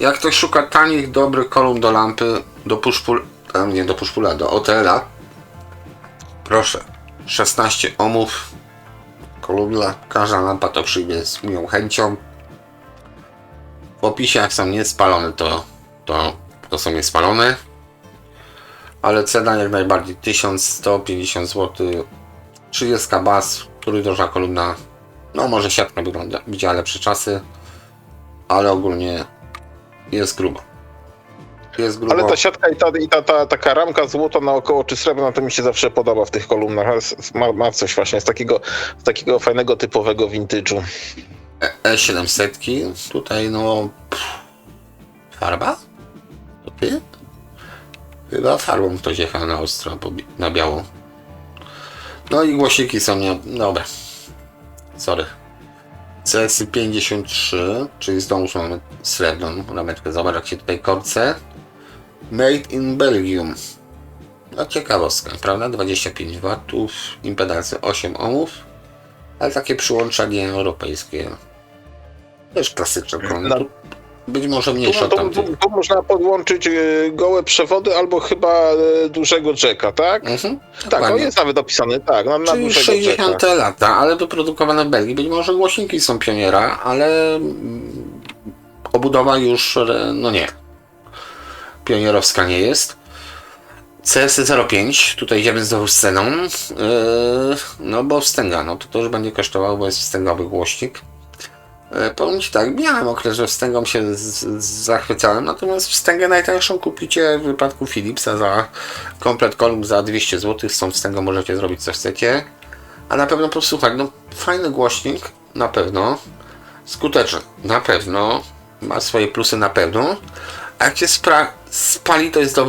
jak ktoś szuka tanich, dobrych kolumn do lampy, do push-pulla, do OTL-a, proszę, 16 ohmów kolumna, każda lampa to przyjdzie z moją chęcią. W opisie, jak są niespalone, to są niespalone, ale cena jak najbardziej 1150 zł, 30 baz, trójrożna kolumna. No może siatka widziała lepsze czasy, ale ogólnie jest grubo. Ale ta siatka i ta taka ramka złota naokoło czy srebrna to mi się zawsze podoba w tych kolumnach. Ma coś właśnie z takiego fajnego, typowego vintage'u. E700, tutaj farba? To ty? Chyba farbą ktoś jechał na ostro, na biało. No i głośniki są dobra. Sorry. CS53, czyli z domu mamy srebrną lampeczkę. Zobacz, jak się tutaj korce. Made in Belgium. No ciekawostka, prawda? 25 W, impedancja 8 ohmów, ale takie przyłączenie europejskie. Też klasyczne. Być może mniejsze od tamtych. Tu można podłączyć gołe przewody albo chyba dużego jacka, tak? Tak, on jest nawet opisany, tak, na czyli dużego 60 jacka. lata, ale wyprodukowane w Belgii. Być może głośniki są pioniera, ale obudowa już, no nie. Pionierowska nie jest. CS05, tutaj idziemy znowu z ceną, no bo wstęga, no to już będzie kosztowało, bo jest wstęgowy głośnik. Powiem Ci tak, miałem okres, że wstęgą się zachwycałem, natomiast wstęgę najtańszą kupicie w wypadku Philipsa za komplet kolumn za 200 zł, z tą wstęgą możecie zrobić co chcecie, a na pewno posłuchać, no fajny głośnik, na pewno, skuteczny, na pewno, ma swoje plusy na pewno, a jak się spali, to jest do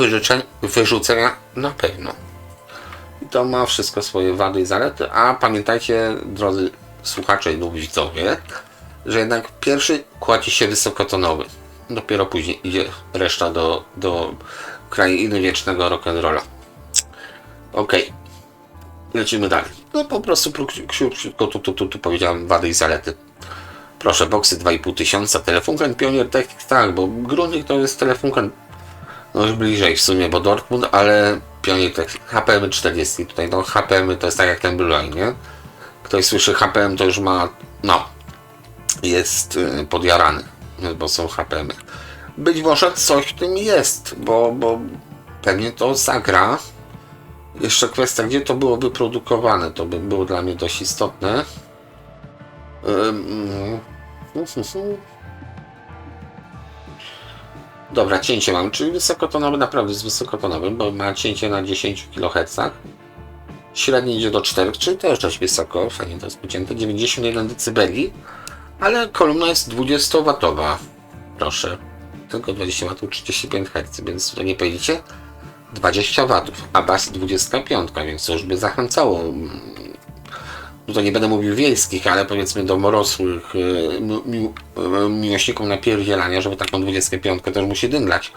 wyrzucenia na pewno. I to ma wszystko swoje wady i zalety, a pamiętajcie, drodzy słuchacze lub widzowie, że jednak pierwszy kładzie się wysokotonowy. Dopiero później idzie reszta do krainy wiecznego rock'n'rolla. Okej. Lecimy dalej. No po prostu krótko tu powiedziałem wady i zalety. Proszę, boksy 2500, Telefunken Pionier Technics, tak, bo Grundig to jest Telefunken no już bliżej w sumie, bo Dortmund, ale Pionier Technics, HPM 40, tutaj no HPM to jest tak jak ten Blu-ray, nie? Ktoś słyszy HPM to już ma, no, jest podjarany, bo są HPM. Być może coś w tym jest, bo pewnie to zagra. Jeszcze kwestia, gdzie to było wyprodukowane, to by było dla mnie dość istotne. Dobra, cięcie mam, czyli wysokotonowy, naprawdę jest wysokotonowym, bo ma cięcie na 10 kHz. Średnie idzie do 4, czyli też dość wysoko, fajnie to jest pocięte, 91 dB, ale kolumna jest 20W. Proszę, tylko 20W, 35 Hz, więc tutaj nie pojedziecie. 20 watów, a bas 25, więc to już by zachęcało. Tutaj nie będę mówił wiejskich, ale powiedzmy domorosłych miłośników napierdzielania, żeby taką 25 też musi dynglać.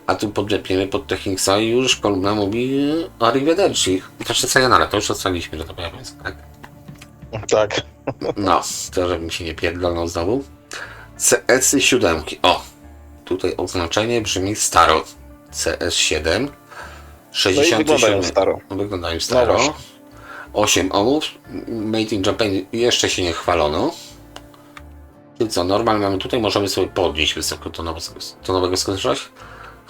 A tu podlepiemy pod Technicsa i już kolumna mówi arrivederci. Znaczy sayonara, to już ocaliliśmy, że to powiem, tak? Tak. No, to żebym się nie pierdolnął znowu. CS7. O, tutaj oznaczenie brzmi staro. CS7. No i 67. wyglądają staro. Wyglądają staro. No właśnie. 8 ohmów. Made in Japan jeszcze się nie chwalono. Czyli co, normal mamy tutaj, możemy sobie podnieść wysoko tonowego skuteczność.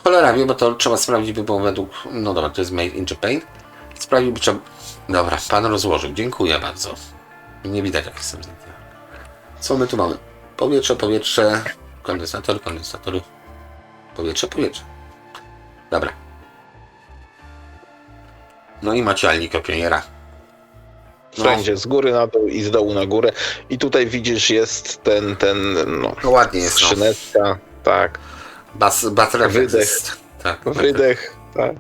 Cholera wie, bo to trzeba sprawdzić, by było według... No dobra, to jest Made in Japan. Sprawdzić by trzeba... Dobra, pan rozłożył. Dziękuję bardzo. Nie widać, jak jestem zdjęty. Co my tu mamy? Powietrze, kondensator, powietrze. Dobra. No i macialnik pioniera. Wszędzie, z góry na dół i z dołu na górę. I tutaj widzisz, jest No ładnie jest. skrzyneczka, tak. Bateria Wydech. Tak. Wydech, tak.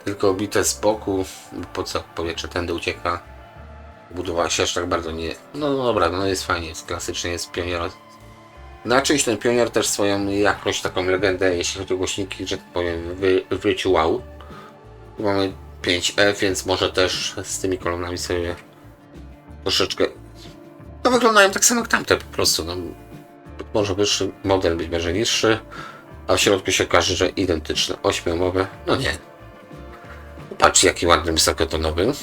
Tylko obite z boku. Po co powietrze tędy ucieka? Budowała się aż tak bardzo nie... No dobra, no jest fajnie, jest klasycznie, jest pionier. Na czymś ten pionier też swoją jakąś taką legendę, jeśli chodzi o głośniki, że tak powiem, wyciułał. Tu mamy 5F, więc może też z tymi kolumnami sobie troszeczkę... No wyglądają tak samo jak tamte po prostu. No, może wyższy model, być może niższy, a w środku się okaże, że identyczny. 8-ohmowe, no nie. Patrz jaki ładny, wysokotonowy,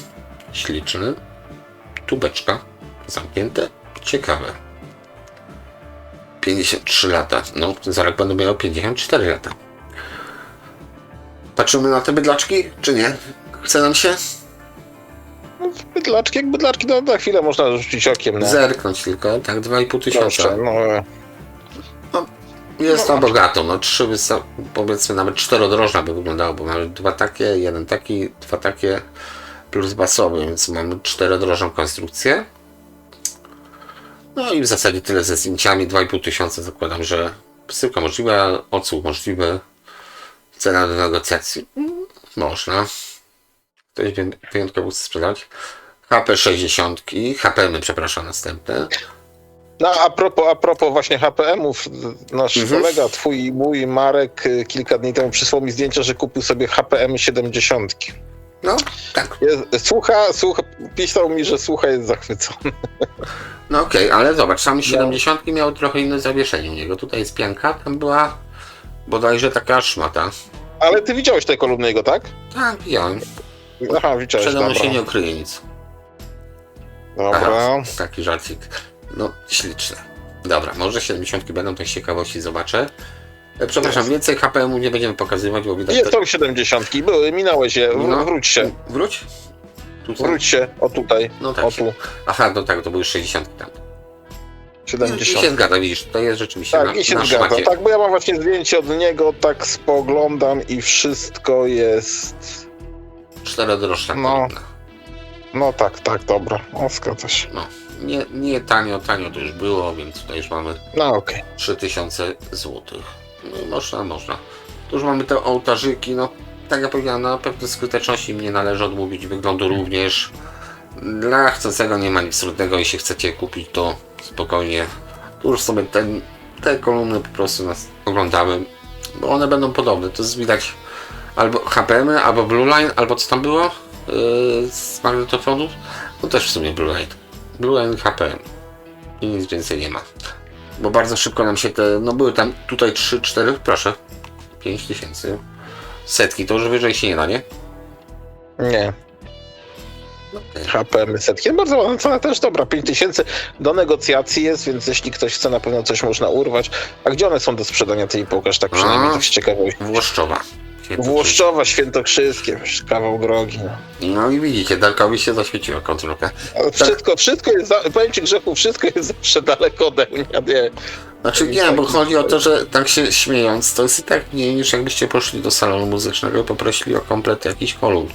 śliczny. Tubeczka zamknięte, ciekawe. 53 lata, no za rok będę miał 54 lata. Patrzymy na te bydlaczki, czy nie? Chce nam się? Bydlaczki, jak bydlaczki, no na chwilę można rzucić okiem. No. Zerknąć tylko, tak, 2,5 tysiąca. Proszę, Jest na bogato, no 3 powiedzmy nawet 4-drożna by wyglądało, bo mamy 2 takie, 1 taki, 2 takie plus basowy, więc mamy 4-drożną konstrukcję. No i w zasadzie tyle ze zdjęciami, 2,5 tysiąca zakładam, że wysyłka możliwa, odsłuch możliwy, cena do negocjacji można. Ktoś wyjątkowo chce sprzedać. HP 60, HPM, przepraszam, następne. No a propos właśnie HPM-ów, nasz kolega, twój i mój Marek, kilka dni temu przysłał mi zdjęcia, że kupił sobie HPM 70. No, tak. Pisał mi, że słucha, jest zachwycony. No okej, ale zobacz, sam 70 miał trochę inne zawieszenie u niego. Tutaj jest pianka, tam była bodajże taka szmata. Ale ty widziałeś te kolumny jego, tak? Tak, widziałem. Aha, widziałeś, Przede mną dobra. się nie ukryje nic. Dobra. Aha, taki żarcik. No, śliczne. Dobra, może 70 będą, to z ciekawości zobaczę. Przepraszam, więcej HPM-u nie będziemy pokazywać, bo widać... Jest to 70, były, minąłeś je, No. wróć się. Wróć? Tu są? Wróć się, o tutaj, No tak. o tu, Aha, no tak, to były 60 tam. I 70. się zgadza, widzisz, to jest rzeczywiście Tak, i się na zgadza. szmacie. Tak, bo ja mam właśnie zdjęcie od niego, tak spoglądam i wszystko jest... 4-drożna No. kolumna. No tak, dobra, o, zgadza się. No, nie tanio to już było, więc tutaj już mamy No okej. 3000 zł. No można. Tu już mamy te ołtarzyki, no tak jak powiedziałem, na pewne skuteczności mnie należy odmówić, wyglądu również. Dla chcącego nie ma nic trudnego, jeśli chcecie kupić to spokojnie. Tu już sobie te kolumny po prostu nas oglądamy, bo one będą podobne, to jest widać albo HPM, albo Blue Line, albo co tam było z magnetofonów, no też w sumie Blue Line. Blue Line HPM i nic więcej nie ma. Bo bardzo szybko nam się no były tam tutaj 3-4, proszę, 5000. Setki, to już wyżej się nie da, nie? Nie, Okay. HPM setki, bardzo ładna cena też, dobra, 5000 do negocjacji jest, więc jeśli ktoś chce, na pewno coś można urwać. A gdzie one są do sprzedania, ty i pokaż tak przynajmniej, tak z ciekawości. Włoszczowa. Włoszczowa, Świętokrzyskie, kawał drogi. No i widzicie, Darkowi się zaświeciła kontrolka. Ale wszystko jest, powiem ci Grzechu, wszystko jest zawsze daleko ode mnie, nie? Znaczy nie, bo chodzi o to, że tak się śmiejąc, to jest i tak mniej niż jakbyście poszli do salonu muzycznego i poprosili o komplet jakichś kolumn.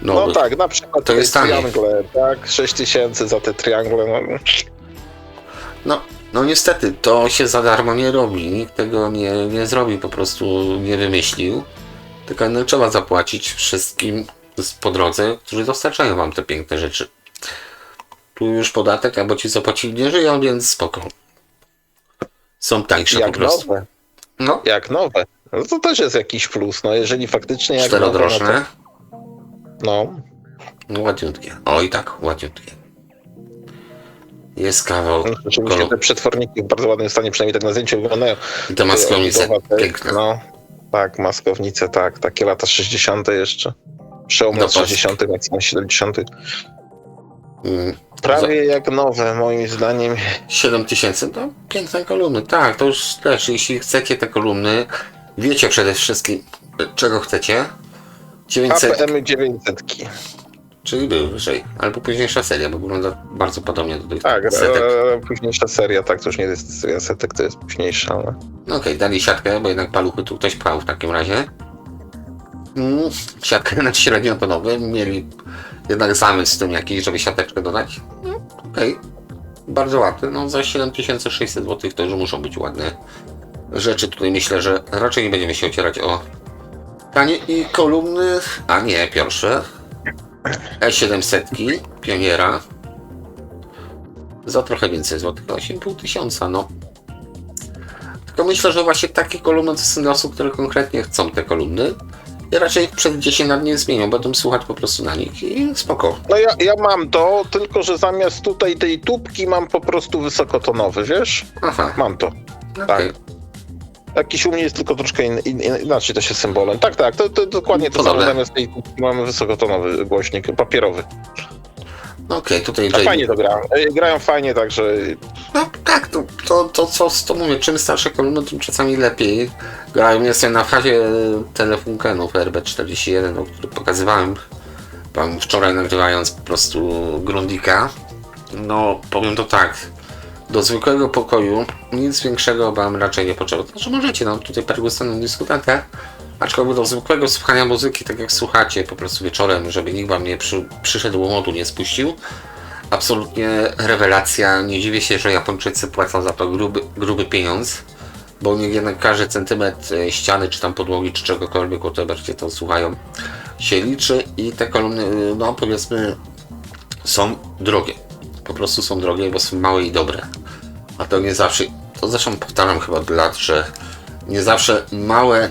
No tak, na przykład to jest taniej. triangle, tak? 6000 za te triangle. No niestety, to się za darmo nie robi. Nikt tego nie zrobił, po prostu nie wymyślił. Tylko no, trzeba zapłacić wszystkim po drodze, którzy dostarczają wam te piękne rzeczy. Tu już podatek, albo ci zapłacili nie żyją, więc spoko. Są tańsze Jak po prostu. nowe. No, Jak nowe. No to też jest jakiś plus, no jeżeli faktycznie jak nowe, czterodrożne. no, No ładniutkie. Oj tak, ładniutkie. Jest kawał. to rzeczywiście te przetworniki w bardzo ładnym stanie, przynajmniej tak na zdjęciu wyglądają. I te maskownice Obudowa też, piękne. no, tak, maskownice, tak, takie lata 60. jeszcze. Przełom No lat patrz. 60., maksimum 70. Mm, Prawie jak nowe, moim zdaniem. 7000 to piękne kolumny. Tak, to już też, jeśli chcecie te kolumny, wiecie przede wszystkim czego chcecie. 900, APM 900. czyli był wyżej, albo późniejsza seria, bo wygląda bardzo podobnie do tych Tak, setek. późniejsza seria, tak, to już nie jest seria setek, to jest późniejsza, ale... No okej, dali siatkę, bo jednak paluchy tu ktoś pchał w takim razie. Siatkę na średniotonowy, mieli jednak zamysł z tym jakiś, żeby siateczkę dodać. No, okej, bardzo ładny, no za 7600 zł to już muszą być ładne rzeczy. Tutaj myślę, że raczej nie będziemy się ocierać o tanie i kolumny, a nie, pierwsze. E700 Pioniera za trochę więcej złotych, 8500, no. Tylko myślę, że właśnie takie kolumny to są dla osób, które konkretnie chcą te kolumny i raczej ich przez 10 lat nie zmienią, będą słuchać po prostu na nich i spoko. No ja mam to, tylko że zamiast tutaj tej tubki mam po prostu wysokotonowy, wiesz? Aha, Mam to. okej. Jakiś u mnie jest tylko troszkę inaczej to się symbolem. Tak, to dokładnie to samo. Podobne. Zamiast tej tubki mamy wysokotonowy głośnik, papierowy. No okej, tutaj A JB. fajnie to grają. Grają fajnie, także No tak, to mówię, czym starsze kolumny, tym czasami lepiej. Grają, jestem na fazie telefunkenów RB41, o których pokazywałem wam wczoraj, nagrywając po prostu Grundika. No powiem to tak, do zwykłego pokoju nic większego wam raczej nie potrzeba. Znaczy możecie, no tutaj perkusjonem dyskutantę, aczkolwiek do zwykłego słuchania muzyki, tak jak słuchacie po prostu wieczorem, żeby nikt wam nie przyszedł łomotu, nie spuścił. Absolutnie rewelacja. Nie dziwię się, że Japończycy płacą za to gruby pieniądz, bo niech jednak każdy centymetr ściany, czy tam podłogi, czy czegokolwiek, whatever, gdzie to słuchają, się liczy i te kolumny, no powiedzmy, są drogie. Po prostu są drogie, bo są małe i dobre. A to nie zawsze, to zresztą powtarzam chyba od lat, że nie zawsze małe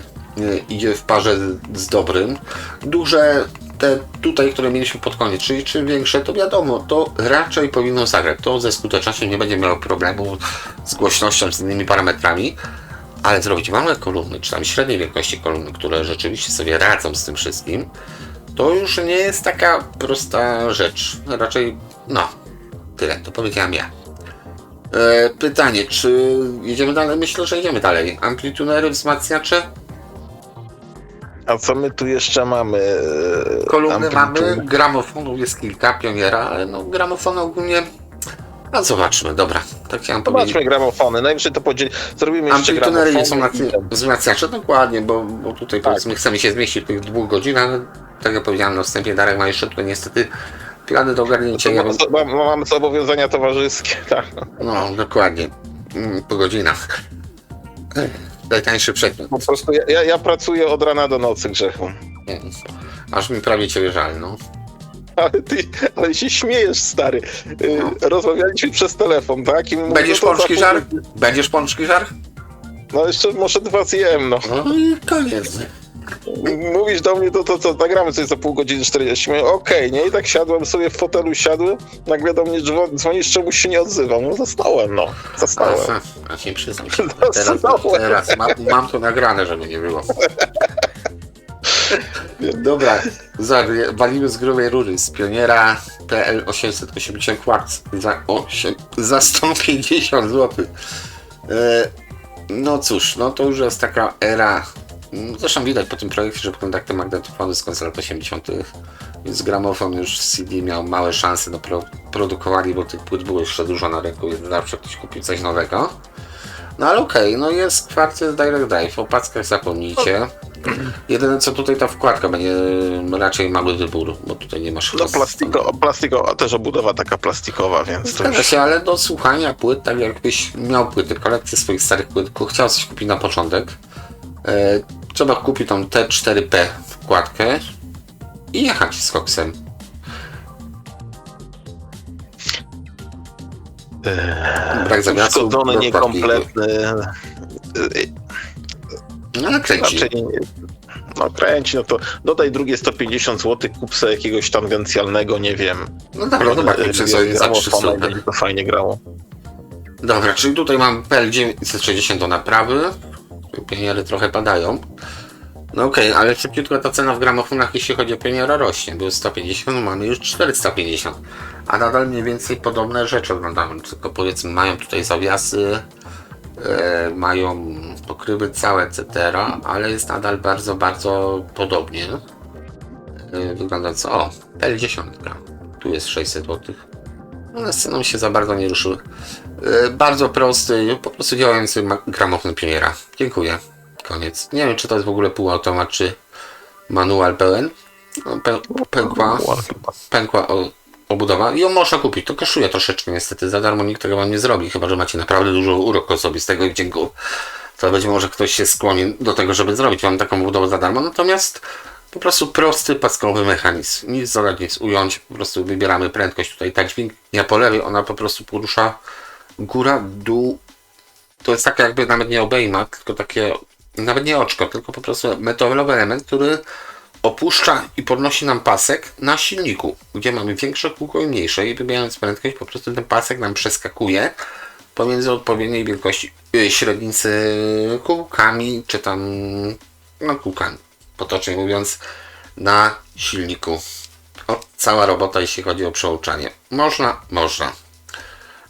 idzie w parze z dobrym. Duże, te tutaj, które mieliśmy pod koniec, czyli czym większe, to wiadomo, to raczej powinno zagrać. To ze skutecznością nie będzie miało problemu z głośnością, z innymi parametrami, ale zrobić małe kolumny, czy tam średniej wielkości kolumny, które rzeczywiście sobie radzą z tym wszystkim, to już nie jest taka prosta rzecz. Raczej, no, tyle, to powiedziałem ja. Pytanie, czy jedziemy dalej? Myślę, że jedziemy dalej. Amplitunery, wzmacniacze? a co my tu jeszcze mamy? Kolumny mamy, gramofonów jest kilka, Pioniera, ale no gramofony ogólnie... A zobaczmy, dobra, tak chciałem powiedzieć. Zobaczmy gramofony, najwyżej to zrobimy jeszcze Amplitunery nie są gramofony. wzmacniacze, dokładnie, bo tutaj powiedzmy chcemy się zmieścić w tych 2 godzinach, tak jak powiedziałem na wstępie, Darek ma jeszcze tutaj niestety plany do ogarnięcia. Mamy zobowiązania towarzyskie, tak. No, dokładnie, po godzinach. Najtańszy przedmiot. Po prostu ja pracuję od rana do nocy, Grzechu. Aż mi prawie ciebie żal, no. Ale się śmiejesz, stary. Rozmawialiśmy przez telefon, tak? I mówię, Będziesz no to pączki za żar? pół- Będziesz pączki żar? No jeszcze może 2 zjem, no. No i koniec. Mówisz do mnie, to co, nagramy coś za pół godziny 40 minut, okej, nie? I tak siadłem sobie w fotelu, nagle do mnie dzwonisz, czemuś się nie odzywam. No zasnąłem, no. Zasnąłem. Aha, a się przyznam się. Zasnąłem. Teraz mam to nagrane, żeby nie było. Dobra, walimy z grubej rury z Pioniera PL 880 W za 150 zł. No cóż, no to już jest taka era. Zresztą widać po tym projekcie, że potem tak te magnetofony z końca lat 80., więc gramofon już CD miał małe szanse, no produkowali, bo tych płyt było jeszcze dużo na rynku, więc zawsze ktoś kupił coś nowego. No ale okej, no jest kwarty z Direct Drive, o packach zapomnijcie. Jedyne co tutaj ta wkładka będzie raczej mały wybór, bo tutaj nie masz No plastikowa, też obudowa taka plastikowa, więc to Zgadza już... się, ale do słuchania płyt, tak jakbyś miał płyty, kolekcję swoich starych płyt, chciał coś kupić na początek, Trzeba kupić tą T4P wkładkę i jechać z koksem. Brak zawiasu. Uszkodzony, niekompletny. No ale kręci. Raczej no kręci, no to dodaj drugie 150 zł, kup sobie jakiegoś tangencjalnego, nie wiem. No dobra, zobaczmy, czy sobie za 300. Będzie to fajnie grało. Dobra, czyli tutaj mam PL 960 do naprawy. Pioniery trochę padają. No okej, ale szybciutko ta cena w gramofonach, jeśli chodzi o Pioniera, rośnie. Było 150, mamy już 450. A nadal mniej więcej podobne rzeczy oglądamy. Tylko powiedzmy, mają tutaj zawiasy, mają pokrywy całe, etc. Ale jest nadal bardzo, bardzo podobnie. Wygląda co? O, PL10. Tu jest 600 zł. One z ceną się za bardzo nie ruszyły. Bardzo prosty, po prostu działający gramofon Pioniera. Dziękuję. Koniec. Nie wiem, czy to jest w ogóle półautomat, czy manual pełen. No, pękła obudowa. Ją można kupić. To kosztuje troszeczkę niestety. Za darmo nikt tego wam nie zrobi. Chyba że macie naprawdę dużo urok osobistego i wdzięku. To być może ktoś się skłoni do tego, żeby zrobić wam taką budowę za darmo. Natomiast po prostu prosty, paskowy mechanizm. Nic dodać, nic ująć. Po prostu wybieramy prędkość. Tutaj ta dźwignia po lewej, ona po prostu porusza góra, dół. To jest takie jakby nawet nie obejma, tylko takie, nawet nie oczko, tylko po prostu metalowy element, który opuszcza i podnosi nam pasek na silniku, gdzie mamy większe kółko i mniejsze, i wybierając prędkość, po prostu ten pasek nam przeskakuje pomiędzy odpowiedniej wielkości średnicy kółkami, czy tam no kółkami, potocznie mówiąc, na silniku. O, cała robota, jeśli chodzi o przełączanie. Można.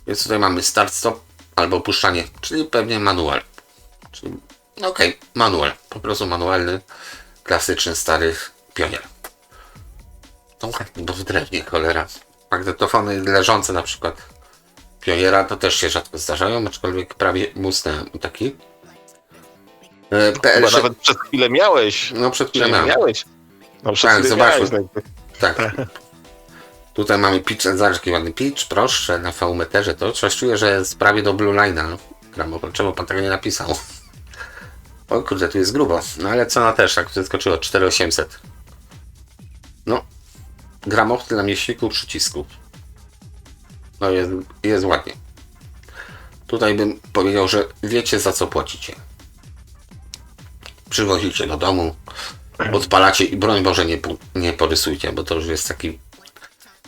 Więc tutaj mamy start, stop albo opuszczanie, czyli pewnie manual. Czyli, okej, manual. Po prostu manualny, klasyczny, stary Pionier. No, bo w drewnie, cholera. Magnetofony leżące na przykład Pioniera to też się rzadko zdarzają, aczkolwiek prawie musnąłem taki. Chyba nawet przed chwilę miałeś. No przed chwilą miałeś. No przed tak, chwilę zobaczmy. miałeś. Tak. Tutaj mamy pitch, zobacz jaki ładny pitch, proszę, na V-meterze. To coś czuję, że jest prawie do Blue Line'a. Gramofon, czemu pan tego nie napisał? O kurde, tu jest grubo. No ale cena też tak wyskoczyła, 4800. No, gramofon na mieściku przycisku. No jest ładnie. Tutaj bym powiedział, że wiecie za co płacicie. Przywozicie do domu, odpalacie i broń Boże nie porysujcie, bo to już jest taki.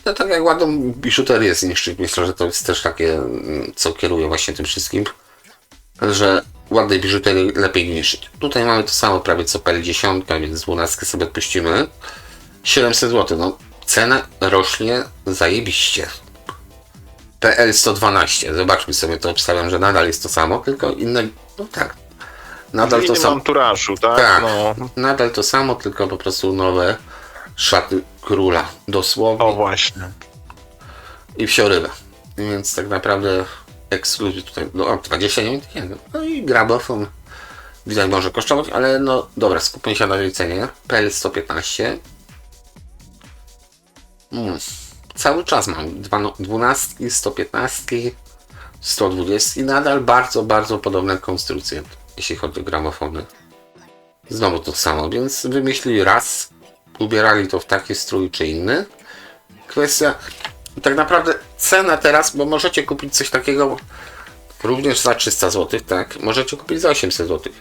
No tak jak ładną biżuterię zniszczyć. Myślę, że to jest też takie, co kieruje właśnie tym wszystkim, że ładnej biżuterii lepiej niszczyć. Tutaj mamy to samo prawie co PL10, więc 12 sobie odpuścimy. 700 zł. No cena rośnie zajebiście. PL 112. Zobaczmy sobie, to obstawiam, że nadal jest to samo, tylko inne. No tak. Nadal to samo. Anturażu, tak? Tak. No. Nadal to samo, tylko po prostu nowe szaty króla. Dosłownie. O właśnie. I wsiorywa. Więc tak naprawdę ekskluzyw tutaj no, 29 tysięcy. No i grabofon widać może kosztować, ale no dobra, skupmy się na tej cenie. PL 115. Cały czas mam 12, 115, 120 i nadal bardzo, bardzo podobne konstrukcje, jeśli chodzi o gramofony. Znowu to samo, więc wymyślili raz, ubierali to w taki strój czy inny. Kwestia tak naprawdę cena teraz, bo możecie kupić coś takiego również za 300 zł, tak? Możecie kupić za 800 zł,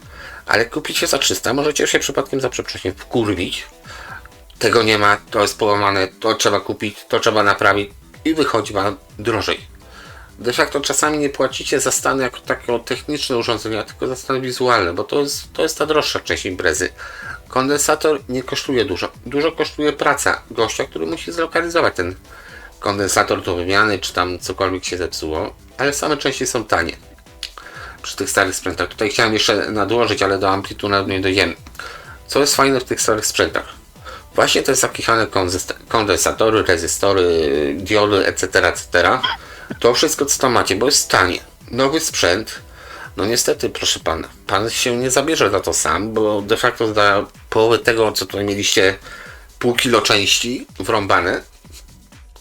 ale kupicie za 300, możecie się przypadkiem za przeproszeniem wkurwić. Tego nie ma, to jest połamane, to trzeba kupić, to trzeba naprawić i wychodzi wam drożej. De facto czasami nie płacicie za stan jako takie techniczne urządzenia, tylko za stan wizualny, bo to jest ta droższa część imprezy. Kondensator nie kosztuje dużo. Dużo kosztuje praca gościa, który musi zlokalizować ten kondensator do wymiany, czy tam cokolwiek się zepsuło, ale same części są tanie. Przy tych starych sprzętach. Tutaj chciałem jeszcze nadłożyć, ale do amplitudy nie dojdziemy. Co jest fajne w tych starych sprzętach? Właśnie te zakichane kondensatory, rezystory, diody, etc., etc. To wszystko co tam macie, bo jest tanie. Nowy sprzęt. No niestety, proszę pana, pan się nie zabierze za to sam, bo de facto za połowę tego, co tutaj mieliście pół kilo części wrąbane,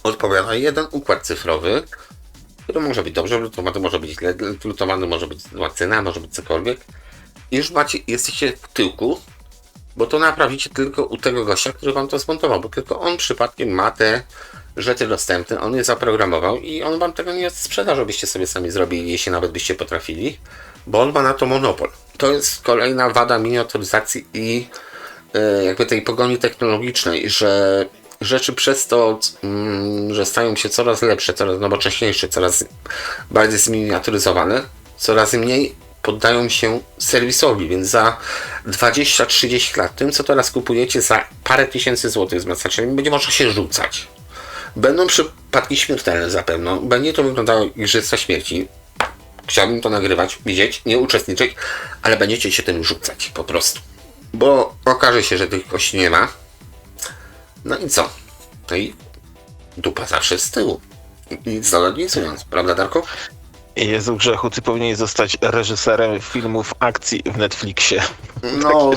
odpowiada jeden układ cyfrowy, który może być dobrze lutowany, może być źle lutowany, może być wacyna, może być cokolwiek. I już jesteście w tyłku bo to naprawicie tylko u tego gościa, który wam to zmontował, bo tylko on przypadkiem ma te rzeczy dostępne, on je zaprogramował i on wam tego nie sprzeda, żebyście sobie sami zrobili, jeśli nawet byście potrafili, bo on ma na to monopol. To jest kolejna wada miniaturyzacji i jakby tej pogoni technologicznej, że rzeczy przez to, że stają się coraz lepsze, coraz nowocześniejsze, coraz bardziej zminiaturyzowane, coraz mniej poddają się serwisowi, więc za 20-30 lat tym, co teraz kupujecie za parę tysięcy złotych z masaczami, będzie można się rzucać. Będą przypadki śmiertelne zapewne, będzie to wyglądało jak igrzyska śmierci. Chciałbym to nagrywać, widzieć, nie uczestniczyć, ale będziecie się tym rzucać po prostu. Bo okaże się, że tych kości nie ma. No i co? No i dupa zawsze z tyłu. Nic nic, prawda, Darko? Jezu grzechu, ty powinieneś zostać reżyserem filmów akcji w Netflixie. No,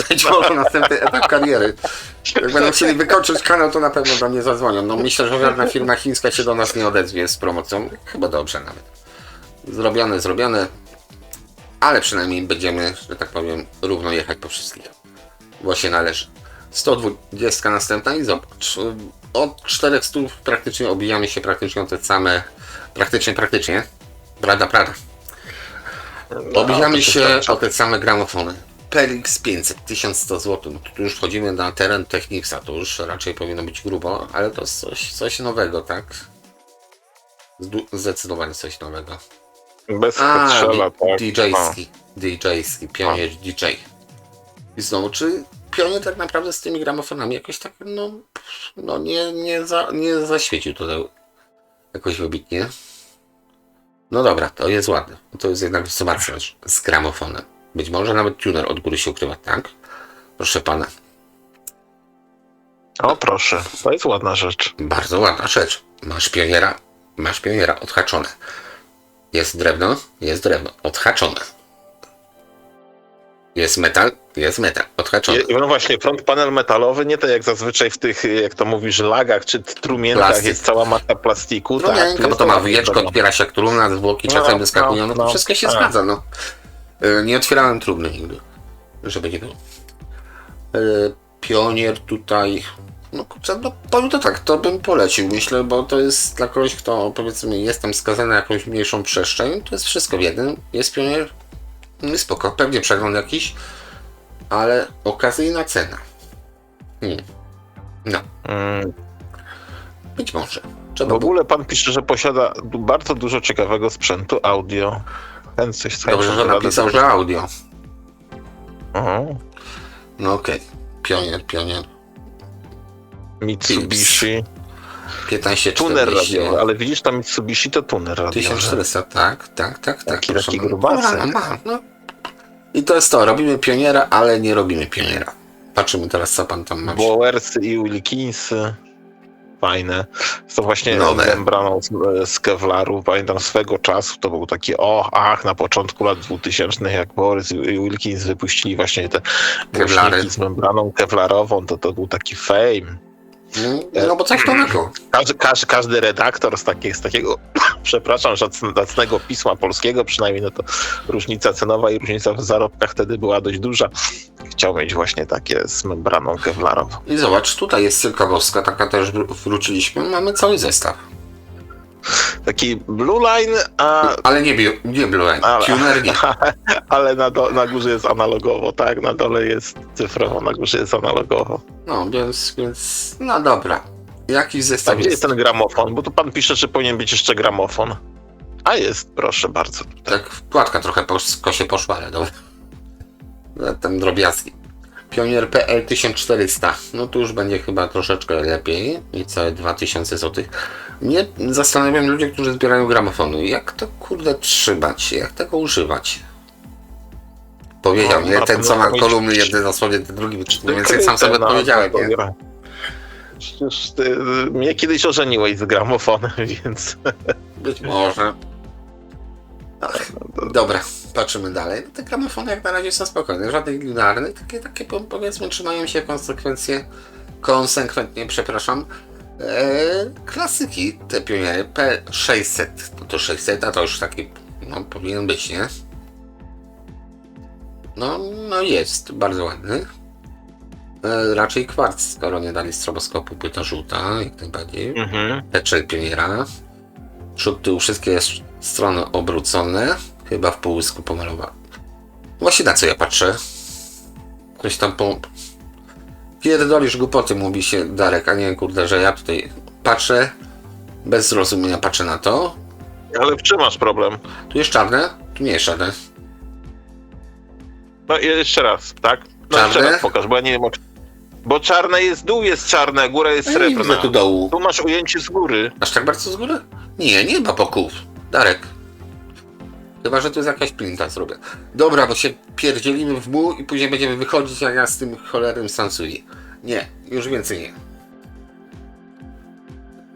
być może następny etap kariery. Jak będą chcieli wykończyć kanał, to na pewno do mnie zadzwonią. No myślę, że żadna firma chińska się do nas nie odezwie z promocją. Chyba dobrze nawet. Zrobione. Ale przynajmniej będziemy, że tak powiem, równo jechać po wszystkich. Bo się należy. 120 następna i zobacz. Od 400 praktycznie obijamy się praktycznie o te same. Praktycznie. Prawda. Obijamy się o te same gramofony. PLX 500, 1100 zł. No tu już wchodzimy na teren Technicsa, to już raczej powinno być grubo, ale to jest coś nowego, tak? Zdecydowanie coś nowego. Bez strzela, tak. DJ-ski, Pionier DJ. I znowu, czy Pionier tak naprawdę z tymi gramofonami jakoś tak, nie zaświecił tutaj jakoś wybitnie. No dobra, to jest ładne. To jest jednak wzmacniacz z gramofonem. Być może nawet tuner od góry się ukrywa, tak? Proszę pana. O proszę, to jest ładna rzecz. Bardzo ładna rzecz. Masz pioniera odhaczone. Jest drewno, odhaczone. Jest metal, odhaczony. No właśnie, front panel metalowy, nie tak jak zazwyczaj w tych, jak to mówisz, lagach czy trumienkach, Plastik. jest cała masa plastiku. Trumienka, tak, bo to ma wyjeczko, otwiera się jak trumna, zwłoki czasem wyskakują, no to wszystko się zgadza, no. Nie otwierałem trumny nigdy, żeby nie było. Pionier tutaj, no kurczę, no powiem to tak, to bym polecił, myślę, bo to jest dla kogoś, kto powiedzmy jest tam skazany na jakąś mniejszą przestrzeń, to jest wszystko w jednym, jest Pionier, no spoko, pewnie przegląd jakiś, ale okazyjna cena. No. Być może. W ogóle pan pisze, że posiada bardzo dużo ciekawego sprzętu audio. Ten coś Dobrze, że napisał, że audio. No okej. Pionier. Mitsubishi. 1540. Tuner radiowy, ale widzisz, tam Mitsubishi to tuner radiowy. 1400, tak. Taki grubasek. No. I to jest to, robimy Pioniera, ale nie robimy Pioniera. Patrzymy teraz, co pan tam ma. Blowersy i Wilkinsy. Fajne. To właśnie nowe. membraną z kevlaru. Pamiętam swego czasu, to był taki na początku lat 2000, jak Boris i Wilkins wypuścili właśnie te głośniki z membraną kevlarową, to był taki fame. No bo coś to na to. Każdy redaktor z takiego, przepraszam, zacnego pisma polskiego, przynajmniej no to różnica cenowa i różnica w zarobkach wtedy była dość duża. Chciał mieć właśnie takie z membraną kevlarową. I zobacz, tutaj jest ciekawostka, taka też wróciliśmy, mamy cały zestaw. Taki Blue Line, ale nie Blue Line, Tuner nie. Ale na górze jest analogowo, tak? Na dole jest cyfrowo, na górze jest analogowo. No, więc no dobra. Jakiś zestaw gdzie jest ten gramofon? Bo tu pan pisze, że powinien być jeszcze gramofon. A jest, proszę bardzo. Tak, wkładka trochę po skosie poszła, ale dobra. Ten drobiazgi. Pionier PL 1400. No tu już będzie chyba troszeczkę lepiej. I całe 2000 zł. Mnie zastanawiam ludzie, którzy zbierają gramofony. Jak to kurde trzymać? Jak tego używać? Powiedział, nie? Ten co ma kolumny jedne na sobie, ten drugi. Więc jak sam sobie odpowiedziałem, nie? Przecież ty mnie kiedyś ożeniłeś z gramofonem, więc... Być może. Dobra, patrzymy dalej. Te gramofony jak na razie są spokojne, żadnych linearnych, takie powiedzmy trzymają się konsekwentnie, klasyki, te Pioniery P600, to 600, a to już taki, powinien być, nie? No jest, bardzo ładny. Raczej kwarc, skoro nie dali stroboskopu, płyta żółta, jak najbardziej. Teczek pioniera. Przód, tył, wszystkie strony obrócone. Chyba w półłysku pomalowane. Właśnie na co ja patrzę? Ktoś tam pierdolisz głupoty, mówi się Darek, a nie kurde, że ja tutaj patrzę, bez zrozumienia patrzę na to. Ale w czym masz problem? Tu jest czarne, tu nie jest czarne. No jeszcze raz, tak? No Czarne? jeszcze raz pokaż, bo ja nie wiem Bo czarne jest, dół jest czarny, a góra jest Ja nie widzę srebrna. tu dołu. Tu masz ujęcie z góry. Aż tak bardzo z góry? Nie, nie ma boków. Darek. Chyba, że to jest jakaś printa zrobię. Dobra, bo się pierdzielimy w muł i później będziemy wychodzić, jak ja z tym cholerym Sansui. Nie, już więcej nie.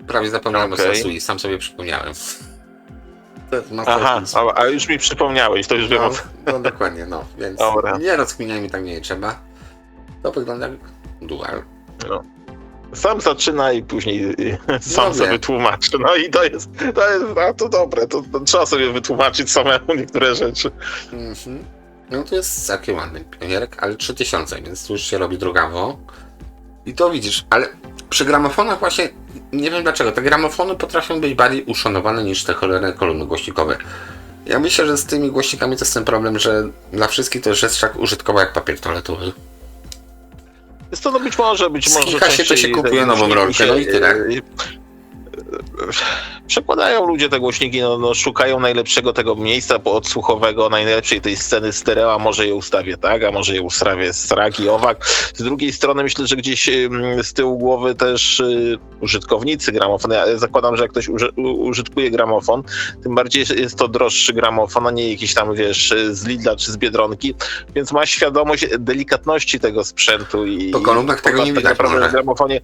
Prawie zapomniałem o Sansui, sam sobie przypomniałem. To jest Aha, a już mi przypomniałeś, to już wiem o co. no dokładnie, no, więc Dobra. nie rozkminiajmy, tak nie trzeba. To wygląda jak dual. No. Sam zaczyna i później sam sobie wiem. tłumaczy. No i to jest, a to dobre, to trzeba sobie wytłumaczyć samemu niektóre rzeczy. Mhm. No to jest całkiem ładny pionierek, ale 3000, więc tu już się robi drogawo. I to widzisz, ale przy gramofonach właśnie, nie wiem dlaczego, te gramofony potrafią być bardziej uszanowane niż te cholerne kolumny głośnikowe. Ja myślę, że z tymi głośnikami to jest ten problem, że dla wszystkich to już jest tak użytkowo jak papier toaletowy. Jest to no być może Się to się kupuje nową rolkę, no i tyle. Przekładają ludzie te głośniki, no szukają najlepszego tego miejsca odsłuchowego, najlepszej tej sceny stereo, a może je ustawię tak, a może je ustawię strak i owak. Z drugiej strony myślę, że gdzieś z tyłu głowy też użytkownicy gramofonu, ja zakładam, że jak ktoś użytkuje gramofon, tym bardziej jest to droższy gramofon, a nie jakiś tam, wiesz, z Lidla czy z Biedronki, więc ma świadomość delikatności tego sprzętu i Po kolumnach tego nie widać naprawdę może. w gramofonie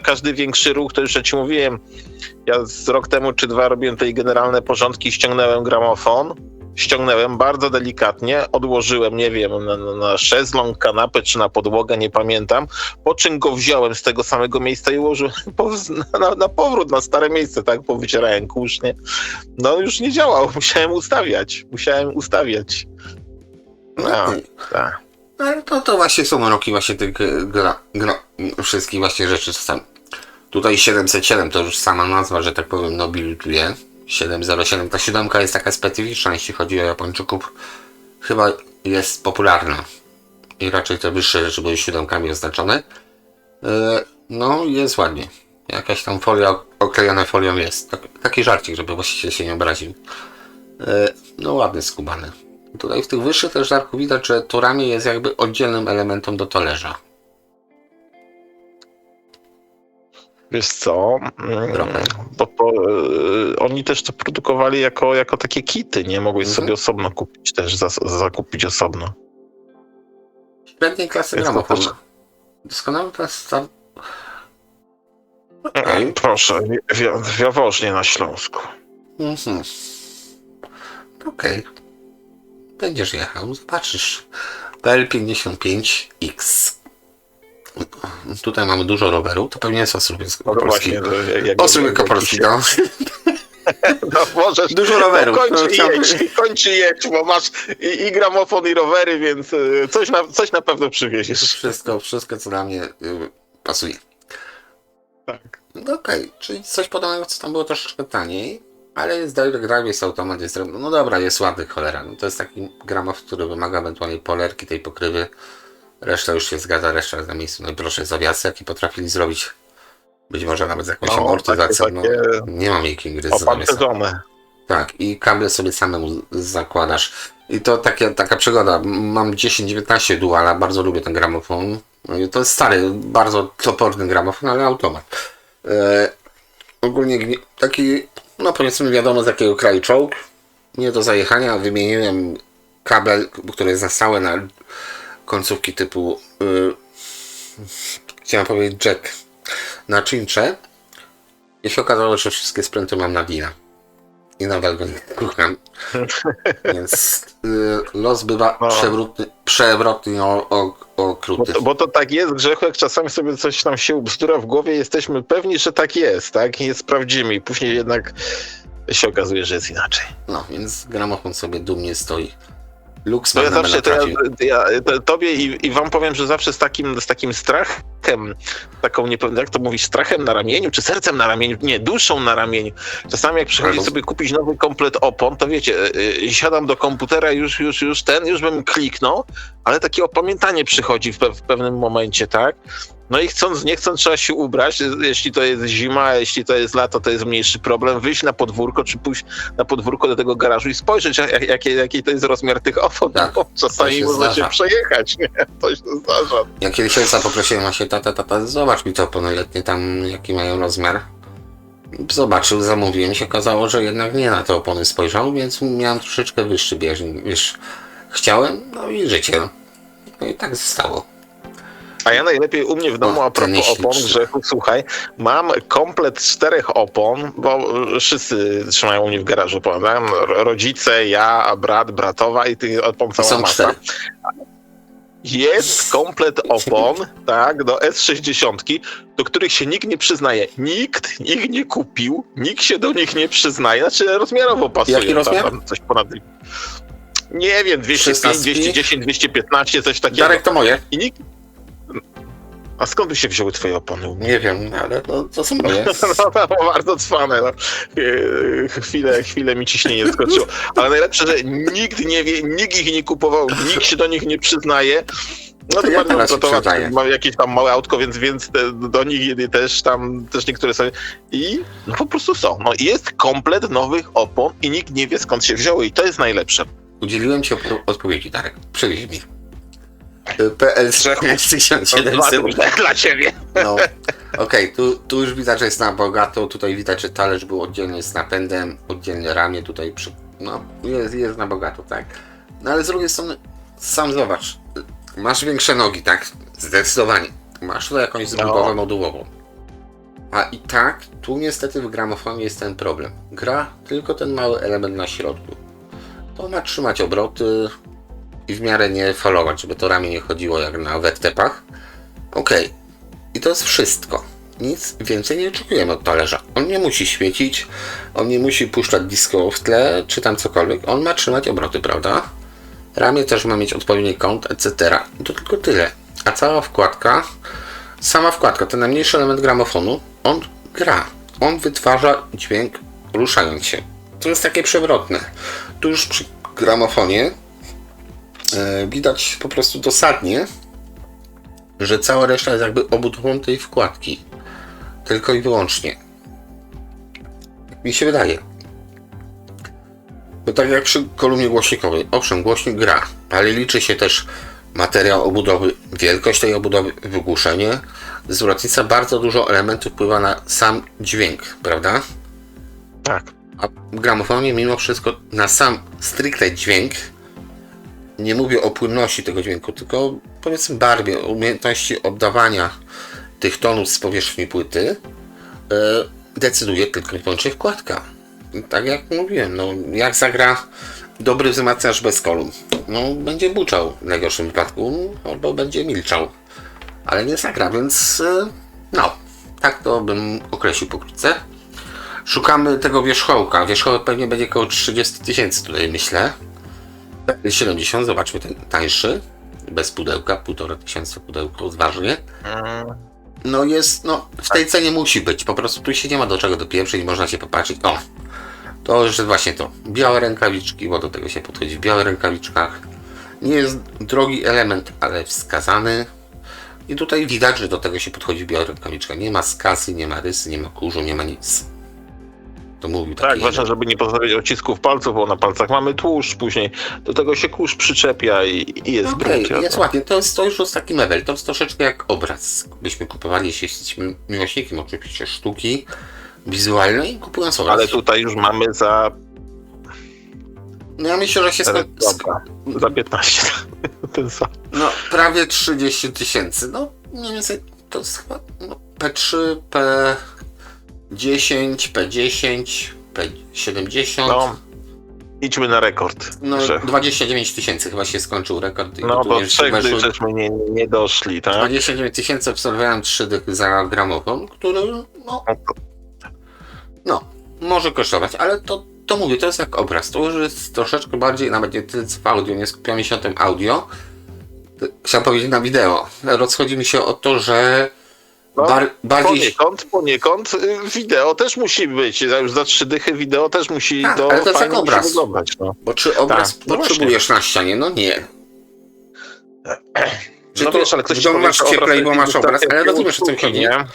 każdy większy ruch, to już ja ci mówiłem, ja z rok temu czy dwa robiłem tutaj generalne porządki, ściągnąłem gramofon, bardzo delikatnie, odłożyłem, nie wiem, na szezlong, kanapę czy na podłogę, nie pamiętam, po czym go wziąłem z tego samego miejsca i ułożyłem na powrót, na stare miejsce, tak, powycierałem kurz, nie? No już nie działał, musiałem ustawiać. No, tak. Ale to właśnie są roki właśnie tych wszystkich właśnie rzeczy, co tam. Tutaj 707 to już sama nazwa, że tak powiem, nobilituje. 707, ta siódemka jest taka specyficzna, jeśli chodzi o Japończyków. Chyba jest popularna. I raczej te wyższe rzeczy były siódemkami oznaczone. No jest ładnie. Jakaś tam folia oklejona folią jest. Taki żarcik, żeby właściciel się nie obraził. No ładny, skubany. Tutaj w tych wyższych też żarku widać, że to ramię jest jakby oddzielnym elementem do talerza. Wiesz co, bo oni też to produkowali jako takie kity, nie? Mogłeś sobie osobno kupić też, zakupić osobno. Średniej klasy Jest to gramofon. też- Doskonały klasy. Proszę, w Jaworznie na Śląsku. Mhm. Okej. Będziesz jechał, zobaczysz. PL55X. Tutaj mamy dużo rowerów, to pewnie jest Ostrów No to Wielkopolski. właśnie, Ostrów Wielkopolski, no. No możesz. Dużo rowerów. Kończ i jedź, bo masz i gramofon, i rowery, więc coś na pewno przywieziesz. Wszystko co dla mnie pasuje. Tak. No okej, czyli coś podobnego, co tam było troszeczkę taniej, ale jest direct drive, jest automat, jest drewno. No dobra, jest ładny, cholera. No to jest taki gramofon, który wymaga ewentualnie polerki, tej pokrywy. Reszta już się zgadza, reszta jest na miejscu. No i proszę, zawiasy, jakie potrafili zrobić. Być może nawet z jakąś amortyzacją. No, nie mam jakiej gry z opancerzone. Tak, i kable sobie samemu zakładasz. I to taka przygoda. Mam 10-19 duala, bardzo lubię ten gramofon. To jest stary, bardzo toporny gramofon, ale automat. Ogólnie taki, no powiedzmy wiadomo z jakiego kraju czołg. Nie do zajechania, wymieniłem kabel, który jest na stałe na końcówki typu chciałem powiedzieć jack na czyncze i się okazało, że wszystkie spręty mam na DIN-a i nadal go nie rucham, więc los bywa przewrotny okrutny. Bo to tak jest, Grzechu, jak czasami sobie coś nam się bzdura w głowie, jesteśmy pewni, że tak jest, tak? I sprawdzimy i później jednak się okazuje, że jest inaczej. No, więc gramofon sobie dumnie stoi. To ja Luxman zawsze, trafił. tobie i wam powiem, że zawsze z takim strachem, taką, nie powiem, jak to mówisz, strachem na ramieniu, czy sercem na ramieniu, nie, duszą na ramieniu. Czasami jak przychodzi Albo- sobie kupić nowy komplet opon, to wiecie, siadam do komputera, już bym kliknął, ale takie opamiętanie przychodzi w pewnym momencie, tak? No i chcąc, nie chcąc, trzeba się ubrać, jeśli to jest zima, a jeśli to jest lato, to jest mniejszy problem, wyjść na podwórko, czy pójść na podwórko do tego garażu i spojrzeć, jaki to jest rozmiar tych opon, Tak, bo to czasami się można się zdarza. przejechać, nie? To się zdarza. Ja kiedyś ojca poprosiłem właśnie, tata, zobacz mi te opony letnie tam, jaki mają rozmiar. Zobaczył, zamówiłem, się okazało, że jednak nie na te opony spojrzał, więc miałem troszeczkę wyższy bieżnik, wiesz, chciałem, no i życie. No i tak zostało. A ja najlepiej u mnie w domu, O, a propos ten opon, śliczny. Grzechu, słuchaj, mam komplet 4 opon, bo wszyscy trzymają u mnie w garażu, prawda? Rodzice, ja, brat, bratowa i tych opon cała Są masa. 4. Jest komplet opon, tak, do S60, do których się nikt nie przyznaje. Nikt ich nie kupił, nikt się do nich nie przyznaje. Znaczy rozmiarowo pasuje. Jaki rozmiar? Tam coś ponad... Nie wiem, 205, 16? 210, 215, coś takiego. Darek, to moje. I nikt... A skąd by się wzięły twoje opony? Nie wiem, ale to są moje. No, to było bardzo cwane. No. Chwilę mi ciśnienie skoczyło. Ale najlepsze, że nikt nie wie, nikt ich nie kupował, nikt się do nich nie przyznaje. No To to ja bardzo teraz się gotowa, przyznaję. mam jakieś tam małe autko, więc do nich też niektóre są. I no po prostu są. No jest komplet nowych opon i nikt nie wie skąd się wzięły i to jest najlepsze. Udzieliłem ci odpowiedzi, Darek. Przywieź mi. PL Grzechu. 1700. Dla ciebie. No, okej, tu już widać, że jest na bogato. Tutaj widać, że talerz był oddzielnie z napędem, oddzielnie ramię tutaj no, jest na bogato, tak. No ale z drugiej strony, sam zobacz, masz większe nogi, tak? Zdecydowanie. Masz tutaj jakąś zbudowę modułową. A i tak, tu niestety w gramofonie jest ten problem. Gra tylko ten mały element na środku. To ma trzymać obroty i w miarę nie falować, żeby to ramię nie chodziło jak na wettepach. Okej. I to jest wszystko. Nic więcej nie oczekujemy od talerza. On nie musi świecić, on nie musi puszczać disco w tle, czy tam cokolwiek. On ma trzymać obroty, prawda? Ramię też ma mieć odpowiedni kąt, etc. I to tylko tyle. A cała wkładka, sama wkładka, ten najmniejszy element gramofonu, on gra. On wytwarza dźwięk ruszając się. To jest takie przewrotne. Tu już przy gramofonie widać po prostu dosadnie, że cała reszta jest jakby obudową tej wkładki. Tylko i wyłącznie. Mi się wydaje. Bo tak jak przy kolumnie głośnikowej. Owszem, głośnik gra, ale liczy się też materiał obudowy, wielkość tej obudowy, wygłuszenie. Zwrotnica, bardzo dużo elementów wpływa na sam dźwięk, prawda? Tak. A w gramofonie mimo wszystko na sam stricte dźwięk, nie mówię o płynności tego dźwięku, tylko powiedzmy barwie, umiejętności oddawania tych tonów z powierzchni płyty, decyduje tylko i wyłącznie wkładka. Tak jak mówiłem, no jak zagra dobry wzmacniacz bez kolumn, no będzie buczał w najgorszym wypadku, albo będzie milczał, ale nie zagra, więc no, tak to bym określił pokrótce. Szukamy tego wierzchołka. Wierzchołek pewnie będzie około 30 000 tutaj, myślę. 70, zobaczmy ten tańszy, bez pudełka, 1500 pudełko, odważnie. No jest, no w tej cenie musi być, po prostu tu się nie ma do czego dopieprzyć, można się popatrzeć. O, to już jest właśnie to. Białe rękawiczki, bo do tego się podchodzi w białych rękawiczkach. Nie jest drogi element, ale wskazany. I tutaj widać, że do tego się podchodzi w białych rękawiczkach. Nie ma skazy, nie ma rysy, nie ma kurzu, nie ma nic. To mówił taki... Tak, ważne, żeby nie pozostawiać odcisków palców, bo na palcach mamy tłuszcz później. Do tego się kurz przyczepia i jest Okej, brunt. jest ładnie. To już jest taki mebel. To jest troszeczkę jak obraz. Byśmy kupowali, jeśli jesteśmy miłośnikiem oczywiście sztuki wizualnej, kupując obraz. Ale tutaj już mamy za... No ja myślę, że się Dobra, za 15. Ten sam. no prawie 30 000. No mniej więcej to jest chyba no, P3, P10, P10, P70. No, idźmy na rekord. No, Że- 29 000 chyba się skończył rekord. I No tu bo jeszcze trzech weszły- żeśmy nie doszli, tak? 29 000 obserwowałem 3 dychy za gramofon, który no może kosztować, ale to to mówię, to jest jak obraz. To już jest troszeczkę bardziej, nawet nie tyle w audio, nie skupiamy się na tym audio. Chciałem powiedzieć na wideo. Rozchodzi mi się o to, że bardziej... Poniekąd wideo też musi być. Już za 3 dychy wideo też musi Tak, ale to jest fajnie jak obraz. wyglądać. No. Bo czy obraz Tak, no potrzebujesz na ścianie? No nie. Czy No to wiesz, ale ktoś w domu masz cieplej, bo masz obraz, ale rozumiesz, o co mi chodzi. Nie?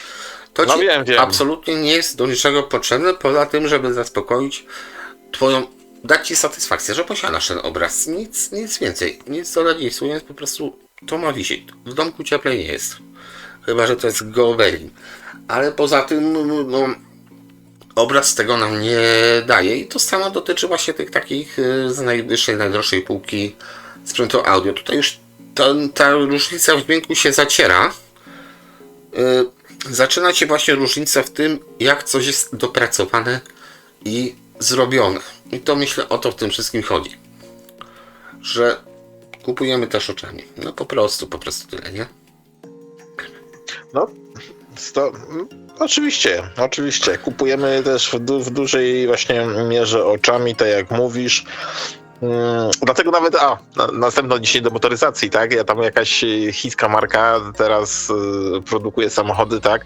To No ci wiem. absolutnie nie jest do niczego potrzebne, poza tym, żeby zaspokoić twoją, dać ci satysfakcję, że posiadasz ten obraz. Nic więcej. Nic dodać, nic ująć, po prostu to ma wisieć. W domku cieplej nie jest. Chyba że to jest gołębin. Ale poza tym, no, obraz tego nam nie daje. I to samo dotyczy właśnie tych takich z najwyższej, najdroższej półki sprzętu audio. Tutaj już ta różnica w dźwięku się zaciera. Zaczyna się właśnie różnica w tym, jak coś jest dopracowane i zrobione. I to myślę, o to w tym wszystkim chodzi. Że kupujemy też oczami. No po prostu tyle, nie? No, oczywiście. Kupujemy też w dużej właśnie mierze oczami, tak jak mówisz. Dlatego nawet, następno dzisiaj do motoryzacji, tak? Ja tam jakaś chińska marka teraz produkuje samochody, tak?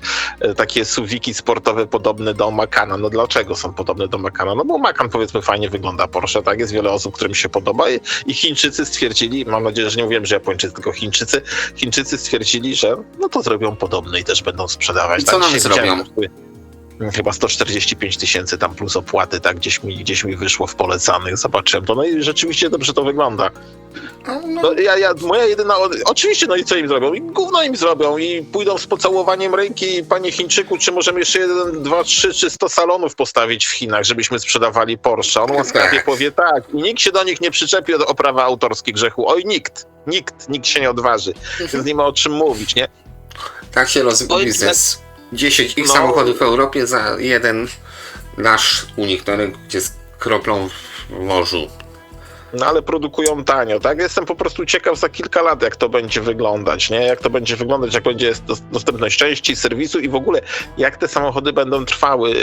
Takie SUV-ki sportowe podobne do Macana. No dlaczego są podobne do Macana? No bo Macan, powiedzmy, fajnie wygląda, Porsche, tak? Jest wiele osób, którym się podoba i Chińczycy stwierdzili, mam nadzieję, że nie mówiłem, że Japończycy, tylko Chińczycy stwierdzili, że no to zrobią podobne i też będą sprzedawać. I co nam zrobią? Chyba 145 000 tam plus opłaty, tak, gdzieś mi wyszło w polecanych, zobaczyłem to, no i rzeczywiście dobrze to wygląda. No, moja jedyna, oczywiście, no i co im zrobią? I gówno im zrobią i pójdą z pocałowaniem ręki, panie Chińczyku, czy możemy jeszcze 1, 2, 3 czy 100 salonów postawić w Chinach, żebyśmy sprzedawali Porsche. On łaskawie powie tak i nikt się do nich nie przyczepi o prawa autorskie grzechu. Oj, nikt się nie odważy, więc nie ma o czym mówić, nie? Tak się rozwija biznes. 10 ich samochodów w Europie za jeden nasz u nich na rynku, gdzie jest kroplą w morzu. No ale produkują tanio, tak? Jestem po prostu ciekaw za kilka lat, jak to będzie wyglądać, nie? Jak to będzie wyglądać, jak będzie dostępność części, serwisu i w ogóle jak te samochody będą trwały,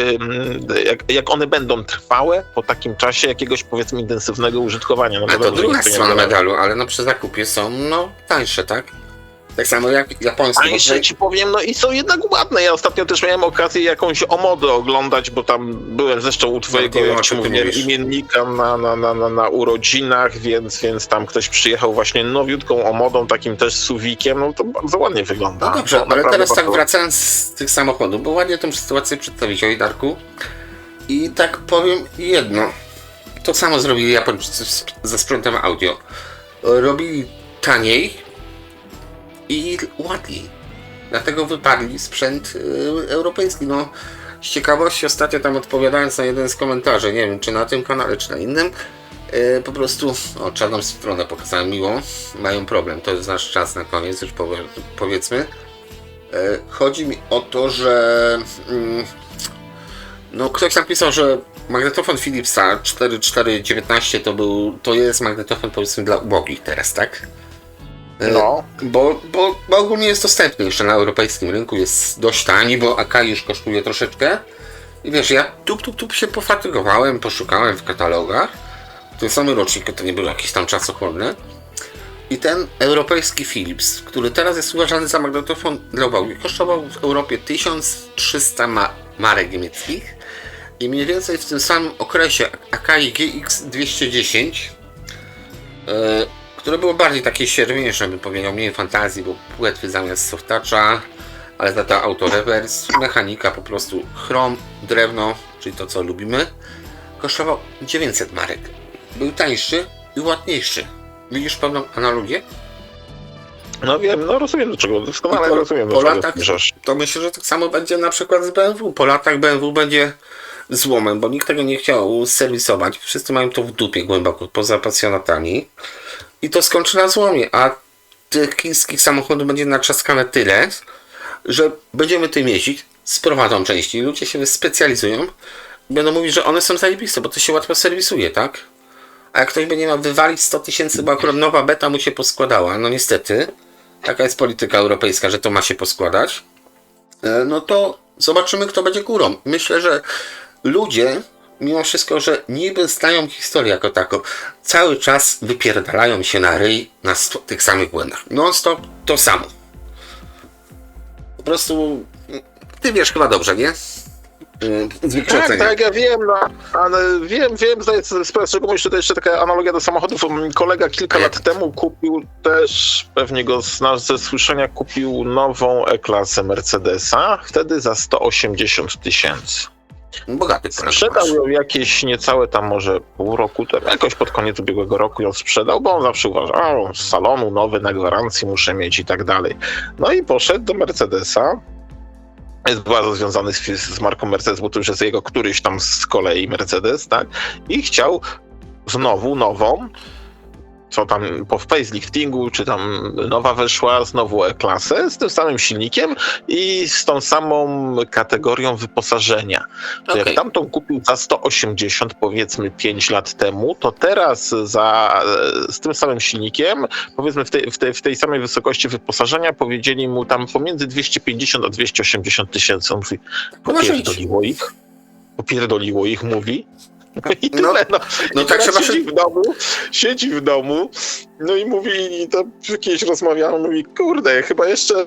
jak one będą trwałe po takim czasie jakiegoś, powiedzmy, intensywnego użytkowania. No a to druga strona medalu, ale no przy zakupie są tańsze, tak? Tak samo jak japońskie. Tańsze ci powiem, no i są jednak ładne. Ja ostatnio też miałem okazję jakąś omodę oglądać, bo tam byłem zresztą u twojego, jak ci mówiłem, imiennika na urodzinach, więc tam ktoś przyjechał właśnie nowiutką omodą, takim też suwikiem, no to bardzo ładnie wygląda. No dobrze, ale teraz tak wracając z tych samochodów, bo ładnie tę sytuację przedstawiłeś, Darku. I tak powiem jedno. To samo zrobili Japończycy ze sprzętem audio. Robili taniej i ładniej. Dlatego wyparli sprzęt europejski. No, z ciekawości ostatnio tam odpowiadając na jeden z komentarzy, nie wiem czy na tym kanale, czy na innym, po prostu czarną stronę pokazałem miłą. Mają problem. To jest nasz czas na koniec, już powiedzmy. Chodzi mi o to, że no ktoś napisał, że magnetofon Philipsa 4419 to jest magnetofon, powiedzmy, dla ubogich teraz, tak? No. Bo ogólnie jest dostępny jeszcze na europejskim rynku, jest dość tani, bo AK już kosztuje troszeczkę. I wiesz, ja tu się pofatygowałem, poszukałem w katalogach. Ten sam rocznik, to nie było jakieś tam czasochłonne. I ten europejski Philips, który teraz jest uważany za magnetofon dla ubogich, kosztował w Europie 1300 marek niemieckich. I mniej więcej w tym samym okresie Akai GX210, które było bardziej takie siermiężne, bym powiedział, mniej fantazji, bo płetwy zamiast softtoucha, ale za to auto reverse, mechanika po prostu chrom, drewno, czyli to co lubimy, kosztował 900 marek. Był tańszy i ładniejszy. Widzisz pewną analogię? No wiem, no rozumiem do czego, doskonale rozumiem po latach, to myślę, że tak samo będzie na przykład z BMW. Po latach BMW będzie złomem, bo nikt tego nie chciał serwisować. Wszyscy mają to w dupie głęboko, poza pasjonatami. I to skończy na złomie, a tych chińskich samochodów będzie naczaskane tyle, że będziemy tym jeździć, sprowadzą części, ludzie się specjalizują, będą mówić, że one są zajebiste, bo to się łatwo serwisuje, tak? A jak ktoś będzie miał wywalić 100 000, bo akurat nowa beta mu się poskładała, no niestety, taka jest polityka europejska, że to ma się poskładać, no to zobaczymy, kto będzie górą. Myślę, że ludzie mimo wszystko, że niby znają historię jako taką, cały czas wypierdalają się na ryj na tych samych błędach. Non-stop to samo. Po prostu, ty wiesz chyba dobrze, nie? Z wykształcenia. Tak, ja wiem, no, ale wiem, zdaję sobie sprawę, szczególnie jeszcze taka analogia do samochodów. Kolega kilka lat temu kupił też, pewnie go znasz ze słyszenia, kupił nową E-klasę Mercedesa, wtedy za 180 000. Bogaty Sprzedał ją jakieś niecałe tam może pół roku, jakoś pod koniec ubiegłego roku ją sprzedał, bo on zawsze uważał, z salonu nowy, na gwarancji muszę mieć i tak dalej. No i poszedł do Mercedesa. Jest bardzo związany z marką Mercedes, bo to już jest jego któryś tam z kolei Mercedes, tak? I chciał znowu nową, co tam po faceliftingu, czy tam nowa weszła, znowu E-klasę z tym samym silnikiem i z tą samą kategorią wyposażenia. To jak tamtą kupił za 180 powiedzmy 5 lat temu, to teraz z tym samym silnikiem, powiedzmy w tej samej wysokości wyposażenia, powiedzieli mu tam pomiędzy 250 a 280 tysięcy. On mówi, popierdoliło ich, mówi. I tyle, no tak trzeba siedzi w domu, no i mówi, i to kiedyś rozmawiano, mówi, kurde, chyba jeszcze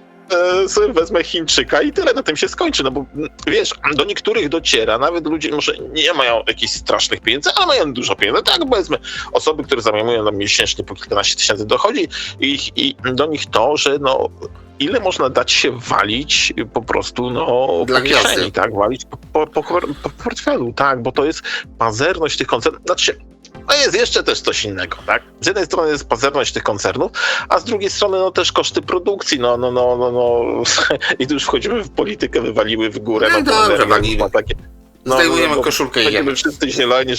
sobie wezmę Chińczyka i tyle, na tym się skończy, no bo wiesz, do niektórych dociera, nawet ludzie może nie mają jakichś strasznych pieniędzy, ale mają dużo pieniędzy, tak powiedzmy, osoby, które zajmują nam miesięcznie po kilkanaście tysięcy dochodzi i do nich to, że no ile można dać się walić po prostu, po kieszeni, tak, walić po portfelu, tak, bo to jest pazerność tych koncernów, znaczy, jest jeszcze też coś innego, tak? Z jednej strony jest pazerność tych koncernów, a z drugiej strony też koszty produkcji, i tu już wchodzimy w politykę, wywaliły w górę, zdejmujemy koszulkę i będziemy wszyscy zieloni,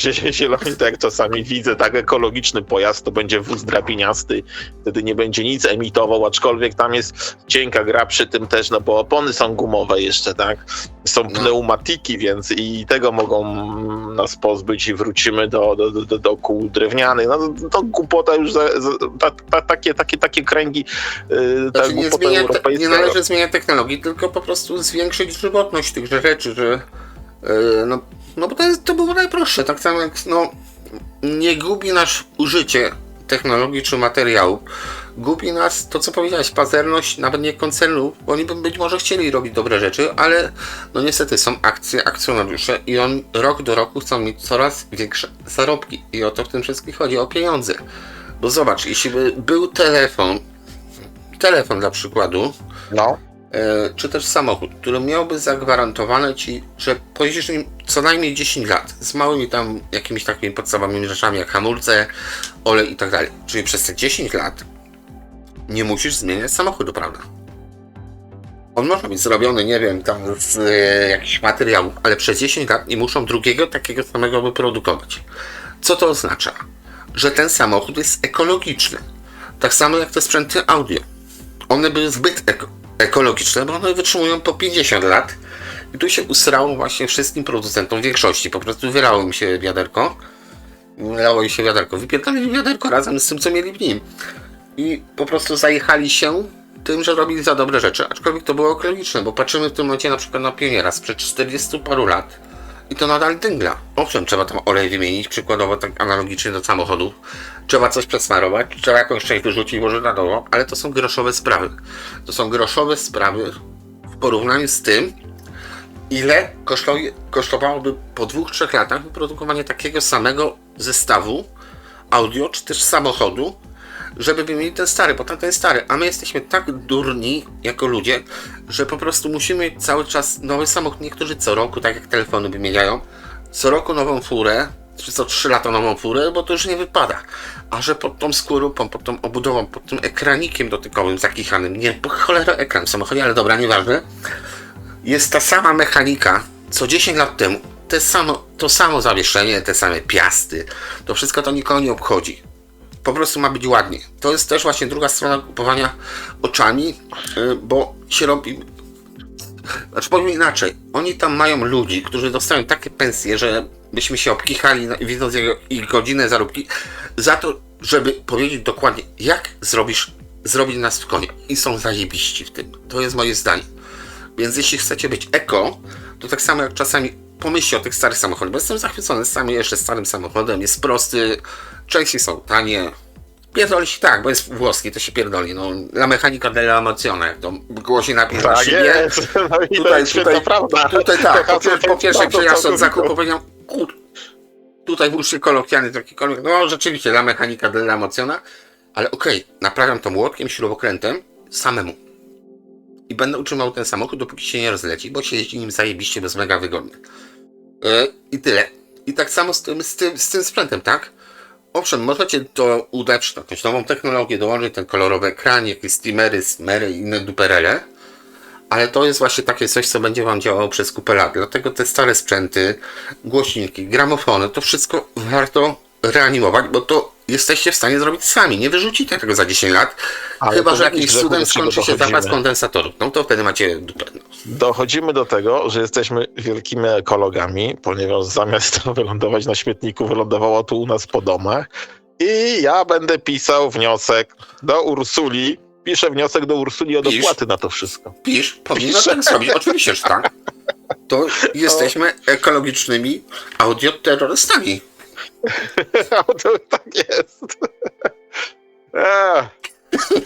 tak jak czasami widzę, tak, ekologiczny pojazd to będzie wóz drabiniasty, wtedy nie będzie nic emitował, aczkolwiek tam jest cienka gra przy tym też, bo opony są gumowe jeszcze, tak, są pneumatiki, więc i tego mogą nas pozbyć i wrócimy do kół drewnianych, to głupota już, takie kręgi, znaczy, nie należy zmieniać technologii, tylko po prostu zwiększyć żywotność tych rzeczy, że bo to było najprostsze, tak samo jak nie gubi nas użycie technologii czy materiału, gubi nas to, co powiedziałeś, pazerność, nawet nie koncernów, bo oni by być może chcieli robić dobre rzeczy, ale niestety są akcjonariusze i oni rok do roku chcą mieć coraz większe zarobki i o to w tym wszystkim chodzi, o pieniądze, bo zobacz, jeśli by był telefon dla przykładu, czy też samochód, który miałby zagwarantowane ci, że pojeździsz nim co najmniej 10 lat z małymi tam jakimiś takimi podstawowymi rzeczami jak hamulce, olej i tak dalej. Czyli przez te 10 lat nie musisz zmieniać samochodu, prawda? On może być zrobiony, nie wiem, tam z jakichś materiałów, ale przez 10 lat nie muszą drugiego takiego samego wyprodukować. Co to oznacza? Że ten samochód jest ekologiczny. Tak samo jak te sprzęty audio. One były zbyt ekologiczne, bo one wytrzymują po 50 lat i tu się usrało właśnie wszystkim producentom, w większości, po prostu wylało im się wiaderko, wypierdolili wiaderko razem z tym, co mieli w nim i po prostu zajechali się tym, że robili za dobre rzeczy, aczkolwiek to było ekologiczne, bo patrzymy w tym momencie na przykład na Pioniera sprzed 40 paru lat i to nadal dęgla. Owszem, trzeba tam olej wymienić, przykładowo tak analogicznie do samochodów, trzeba coś przesmarować, trzeba jakąś część wyrzucić może na dole, ale to są groszowe sprawy. To są groszowe sprawy w porównaniu z tym, ile kosztowałoby po 2-3 latach wyprodukowanie takiego samego zestawu audio, czy też samochodu, żeby wymienić ten stary, bo tamten jest stary, a my jesteśmy tak durni jako ludzie, że po prostu musimy mieć cały czas nowy samochód. Niektórzy co roku, tak jak telefony wymieniają, co roku nową furę, czy co 3 lata nową furę, bo to już nie wypada. A że pod tą skorupą, pod tą obudową, pod tym ekranikiem dotykowym zakichanym, nie, po cholera ekran w samochodzie, ale dobra, nieważne, jest ta sama mechanika, co 10 lat temu, to samo zawieszenie, te same piasty, to wszystko to nikogo nie obchodzi. Po prostu ma być ładnie. To jest też właśnie druga strona kupowania oczami, bo się robi... Znaczy powiem inaczej, oni tam mają ludzi, którzy dostają takie pensje, że byśmy się obkichali, widząc ich godzinę zaróbki, za to, żeby powiedzieć dokładnie, jak zrobić nas w konie. I są zajebiści w tym. To jest moje zdanie. Więc jeśli chcecie być eko, to tak samo jak czasami pomyślcie o tych starych samochodach, bo jestem zachwycony samym jeszcze starym samochodem, jest prosty, części są tanie, pierdoli się tak, bo jest włoski, to się pierdoli, no, la mechanika della emozione, jak to głosi napis na Tak szybie. jest, no i to jest święta prawda. Tutaj tak, po pierwsze bardzo przyjazd od całkowicie. zakupu powiedziałem, tutaj w uszy kolokwialny takikolwiek, no rzeczywiście la mechanika della emozione, ale okej, naprawiam to młotkiem, śrubokrętem samemu. I będę utrzymał ten samochód, dopóki się nie rozleci, bo się jeździ nim zajebiście, bo jest mega wygodny. I tyle. I tak samo z tym sprzętem, tak? Owszem, możecie to ulepszyć, jakąś nową technologię, dołożyć ten kolorowy ekran, jakieś steamery, smery i inne duperele, ale to jest właśnie takie coś, co będzie wam działało przez kupę lat. Dlatego te stare sprzęty, głośniki, gramofony, to wszystko warto reanimować, bo to jesteście w stanie zrobić sami. Nie wyrzucicie tego za 10 lat, Ale chyba to że w jakimś jakimś cudem grzechu do czego skończy się zapas dochodzimy? kondensatorów. No to wtedy macie dupę. No. Dochodzimy do tego, że jesteśmy wielkimi ekologami, ponieważ zamiast to wylądować na śmietniku, wylądowało tu u nas po domach. I ja będę pisał wniosek do Ursuli. Piszę wniosek do Ursuli o Pisz. dopłaty na to wszystko. Powinno tak zrobić. Oczywiście, że tak. To jesteśmy ekologicznymi audioterrorystami. To tak jest.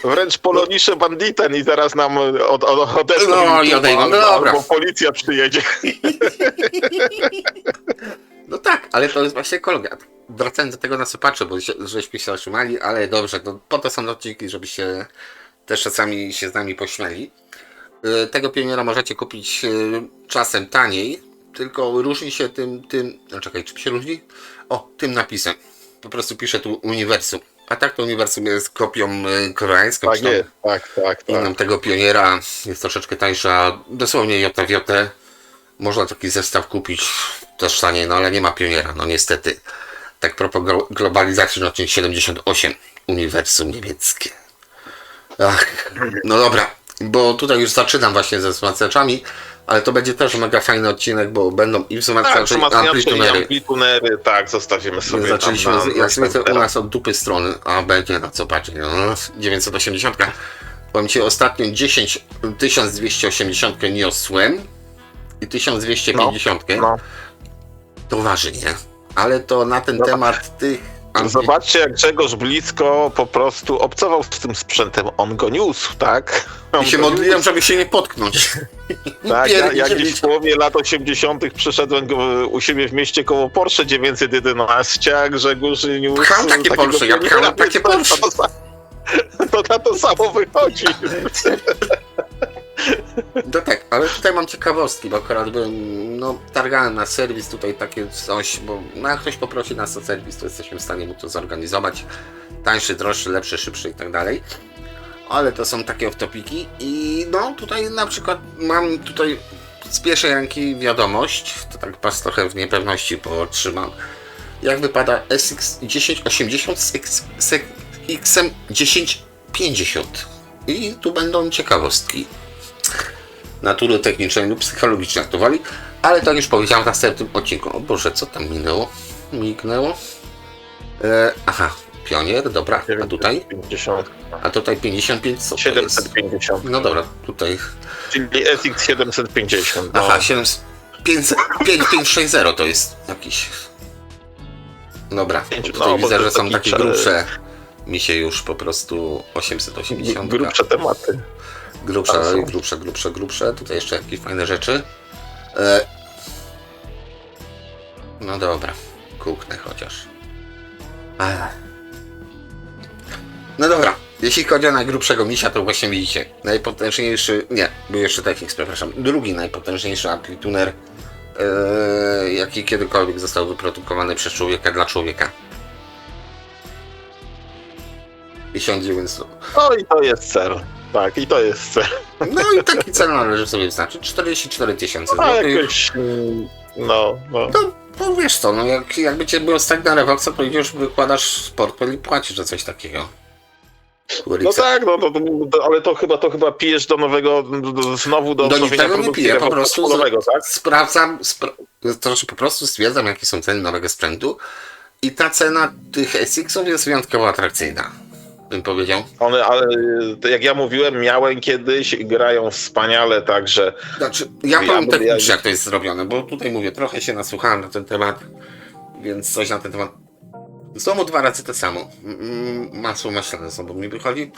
Wręcz polonisze banditen i zaraz nam odezwą No i YouTube'a, odejdą, no dobra. albo policja przyjedzie. No tak, ale to jest właśnie ekologia. Wracając do tego, na co patrzę, bo żeśmy się otrzymali, ale dobrze, to po to są odcinki, żeby się też czasami się z nami pośmiali. Tego pioniera możecie kupić czasem taniej, tylko różni się tym, no czekaj, czym się różni? O, tym napisem. Po prostu pisze tu uniwersum. A tak to uniwersum jest kopią koreańską, Tak czy tam jest, tak. inną tego pioniera. Jest troszeczkę tańsza, dosłownie jota w jotę. Można taki zestaw kupić też taniej, no ale nie ma pioniera, no niestety. Tak propos globalizacji, no odcinek 78, uniwersum niemieckie. Ach, no dobra, bo tutaj już zaczynam właśnie ze wzmacniaczami, ale to będzie też mega fajny odcinek, bo będą i wzmacniacze, i amplitunery, tak, zostawimy sobie zaczęliśmy tam jak zwykle u nas od dupy strony, a będzie na co patrzeć, no 980. Powiem Ci ostatnio 1280 niosłem i 1250 No. to waży, nie? Ale to na ten temat tych... Zobaczcie, jak Grzegorz blisko po prostu obcował z tym sprzętem. On go niósł, tak? I się modliłem, żeby się nie potknąć. Tak, ja Pierdzielić. gdzieś w połowie lat 80. przeszedłem go u siebie w mieście koło Porsche 911, a Grzegorz niósł Pcham takie takiego Porsche, ja pioniera, pcham takie więc Porsche. To na to samo wychodzi. No tak, ale tutaj mam ciekawostki, bo akurat byłem, no, targałem na serwis tutaj takie coś, bo no, jak ktoś poprosi nas o serwis, to jesteśmy w stanie mu to zorganizować. Tańszy, droższy, lepszy, szybszy i tak dalej. Ale to są takie off-topiki i no tutaj na przykład mam tutaj z pierwszej ręki wiadomość, to tak was trochę w niepewności potrzymam. Jak wypada SX 1080 z XM 1050 i tu będą ciekawostki natury technicznej lub psychologicznej, jak to wali, ale to już powiedziałem w następnym odcinku. O Boże, co tam mignęło? Aha, pionier, dobra, a tutaj? 50. A tutaj 55, co to jest? 750. No dobra, tutaj, Czyli SX 750. No. aha, 5560 to jest jakiś. Dobra, No, tutaj bo widzę, to że są taki takie czar- grubsze. Mi się już po prostu 880. Grubsze tematy. Grubsze, grubsze. Tutaj jeszcze jakieś fajne rzeczy. No dobra, kuknę chociaż. No dobra, jeśli chodzi o najgrubszego misia, to właśnie widzicie. Najpotężniejszy, nie, był jeszcze Technics, przepraszam. Drugi najpotężniejszy amplituner, jaki kiedykolwiek został wyprodukowany przez człowieka dla człowieka. 1900. No i to jest cel. Tak, i to jest cel. No i taki cel należy sobie wyznaczyć. 44 tysiące A złotych. jakoś... No. No wiesz co, no jakby cię było stać na Revoxa, to idziesz, wykładasz portfel i płacisz za coś takiego. No tak, ale to chyba pijesz do nowego, znowu do niczego odnowienia nie produkcji piję, po prostu nowego, tak? sprawdzam, to znaczy po prostu stwierdzam, jakie są ceny nowego sprzętu i ta cena tych SX-ów jest wyjątkowo atrakcyjna. bym powiedział. One, ale jak ja mówiłem, miałem kiedyś, grają wspaniale, także Znaczy, ja Ja powiem bym- technicznie, jak to jest zrobione, bo tutaj mówię, trochę się nasłuchałem na ten temat, więc coś na ten temat. Znowu 2 razy to samo. Masło maślane znowu mi wychodzi.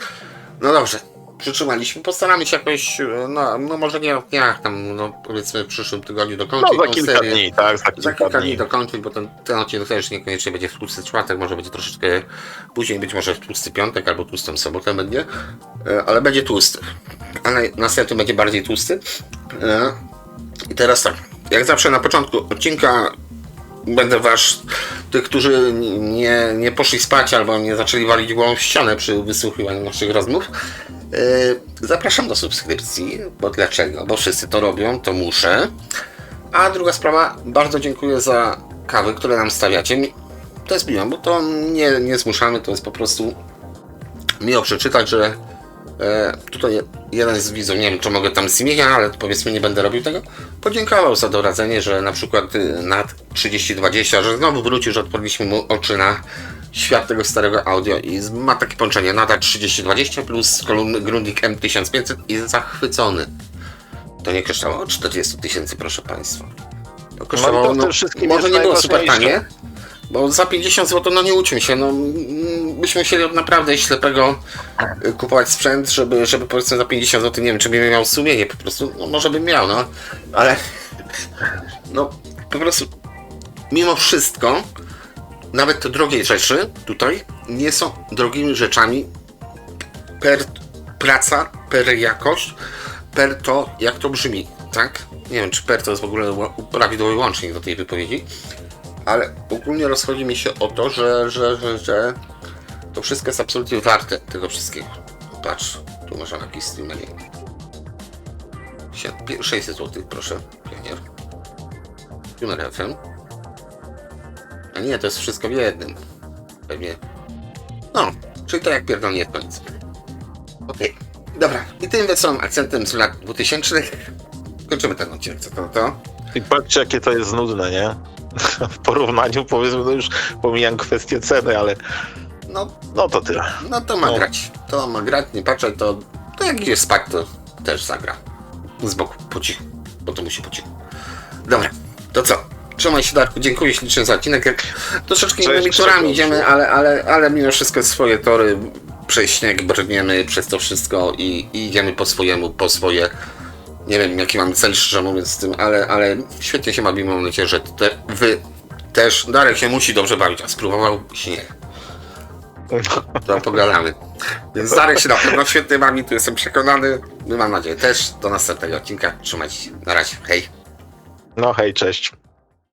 No dobrze, przytrzymaliśmy. Postaramy się jakoś, no może nie w dniach, tam, no powiedzmy w przyszłym tygodniu dokończyć no, za tą kilka serię. dni, tak, Za kilka dni dokończyć, bo ten odcinek też niekoniecznie będzie w tłusty czwartek, może będzie troszeczkę później, być może w tłusty piątek albo tłustą sobotę będzie, ale będzie tłusty. Ale następny będzie bardziej tłusty. I teraz tak, jak zawsze na początku odcinka będę tych, którzy nie poszli spać albo nie zaczęli walić głową w ścianę przy wysłuchiwaniu naszych rozmów. Zapraszam do subskrypcji, bo dlaczego? Bo wszyscy to robią, to muszę. A druga sprawa, bardzo dziękuję za kawy, które nam stawiacie. To jest miło, bo to nie zmuszamy, to jest po prostu miło przeczytać, że tutaj jeden z widzów, nie wiem czy mogę tam z imienia, ale powiedzmy nie będę robił tego, podziękował za doradzenie, że na przykład NAT 3020, że znowu wrócił, że odpaliliśmy mu oczy na świat tego starego audio i ma takie połączenie NAT 3020 plus kolumny Grundig M1500 i jest zachwycony. To nie kosztowało 40 000, proszę Państwa. To kosztowało, to wszystkim może jest nie było super najważniejsze. tanie, bo za 50 zł, no nie łudźmy się, no byśmy musieli od naprawdę ślepego kupować sprzęt, żeby powiedzmy za 50 zł, nie wiem, czy bym miał sumienie, po prostu, no może bym miał, no, ale no po prostu mimo wszystko, nawet te drogie rzeczy tutaj nie są drogimi rzeczami per praca, per jakość, per to, jak to brzmi, tak? Nie wiem, czy per to jest w ogóle prawidłowy łącznik do tej wypowiedzi, ale ogólnie rozchodzi mi się o to, że to wszystko jest absolutnie warte tego wszystkiego. Patrz, tu masz jakiś streamer. 600 zł, proszę, pionier. Tuner FM. A nie, to jest wszystko w jednym. Pewnie. No, czyli to jak pierdolnie koniec. Okej, dobra. I tym wesołym akcentem z lat 2000 kończymy ten odcinek. Co to? I patrzcie, jakie to jest nudne, nie? W porównaniu, powiedzmy, no już pomijam kwestię ceny, ale no to tyle. No to ma grać. To ma grać, nie patrzeć, to jak idzie spać, to też zagra. Z boku, po cichu. Bo to musi po cichu. Dobra, to co? Trzymaj się, Darku, dziękuję ślicznie za odcinek. Jak troszeczkę innymi torami idziemy, ale mimo wszystko swoje tory, przez śnieg brniemy przez to wszystko i idziemy po swojemu, po swoje. Nie wiem, jaki mamy cel, szczerze mówiąc, z tym, ale świetnie się bawimy. Mam nadzieję, że wy też. Darek się musi dobrze bawić, a spróbował śnieg. To pogadamy. Więc Darek się na pewno świetnie bawi, tu jestem przekonany. My mam nadzieję też. Do następnego odcinka. Trzymajcie się. Na razie. Hej. No hej, cześć.